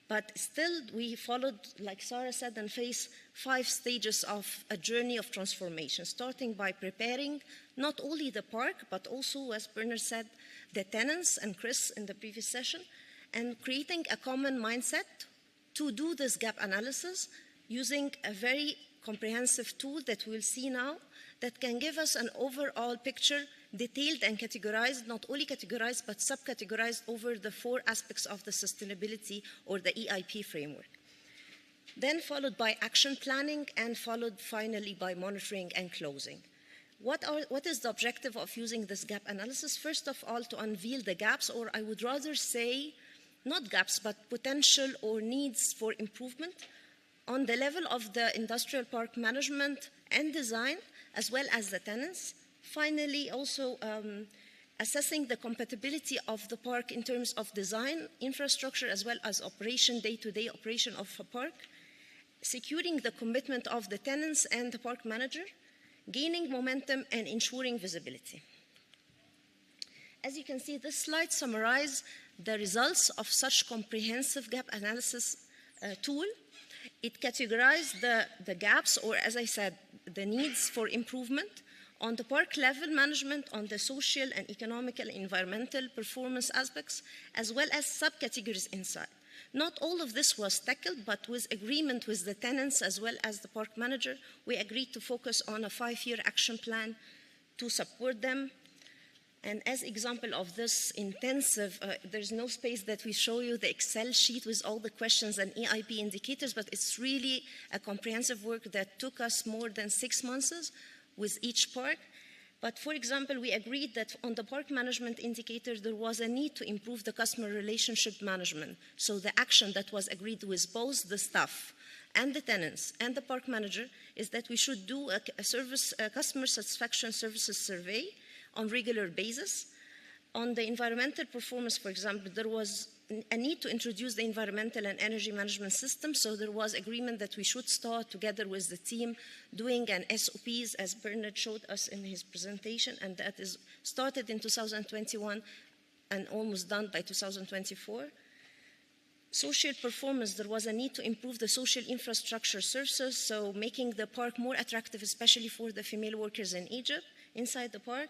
But still, we followed, like Sarah said, and faced 5 stages of a journey of transformation, starting by preparing not only the park, but also, as Bernard said, the tenants and Chris in the previous session, and creating a common mindset to do this gap analysis using a very comprehensive tool that we'll see now that can give us an overall picture, detailed and categorized, not only categorized, but subcategorized over the 4 aspects of the sustainability or the EIP framework. Then followed by action planning, and followed finally by monitoring and closing. What is the objective of using this gap analysis? First of all, to unveil the gaps, or I would rather say, not gaps, but potential or needs for improvement on the level of the industrial park management and design, as well as the tenants. Finally, also assessing the compatibility of the park in terms of design, infrastructure, as well as operation, day-to-day operation of a park, securing the commitment of the tenants and the park manager, gaining momentum, and ensuring visibility. As you can see, this slide summarizes the results of such comprehensive gap analysis tool. It categorized the gaps, or as I said, the needs for improvement on the park level management, on the social and economical and environmental performance aspects, as well as subcategories inside. Not all of this was tackled, but with agreement with the tenants as well as the park manager, we agreed to focus on a 5-year action plan to support them. And as example of this intensive, there's no space that we show you the Excel sheet with all the questions and EIP indicators, but it's really a comprehensive work that took us more than 6 months with each park. But for example, we agreed that on the park management indicator, there was a need to improve the customer relationship management. So the action that was agreed with both the staff and the tenants and the park manager is that we should do a customer satisfaction services survey on regular basis. On the environmental performance, for example, there was a need to introduce the environmental and energy management system, so there was agreement that we should start together with the team doing an SOPs, as Bernard showed us in his presentation, and that is started in 2021 and almost done by 2024. Social performance, there was a need to improve the social infrastructure services, so making the park more attractive, especially for the female workers in Egypt, inside the park.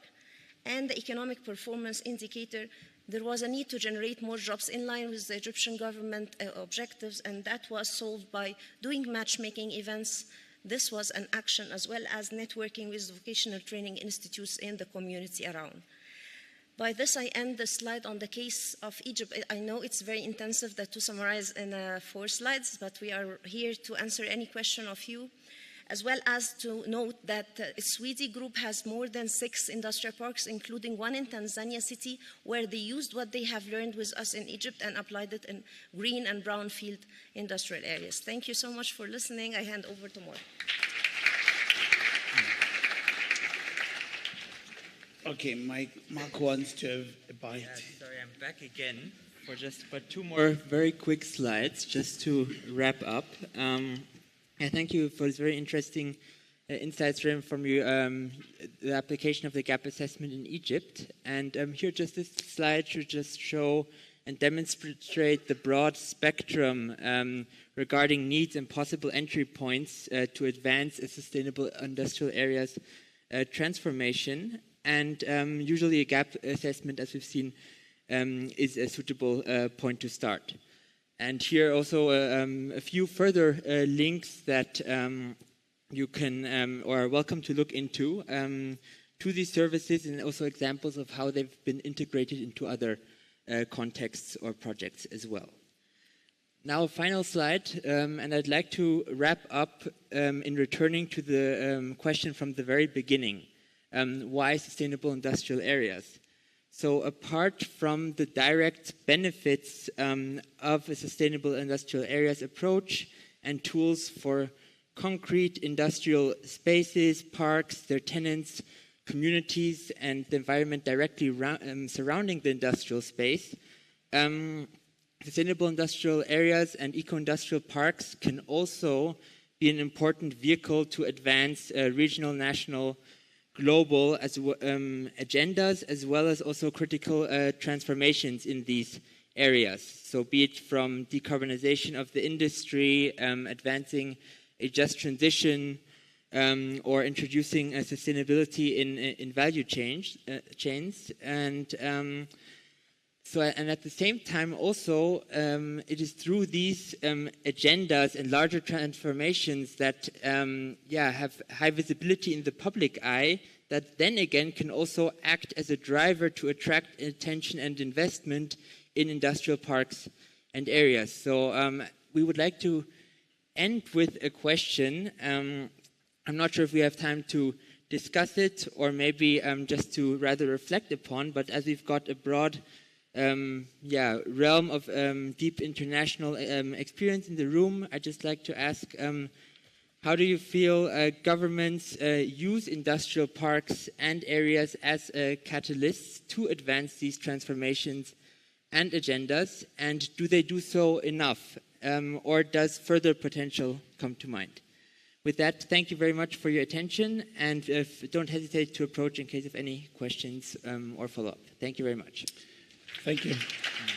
And the economic performance indicator, there was a need to generate more jobs in line with the Egyptian government objectives, and that was solved by doing matchmaking events. This was an action, as well as networking with vocational training institutes in the community around. By this, I end the slide on the case of Egypt. I know it's very intensive to summarize in 4 slides, but we are here to answer any question of you, as well as to note that Swedi Group has more than 6 industrial parks, including 1 in Tanzania City, where they used what they have learned with us in Egypt and applied it in green and brownfield industrial areas. Thank you so much for listening. I hand over to Mark. Okay, Mark wants to have a bite. Yeah, sorry, I'm back again for 2 more very quick slides, just to wrap up. Thank you for this very interesting insights from you, the application of the gap assessment in Egypt. And here, just this slide should just show and demonstrate the broad spectrum regarding needs and possible entry points to advance a sustainable industrial areas transformation. And usually a gap assessment, as we've seen, is a suitable point to start. And here also a few further links that you can or are welcome to look into to these services, and also examples of how they've been integrated into other contexts or projects as well. Now, a final slide, and I'd like to wrap up in returning to the question from the very beginning. Why sustainable industrial areas? So apart from the direct benefits of a sustainable industrial areas approach and tools for concrete industrial spaces, parks, their tenants, communities, and the environment directly surrounding the industrial space, sustainable industrial areas and eco-industrial parks can also be an important vehicle to advance regional, national, global agendas, as well as also critical transformations in these areas. So be it from decarbonization of the industry, advancing a just transition, or introducing sustainability in value chains. And at the same time also, it is through these agendas and larger transformations that have high visibility in the public eye, that then again can also act as a driver to attract attention and investment in industrial parks and areas. So we would like to end with a question. I'm not sure if we have time to discuss it or maybe just to rather reflect upon, but as we've got a broad realm of deep international experience in the room, I'd just like to ask, how do you feel governments use industrial parks and areas as catalysts to advance these transformations and agendas, and do they do so enough, or does further potential come to mind? With that, thank you very much for your attention, and don't hesitate to approach in case of any questions or follow-up. Thank you very much. Thank you.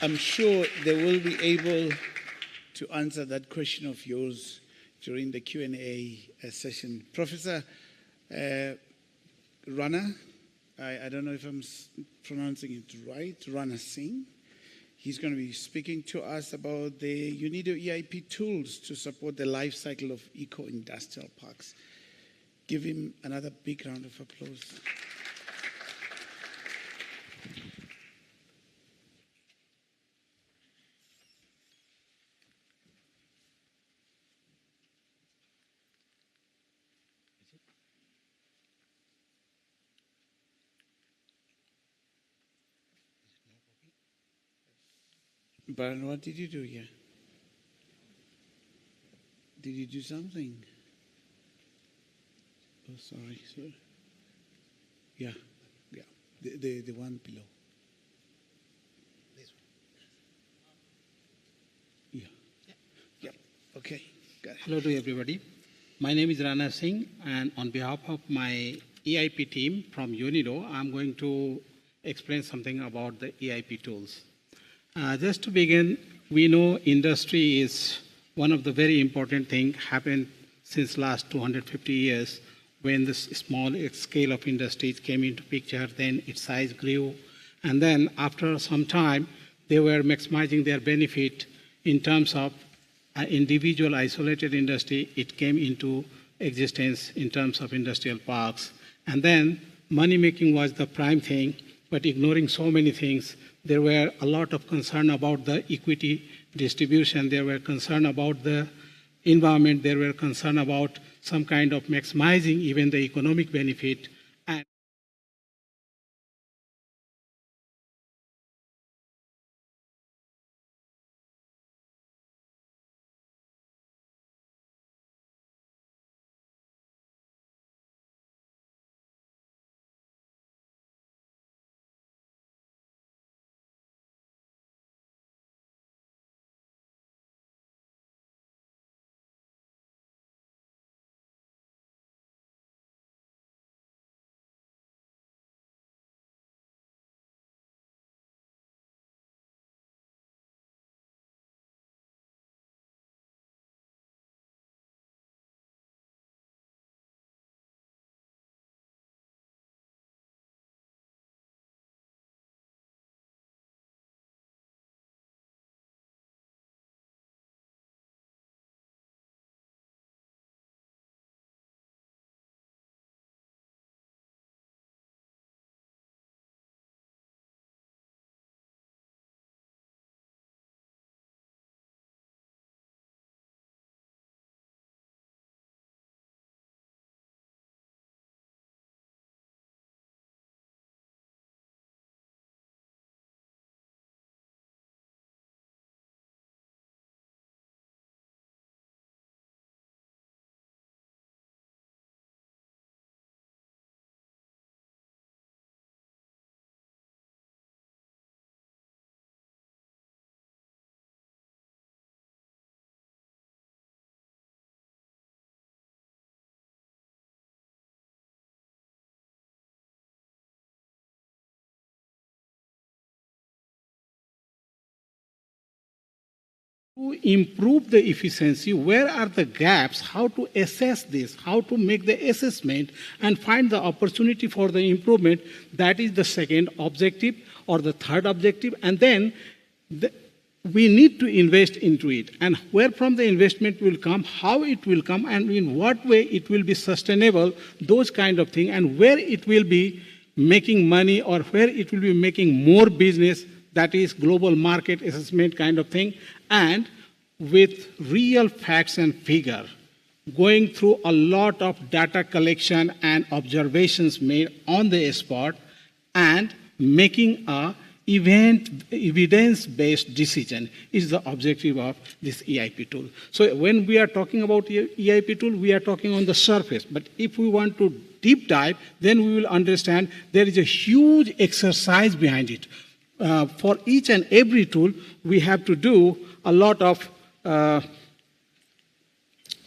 I'm sure they will be able to answer that question of yours during the Q&A session. Professor Rana, I don't know if I'm pronouncing it right, Rana Singh. He's going to be speaking to us about the UNIDO EIP tools to support the life cycle of eco-industrial parks. Give him another big round of applause. Baron, what did you do here? Did you do something? Oh, sorry. Yeah. The one below. This one. Yeah. Okay. Got it. Hello to everybody. My name is Rana Singh, and on behalf of my EIP team from UNIDO, I'm going to explain something about the EIP tools. Just to begin, we know industry is one of the very important things happened since last 250 years when this small scale of industries came into picture, then its size grew. And then after some time, they were maximizing their benefit in terms of individual isolated industry. It came into existence in terms of industrial parks. And then money making was the prime thing, but ignoring so many things. There were a lot of concern about the equity distribution. There were concern about the environment. There were concern about some kind of maximizing even the economic benefit. to improve the efficiency, where are the gaps, how to assess this, how to make the assessment and find the opportunity for the improvement. That is the second objective or the third objective. And then we need to invest into it. And where from the investment will come, how it will come, and in what way it will be sustainable, those kind of things, and where it will be making money or where it will be making more business, that is global market assessment kind of thing, and with real facts and figure, going through a lot of data collection and observations made on the spot, and making a evidence-based decision is the objective of this EIP tool. So when we are talking about EIP tool, we are talking on the surface. But if we want to deep dive, then we will understand there is a huge exercise behind it. For each and every tool, we have to do a lot of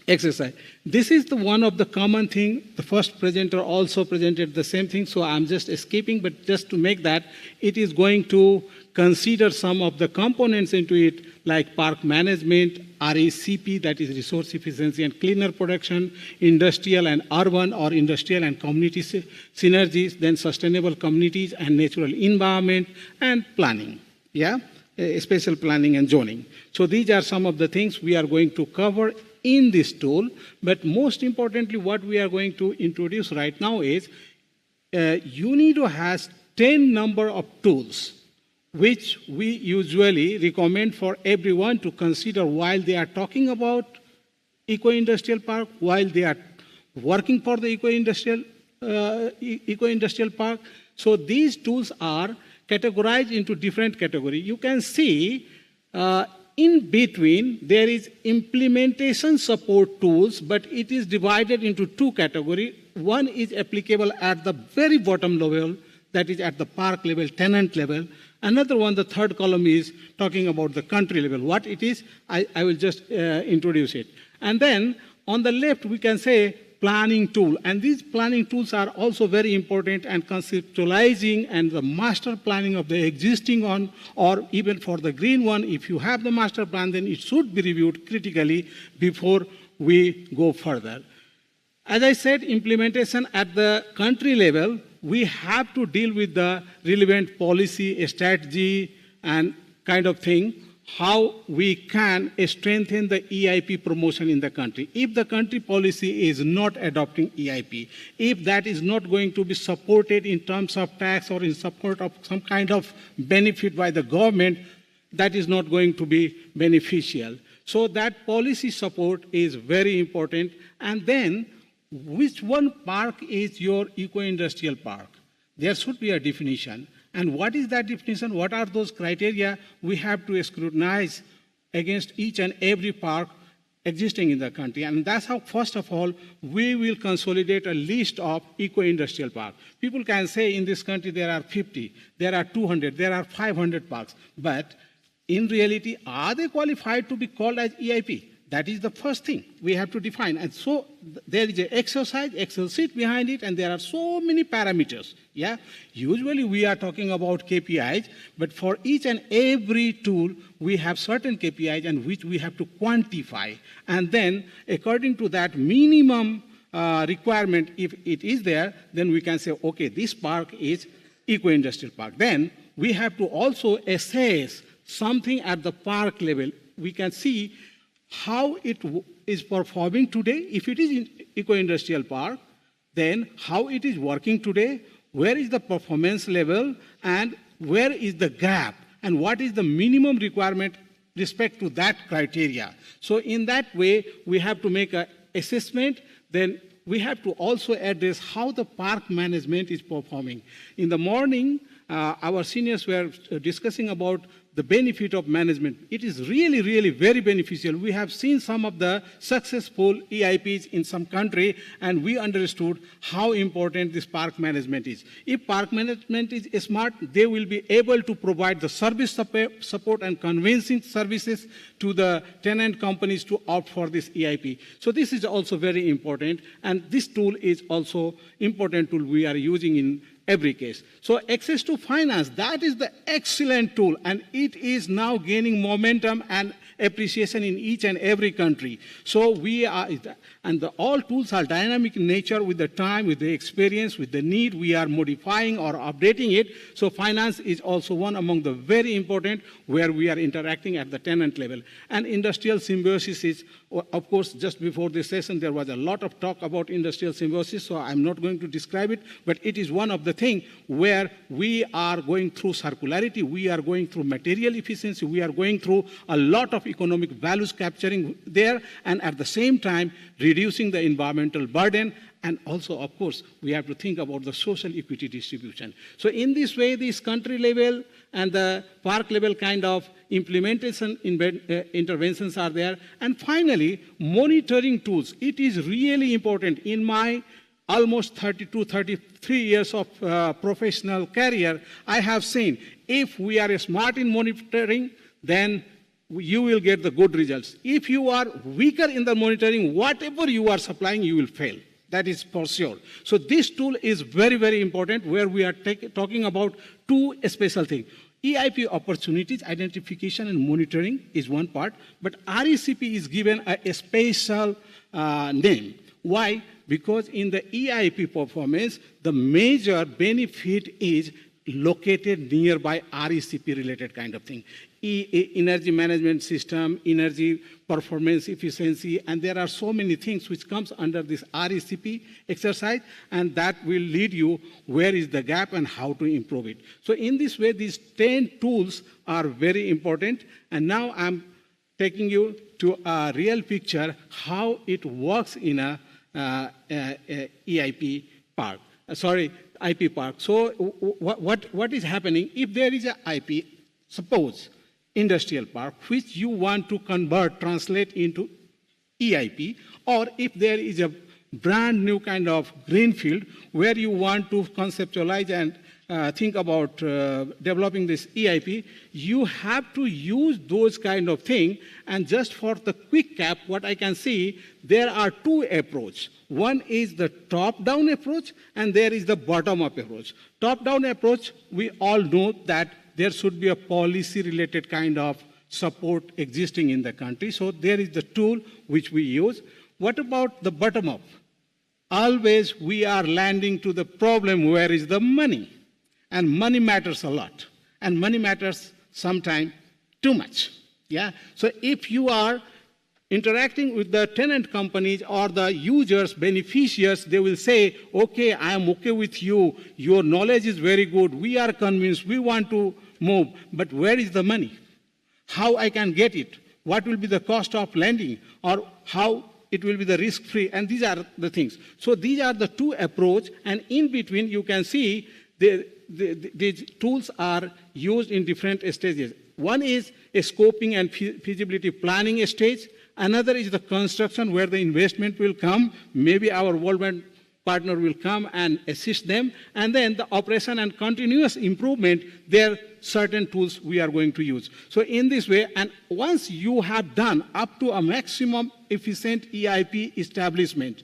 exercise. This is the one of the common thing. The first presenter also presented the same thing, so I'm just escaping, but just to make that, it is going to consider some of the components into it, like park management, RECP, that is resource efficiency and cleaner production, industrial and urban or industrial and community synergies, then sustainable communities and natural environment, and planning, spatial planning and zoning. So these are some of the things we are going to cover in this tool, but most importantly, what we are going to introduce right now is UNIDO has 10 number of tools which we usually recommend for everyone to consider while they are talking about eco-industrial park, while they are working for the eco-industrial park. So these tools are categorized into different categories. You can see in between there is implementation support tools, but it is divided into two categories. One is applicable at the very bottom level, that is at the park level, tenant level. Another one, the third column, is talking about the country level. What it is, I will just introduce it. And then on the left, we can say planning tool. And these planning tools are also very important, and conceptualizing and the master planning of the existing one, or even for the green one, if you have the master plan, then it should be reviewed critically before we go further. As I said, implementation at the country level, we have to deal with the relevant policy, strategy, and kind of thing, how we can strengthen the EIP promotion in the country. If the country policy is not adopting EIP, if that is not going to be supported in terms of tax or in support of some kind of benefit by the government, that is not going to be beneficial. So that policy support is very important. And then, which one park is your eco-industrial park? There should be a definition. And what is that definition? What are those criteria we have to scrutinize against each and every park existing in the country? And that's how, first of all, we will consolidate a list of eco-industrial parks. People can say in this country there are 50, there are 200, there are 500 parks. But in reality, are they qualified to be called as EIP? That is the first thing we have to define. And so there is an exercise, Excel sheet behind it, and there are so many parameters. Usually we are talking about KPIs, but for each and every tool, we have certain KPIs and which we have to quantify. And then according to that minimum requirement, if it is there, then we can say, okay, this park is eco-industrial park. Then we have to also assess something at the park level. We can see how it is performing today. If it is in eco-industrial park, then how it is working today, where is the performance level, and where is the gap, and what is the minimum requirement respect to that criteria. So in that way, we have to make an assessment. Then we have to also address how the park management is performing. In the morning, our seniors were discussing about the benefit of management. It is really, really very beneficial. We have seen some of the successful EIPs in some country, and we understood how important this park management is. If park management is smart, they will be able to provide the service support and convincing services to the tenant companies to opt for this EIP. So this is also very important, and this tool is also important tool we are using in every case. So access to finance, that is the excellent tool, and it is now gaining momentum and appreciation in each and every country. So we are, and all tools are dynamic in nature with the time, with the experience, with the need. We are modifying or updating it. So finance is also one among the very important where we are interacting at the tenant level. And industrial symbiosis is, of course, just before this session, there was a lot of talk about industrial symbiosis, so I'm not going to describe it, but it is one of the things where we are going through circularity, we are going through material efficiency, we are going through a lot of economic values capturing there, and at the same time, reducing the environmental burden. And also, of course, we have to think about the social equity distribution. So in this way, this country level and the park level kind of implementation interventions are there. And finally, monitoring tools. It is really important. In my almost 32, 33 years of professional career, I have seen if we are smart in monitoring, then you will get the good results. If you are weaker in the monitoring, whatever you are supplying, you will fail. That is for sure. So this tool is very, very important where we are talking about two special things. EIP opportunities, identification and monitoring is one part, but RECP is given a special name. Why? Because in the EIP performance, the major benefit is located nearby RECP related kind of thing. Energy management system, energy performance efficiency, and there are so many things which comes under this RECP exercise, and that will lead you where is the gap and how to improve it. So in this way, these 10 tools are very important, and now I'm taking you to a real picture how it works in a EIP park. IP park. So what is happening if there is a IP, suppose industrial park, which you want to convert, translate into EIP, or if there is a brand new kind of greenfield where you want to conceptualize and think about developing this EIP, you have to use those kind of things. And just for the quick cap, what I can see, there are two approaches. One is the top-down approach, and there is the bottom-up approach. Top-down approach, we all know that there should be a policy-related kind of support existing in the country. So there is the tool which we use. What about the bottom-up? Always we are landing to the problem, where is the money? And money matters a lot. And money matters sometimes too much. Yeah? So if you are interacting with the tenant companies or the users, beneficiaries, they will say, okay, I am okay with you. Your knowledge is very good. We are convinced. We want to move. But where is the money? How I can get it? What will be the cost of lending? Or how it will be the risk-free? And these are the things. So these are the two approaches. And in between, you can see these tools are used in different stages. One is a scoping and feasibility planning stage. Another is the construction, where the investment will come. Maybe our World Bank partner will come and assist them. And then the operation and continuous improvement, there are certain tools we are going to use. So in this way, and once you have done up to a maximum efficient EIP establishment,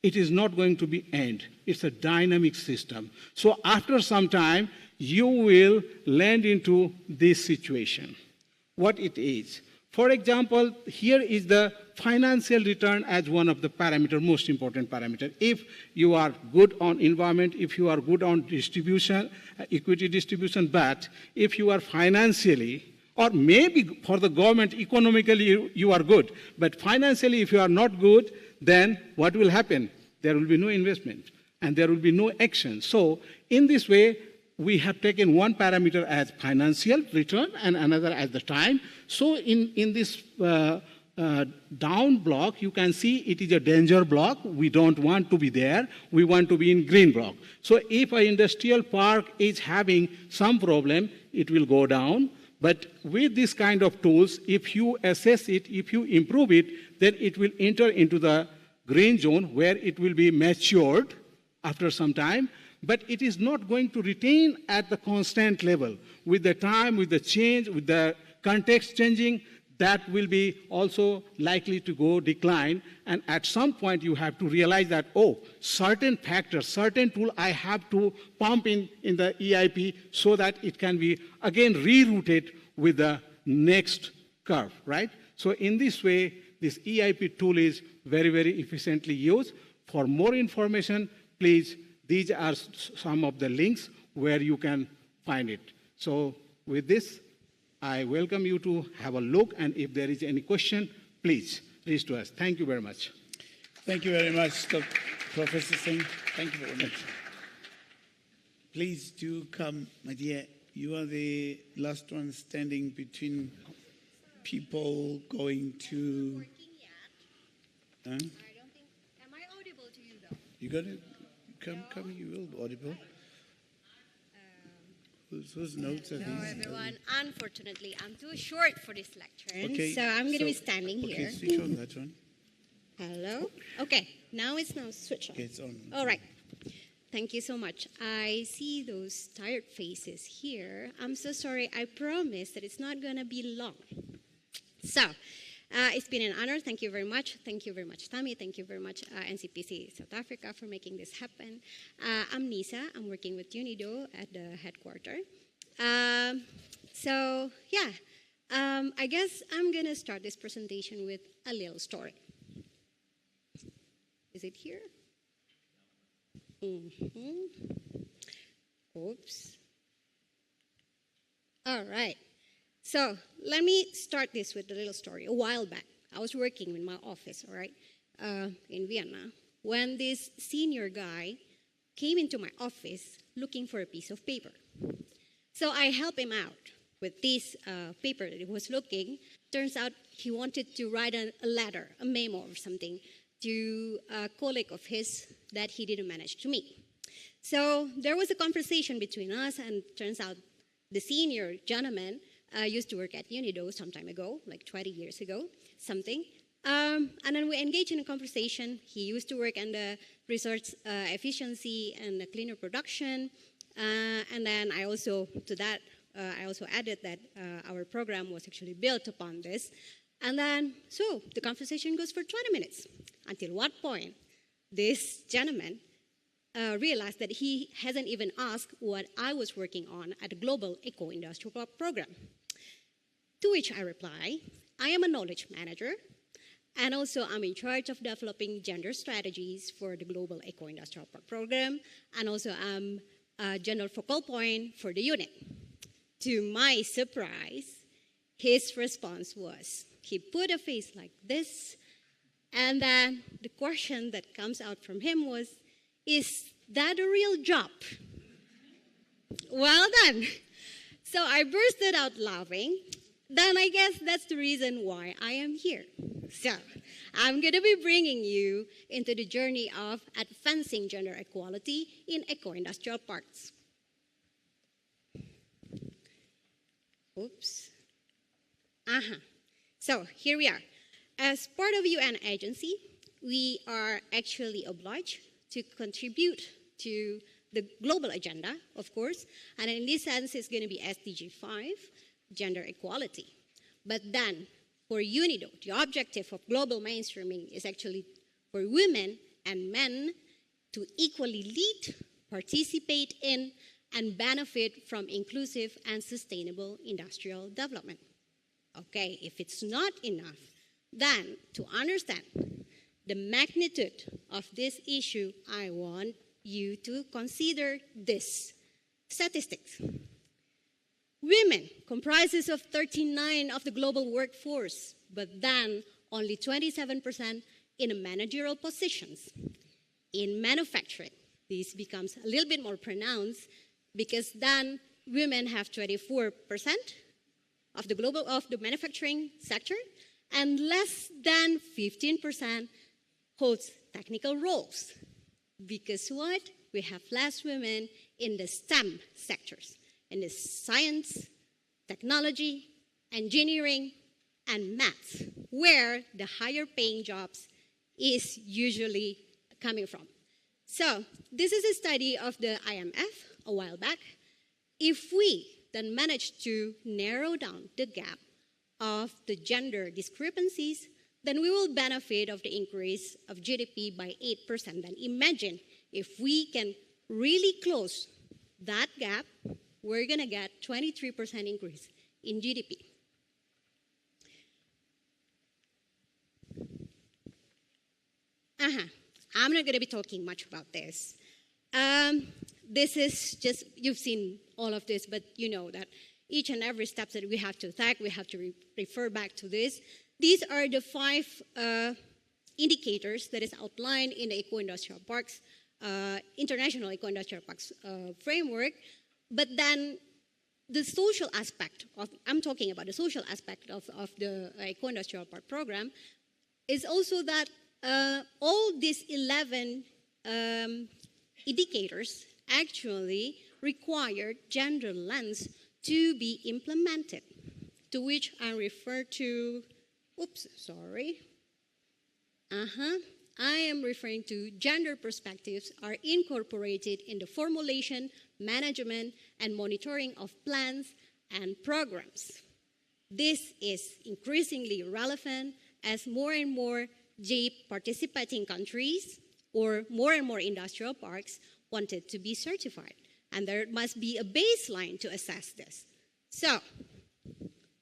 it is not going to be end. It's a dynamic system. So after some time, you will land into this situation. What it is. For example, here is the financial return as one of the parameters, most important parameter. If you are good on environment, if you are good on distribution, equity distribution, but if you are financially, or maybe for the government, economically you are good, but financially if you are not good, then what will happen? There will be no investment and there will be no action. So in this way, we have taken one parameter as financial return and another as the time. So in this down block, you can see it is a danger block. We don't want to be there. We want to be in green block. So if an industrial park is having some problem, it will go down. But with this kind of tools, if you assess it, if you improve it, then it will enter into the green zone where it will be matured after some time. But it is not going to retain at the constant level. With the time, with the change, with the context changing, that will be also likely to go decline. And at some point, you have to realize that, oh, certain factors, certain tool I have to pump in the EIP so that it can be, again, rerouted with the next curve, right? So in this way, this EIP tool is very, very efficiently used. For more information, please, these are some of the links where you can find it. So with this, I welcome you to have a look, and if there is any question, please raise to us. Thank you very much. Thank you very much, Professor Singh. Thank you very much. Please do come, my dear. You are the last one standing between people going to... Huh? I don't think... Am I audible to you, though? You got to come, you will be audible. Whose notes are these? Hello, everyone. Unfortunately, I'm too short for this lecture, so I'm going to be standing here. Okay, switch on that one. Hello? Okay, now it's switch on. Okay, it's on. All right. Thank you so much. I see those tired faces here. I'm so sorry. I promise that it's not going to be long. So, it's been an honor. Thank you very much. Thank you very much, Tammy. Thank you very much, NCPC South Africa, for making this happen. I'm Nisa. I'm working with UNIDO at the headquarters. I guess I'm going to start this presentation with a little story. Is it here? Oops. All right. So let me start this with a little story. A while back, I was working in my office, all right, in Vienna, when this senior guy came into my office looking for a piece of paper. So I helped him out with this paper that he was looking. Turns out he wanted to write a letter, a memo or something, to a colleague of his that he didn't manage to meet. So there was a conversation between us, and turns out the senior gentleman used to work at UNIDO some time ago, like 20 years ago, something. And then we engaged in a conversation. He used to work in the resource efficiency and the cleaner production. And then I also added that our program was actually built upon this. And then, so the conversation goes for 20 minutes, until what point this gentleman realized that he hasn't even asked what I was working on at the Global Eco-Industrial Park Program. To which I reply, I am a knowledge manager, and also I'm in charge of developing gender strategies for the Global Eco-Industrial Park Program, and also I'm a general focal point for the unit. To my surprise, his response was, he put a face like this, and then the question that comes out from him was, is that a real job? Well done. So I bursted out laughing. Then I guess that's the reason why I am here. So I'm going to be bringing you into the journey of advancing gender equality in eco-industrial parks. Oops. So here we are. As part of a UN agency, we are actually obliged to contribute to the global agenda, of course, and in this sense, it's going to be SDG 5, gender equality. But then, for UNIDO, the objective of global mainstreaming is actually for women and men to equally lead, participate in, and benefit from inclusive and sustainable industrial development. Okay, if it's not enough, then to understand the magnitude of this issue, I want you to consider this statistics. Women comprises of 39% of the global workforce, but then only 27% in managerial positions. In manufacturing, this becomes a little bit more pronounced because then women have 24% of the manufacturing sector, and less than 15% holds technical roles. Because what? We have less women in the STEM sectors, in the science, technology, engineering, and maths, where the higher paying jobs is usually coming from. So this is a study of the IMF a while back. If we then manage to narrow down the gap of the gender discrepancies, then we will benefit of the increase of GDP by 8%. Then imagine if we can really close that gap, we're going to get 23% increase in GDP. I'm not going to be talking much about this. This is just, you've seen all of this, but you know that each and every step that we have to take, we have to refer back to this. These are the 5 indicators that is outlined in the Eco-Industrial Parks, International Eco-Industrial Parks framework. But then the social aspect of, I'm talking about the social aspect of the Eco-Industrial Park program, is also that all these 11 indicators actually require gender lens to be implemented, to which I refer to, I am referring to gender perspectives are incorporated in the formulation, management, and monitoring of plans and programs. This is increasingly relevant as more and more JEEP participating countries or more and more industrial parks wanted to be certified. And there must be a baseline to assess this. So,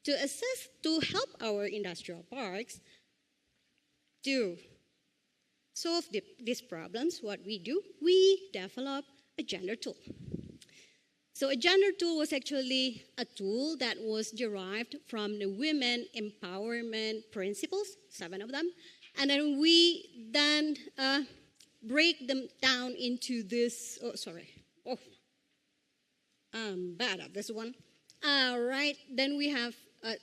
to help our industrial parks to solve these problems, what we do, we develop a gender tool. So a gender tool was actually a tool that was derived from the women empowerment principles, 7 of them, and then we break them down into this, I'm bad at this one. All right, then we have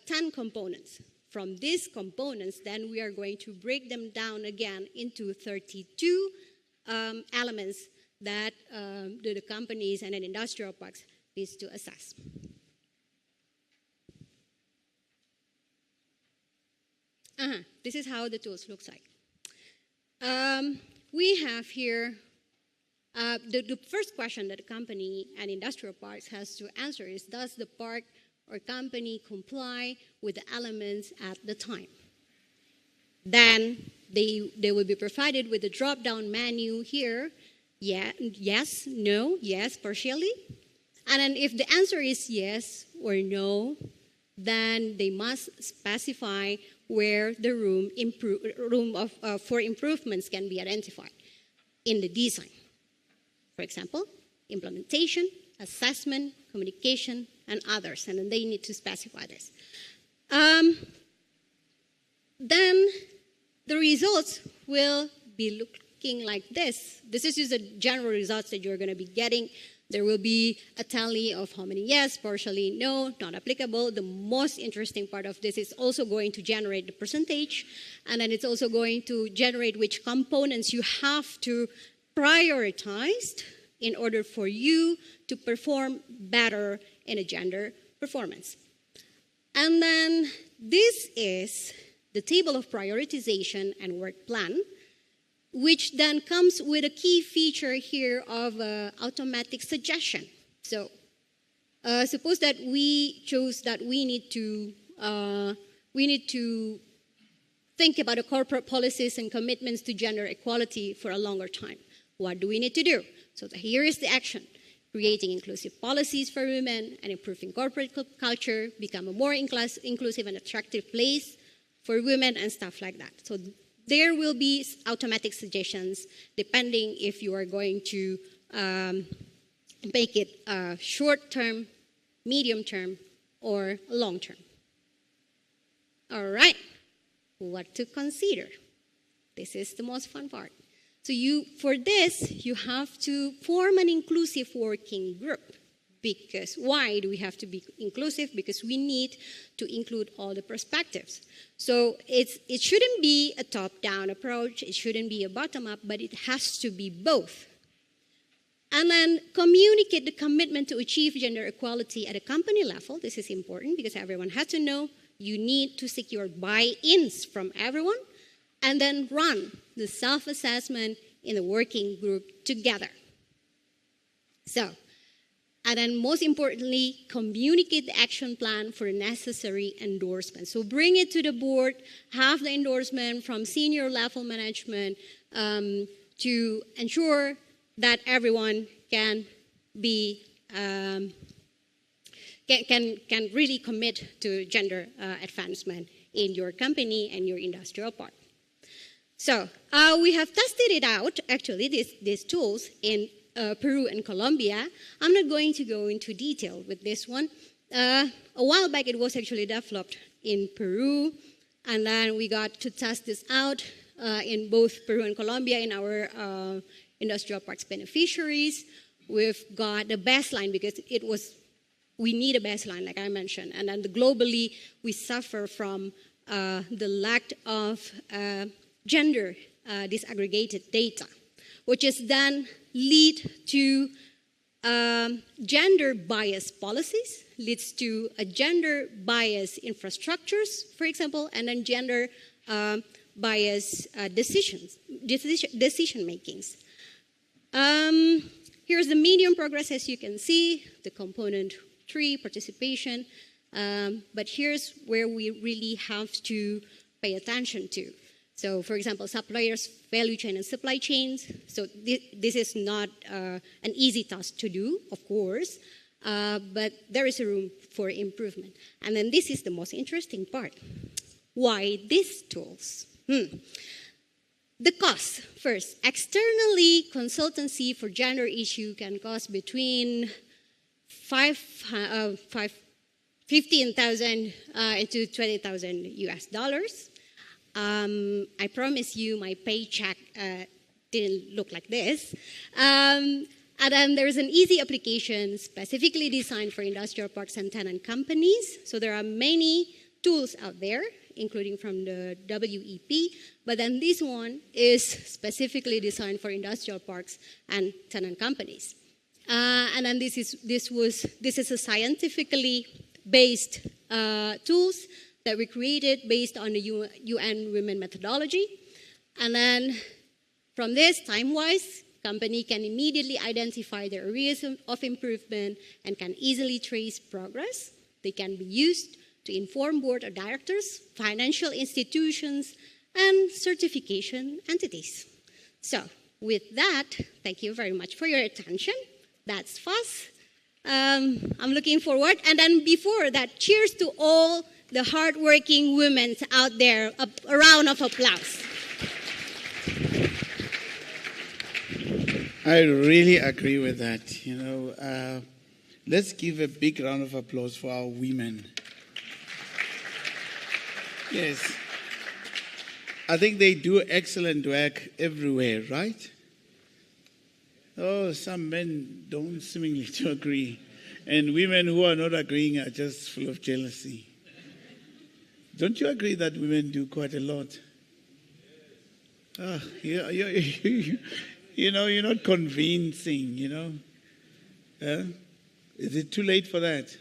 10 components. From these components, then we are going to break them down again into 32 elements that the companies and the industrial parks need to assess. This is how the tools looks like. We have here, the first question that the company and industrial parks has to answer is, does the park or company comply with the elements at the time? Then they will be provided with a drop-down menu here. Yeah, yes, no, yes, partially. And then if the answer is yes or no, then they must specify where the room for improvements can be identified in the design. For example, implementation, assessment, communication, and others, and then they need to specify this. Then the results will be looking like this. This is just the general results that you're going to be getting. There will be a tally of how many yes, partially no, not applicable. The most interesting part of this is also going to generate the percentage, and then it's also going to generate which components you have to prioritize in order for you to perform better in a gender performance. And then this is the table of prioritization and work plan, which then comes with a key feature here of automatic suggestion. So suppose that we chose that we need to think about the corporate policies and commitments to gender equality for a longer time. What do we need to do? So here is the action. Creating inclusive policies for women and improving corporate culture, become a more inclusive and attractive place for women and stuff like that. So there will be automatic suggestions depending if you are going to make it short-term, medium-term, or long-term. All right, what to consider? This is the most fun part. So for this, you have to form an inclusive working group. Because why do we have to be inclusive? Because we need to include all the perspectives. So it shouldn't be a top-down approach, it shouldn't be a bottom-up, but it has to be both. And then communicate the commitment to achieve gender equality at a company level. This is important because everyone has to know. You need to secure buy-ins from everyone, and then run the self-assessment in the working group together. So And then most importantly, communicate the action plan for necessary endorsement. So bring it to the board, have the endorsement from senior level management to ensure that everyone can be can really commit to gender advancement in your company and your industrial park. So we have tested it out, actually, these tools in Peru and Colombia. I'm not going to go into detail with this one. A while back, it was actually developed in Peru, and then we got to test this out in both Peru and Colombia in our industrial parks beneficiaries. We've got the baseline because we need a baseline, like I mentioned, and then globally we suffer from the lack of gender disaggregated data, which is then lead to gender bias policies, leads to a gender bias infrastructures, for example, and then gender bias decision makings. Here's the medium progress, as you can see, the component 3, participation, but here's where we really have to pay attention to. So, for example, suppliers, value chain, and supply chains. So this is not an easy task to do, of course, but there is a room for improvement. And then this is the most interesting part. Why these tools? The cost, first. Externally, consultancy for gender issue can cost between 15,000 to 20,000 US dollars. I promise you my paycheck didn't look like this. And then there's an easy application specifically designed for industrial parks and tenant companies. So there are many tools out there, including from the WEP, but then this one is specifically designed for industrial parks and tenant companies. And then this is a scientifically based tools that we created based on the UN Women methodology. And then from this, time-wise, company can immediately identify the areas of improvement and can easily trace progress. They can be used to inform board of directors, financial institutions, and certification entities. So with that, thank you very much for your attention. That's fast. I'm looking forward. And then before that, cheers to all the hardworking women out there. A round of applause. I really agree with that. You know, let's give a big round of applause for our women. Yes. I think they do excellent work everywhere, right? Oh, some men don't seemingly to agree. And women who are not agreeing are just full of jealousy. Don't you agree that women do quite a lot? You know, you're not convincing, you know. Is it too late for that?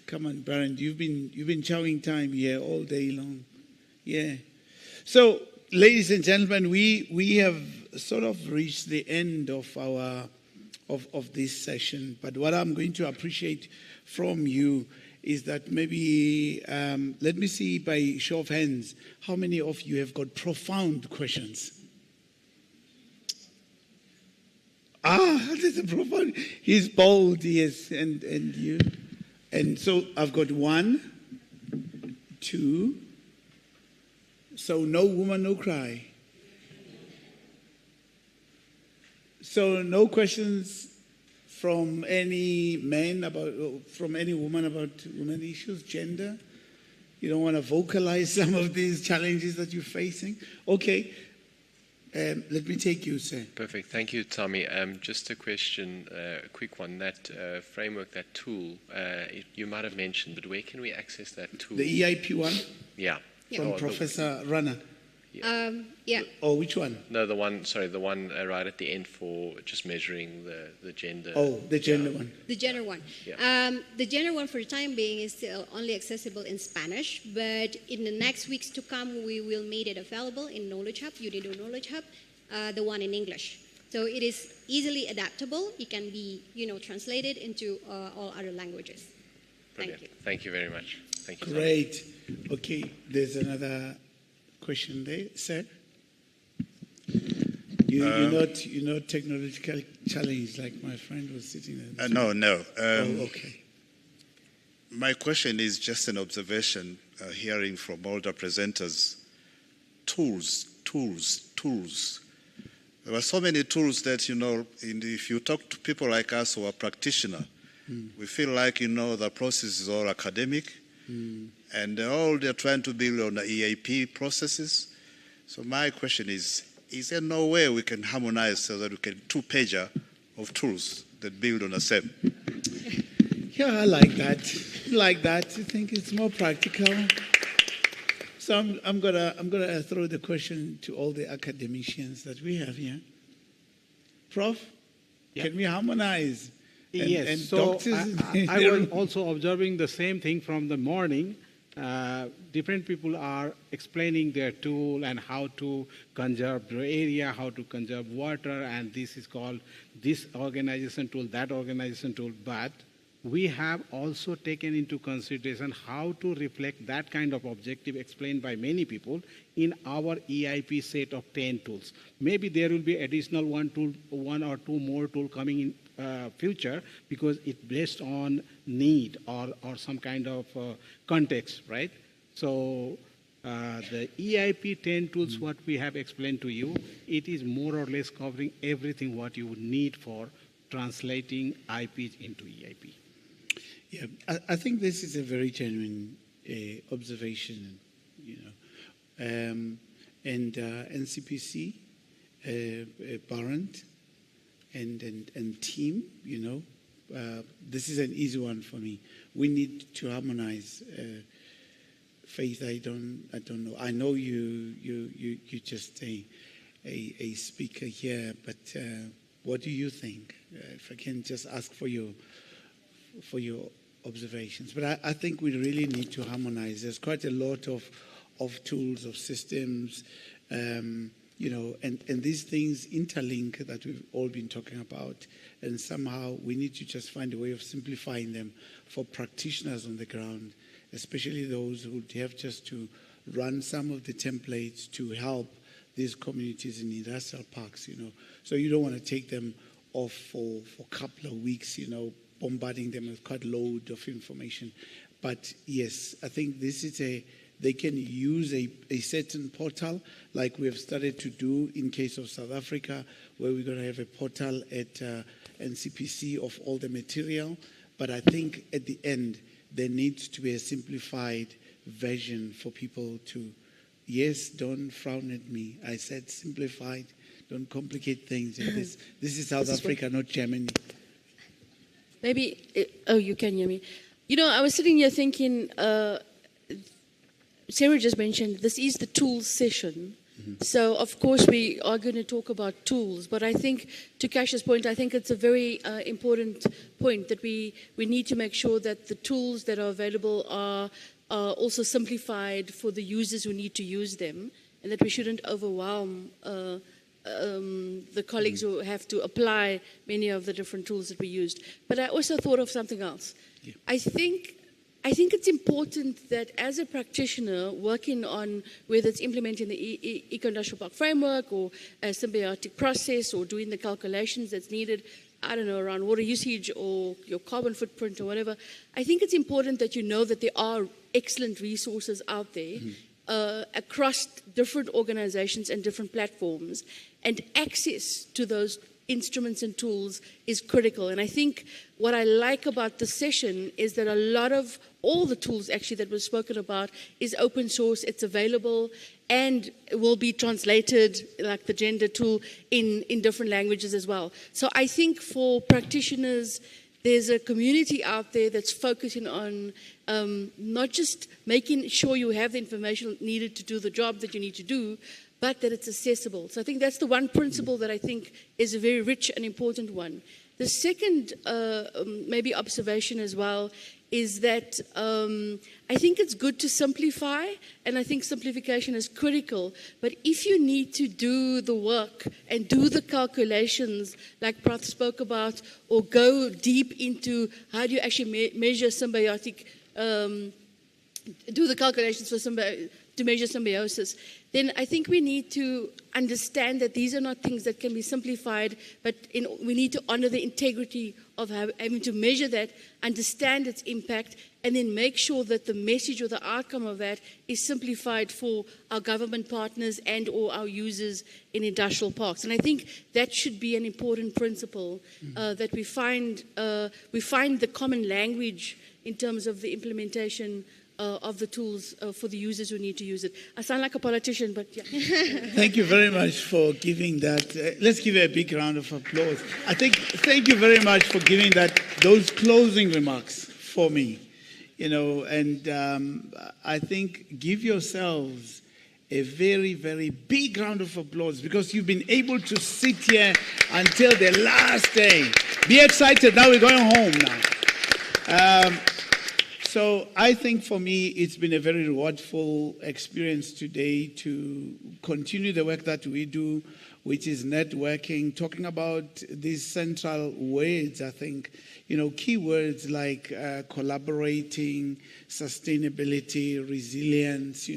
Come on, Baron, you've been chowing time here all day long. Yeah. So, ladies and gentlemen, we have sort of reached the end of our of this session. But what I'm going to appreciate from you is that maybe, let me see by show of hands, how many of you have got profound questions? That's a profound. He's bold, yes, and you. And so I've got 1, 2. So no woman, no cry. So no questions from any man from any woman about women issues, gender. You don't want to vocalize some of these challenges that you're facing. Okay. Let me take you, sir. Perfect. Thank you, Tommy. Just a question, a quick one. That framework, that tool, you might have mentioned, but where can we access that tool? The EIP one? Yeah. From Professor Rana? Yeah. Oh, which one? No, the one right at the end for just measuring the gender. Oh, the gender one. The gender one. Yeah. The gender one for the time being is still only accessible in Spanish, but in the next weeks to come, we will make it available in Knowledge Hub, UNIDO Knowledge Hub, the one in English. So it is easily adaptable. It can be, translated into all other languages. Brilliant. Thank you. Thank you very much. Thank you. Great. Okay, there's another question there, sir. You're not technologically challenged like my friend was sitting there. No. Okay. My question is just an observation, hearing from all the presenters. Tools. There are so many tools that, if you talk to people like us who are practitioners, we feel like, the process is all academic, and all they're trying to build on the EAP processes. So my question is there no way we can harmonize so that we can two-pager of tools that build on the same? Yeah, I like that. I think it's more practical. So I'm gonna throw the question to all the academicians that we have here. Prof, can we harmonize? Yes. And so doctors I was also observing the same thing from the morning. Different people are explaining their tool and how to conserve the area, how to conserve water, and this is called this organization tool, that organization tool. But we have also taken into consideration how to reflect that kind of objective explained by many people in our EIP set of 10 tools. Maybe there will be additional one or two more tools coming in future because it's based on need or some kind of context, right? So the EIP 10 tools, what we have explained to you, it is more or less covering everything what you would need for translating IPs into EIP. Yeah, I think this is a very genuine observation, and NCPC, parent, and team, this is an easy one for me. We need to harmonize. Faith, I don't know. I know you just a speaker here, but what do you think? If I can just ask for your observations. But I think we really need to harmonize. There's quite a lot of tools, of systems, and these things interlink that we've all been talking about. And somehow we need to just find a way of simplifying them for practitioners on the ground, especially those who have just to run some of the templates to help these communities in industrial parks, So you don't want to take them off for a couple of weeks, bombarding them with quite a load of information. But yes, I think this is they can use a certain portal like we have started to do in case of South Africa, where we're going to have a portal at NCPC of all the material. But I think at the end, there needs to be a simplified version for people to, yes, don't frown at me. I said simplified, don't complicate things. This is South Africa, not Germany. Maybe, you can hear me. I was sitting here thinking, Sarah just mentioned this is the tools session. Mm-hmm. So, of course, we are going to talk about tools. But I think, to Kash's point, I think it's a very important point that we need to make sure that the tools that are available are also simplified for the users who need to use them, and that we shouldn't overwhelm the colleagues who have to apply many of the different tools that we used. But I also thought of something else. Yeah. I think it's important that as a practitioner working on whether it's implementing the eco-industrial park framework or a symbiotic process or doing the calculations that's needed, I don't know, around water usage or your carbon footprint or whatever, I think it's important that you know that there are excellent resources out there across different organizations and different platforms, and access to those instruments and tools is critical. And I think what I like about this session is that a lot of all the tools actually that was spoken about is open source, it's available, and it will be translated, like the gender tool, in different languages as well. So I think for practitioners, there's a community out there that's focusing on not just making sure you have the information needed to do the job that you need to do, but that it's accessible. So I think that's the one principle that I think is a very rich and important one. The second maybe observation as well is that I think it's good to simplify, and I think simplification is critical. But if you need to do the work and do the calculations, like Prath spoke about, or go deep into how do you actually measure symbiotic, do the calculations for to measure symbiosis, then I think we need to understand that these are not things that can be simplified, but we need to honor the integrity of having to measure that, understand its impact, and then make sure that the message or the outcome of that is simplified for our government partners and or our users in industrial parks. And I think that should be an important principle, that we find the common language in terms of the implementation of the tools for the users who need to use it. I sound like a politician, but yeah. Thank you very much for giving that. Let's give a big round of applause. Thank you very much for giving those closing remarks for me. And I think give yourselves a very, very big round of applause because you've been able to sit here until the last day. Be excited. Now we're going home now. So I think for me, it's been a very rewardful experience today to continue the work that we do, which is networking, talking about these central words, I think, key words like collaborating, sustainability, resilience,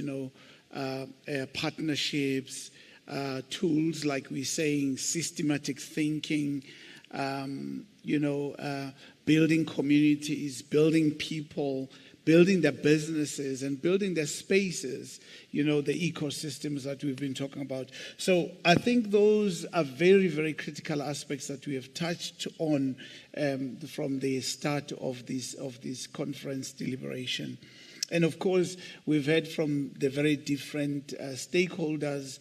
partnerships, tools like we're saying, systematic thinking, building communities, building people, building their businesses, and building their spaces, the ecosystems that we've been talking about. So I think those are very, very critical aspects that we have touched on from the start of this conference deliberation. And of course, we've heard from the very different stakeholders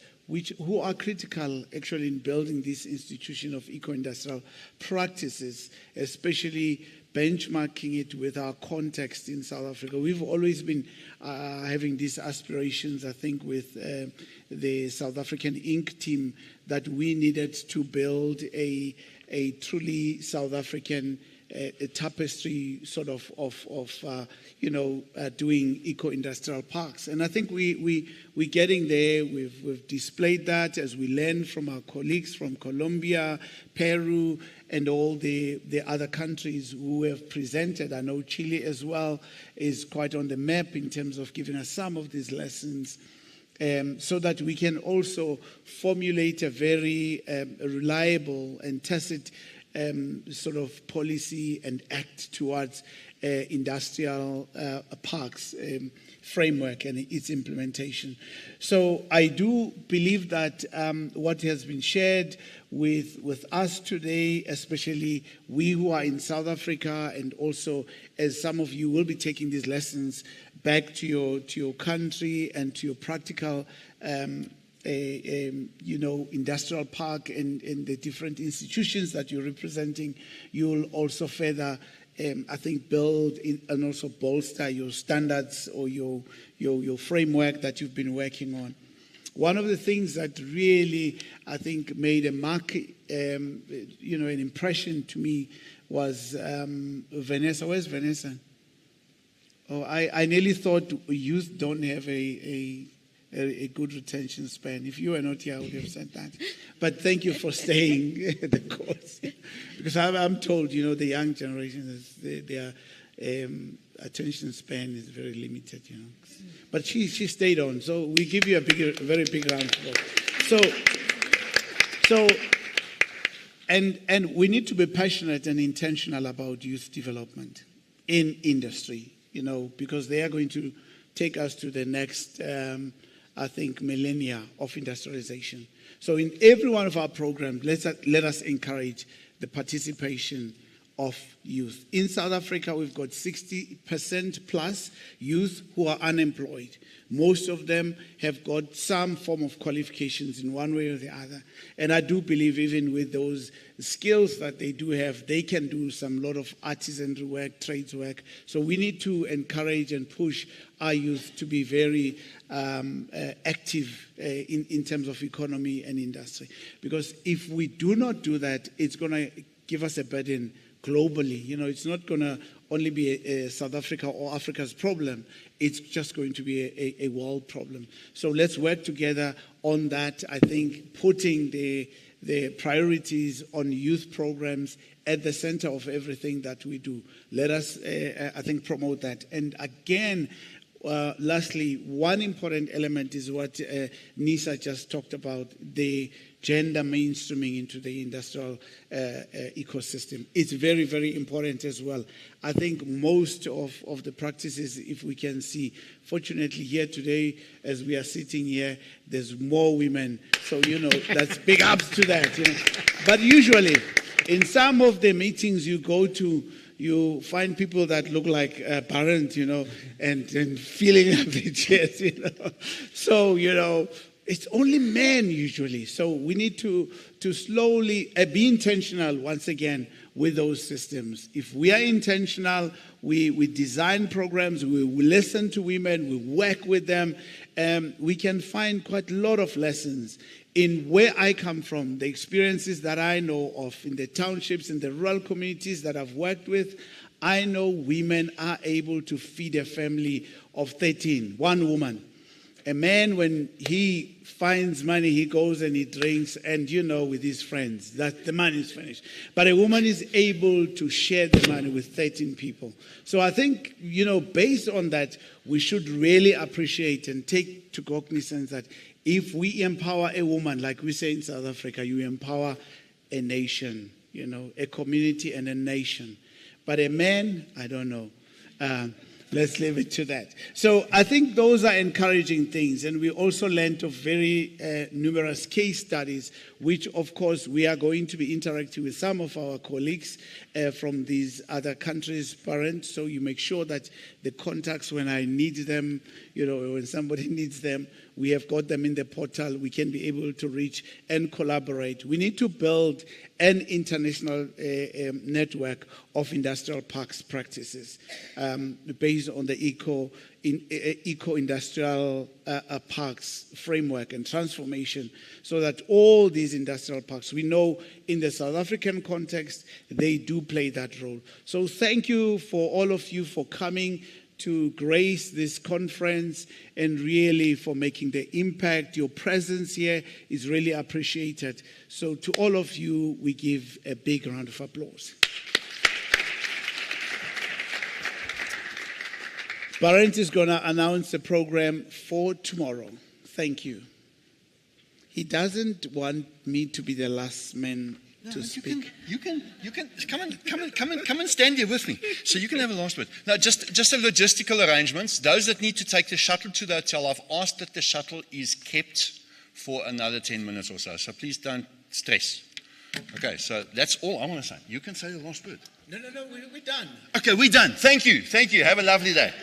who are critical actually in building this institution of eco-industrial practices, especially benchmarking it with our context in South Africa. We've always been having these aspirations, I think, with the South African Inc. team that we needed to build a truly South African a tapestry sort of doing eco-industrial parks. And I think we're getting there. We've displayed that as we learn from our colleagues from Colombia, Peru, and all the other countries who have presented. I know Chile as well is quite on the map in terms of giving us some of these lessons. So that we can also formulate a very reliable and tested sort of policy and act towards industrial parks framework and its implementation. So I do believe that what has been shared with us today, especially we who are in South Africa, and also as some of you will be taking these lessons back to your country and to your practical industrial park and the different institutions that you're representing, you'll also further, I think, build and also bolster your standards or your framework that you've been working on. One of the things that really, I think, made a mark, an impression to me was Vanessa. Where's Vanessa? Oh, I nearly thought youth don't have a good retention span. If you were not here, I would have said that. But thank you for staying the course. Because I'm told, the young generation, their attention span is very limited, But she stayed on. So we give you a very big round of applause. And we need to be passionate and intentional about youth development in industry, because they are going to take us to the next I think, millennia of industrialization. So in every one of our programs, let us encourage the participation of youth. In South Africa, we've got 60% plus youth who are unemployed. Most of them have got some form of qualifications in one way or the other. And I do believe even with those skills that they do have, they can do some lot of artisanry work, trades work. So we need to encourage and push our youth to be very active in terms of economy and industry. Because if we do not do that, it's going to give us a burden globally. You know, it's not going to only be a South Africa or Africa's problem. It's just going to be a world problem. So let's work together on that. I think putting the priorities on youth programs at the center of everything that we do. Let us, I think, promote that. And again, lastly, one important element is what Nisa just talked about, the gender mainstreaming into the industrial ecosystem. It's very, very important as well. I think most of the practices, if we can see, fortunately here today, as we are sitting here, there's more women. So, you know, that's big ups to that. You know. But usually, in some of the meetings you go to, you find people that look like parents, you know, and filling up the chairs, you know. So, you know, it's only men usually. So we need to slowly be intentional once again with those systems. If we are intentional, we design programs, we listen to women, we work with them, we can find quite a lot of lessons. In where I come from, the experiences that I know of in the townships, in the rural communities that I've worked with, I know women are able to feed a family of 13, one woman. A man, when he finds money, he goes and he drinks and, you know, with his friends, that the money is finished. But a woman is able to share the money with 13 people. So I think, you know, based on that, we should really appreciate and take to cognizance that if we empower a woman, like we say in South Africa, you empower a nation, you know, a community and a nation. But a man, I don't know. Let's leave it to that. So I think those are encouraging things. And we also learned of very numerous case studies, which, of course, we are going to be interacting with some of our colleagues from these other countries, parents. So you make sure that the contacts, when I need them, you know, when somebody needs them, we have got them in the portal. We can be able to reach and collaborate. We need to build an international network of industrial parks practices based on the eco-industrial parks framework and transformation, so that all these industrial parks, we know in the South African context, they do play that role. So thank you for all of you for coming to grace this conference and really for making the impact. Your presence here is really appreciated. So to all of you, we give a big round of applause. Barent is going to announce the program for tomorrow. Thank you. He doesn't want me to be the last man to speak. You can come and stand here with me, so you can have a last word. Now, just the logistical arrangements. Those that need to take the shuttle to the hotel, I've asked that the shuttle is kept for another 10 minutes or so. So please don't stress. Okay, so that's all I want to say. You can say the last word. No, we're done. Okay, we're done. Thank you. Have a lovely day.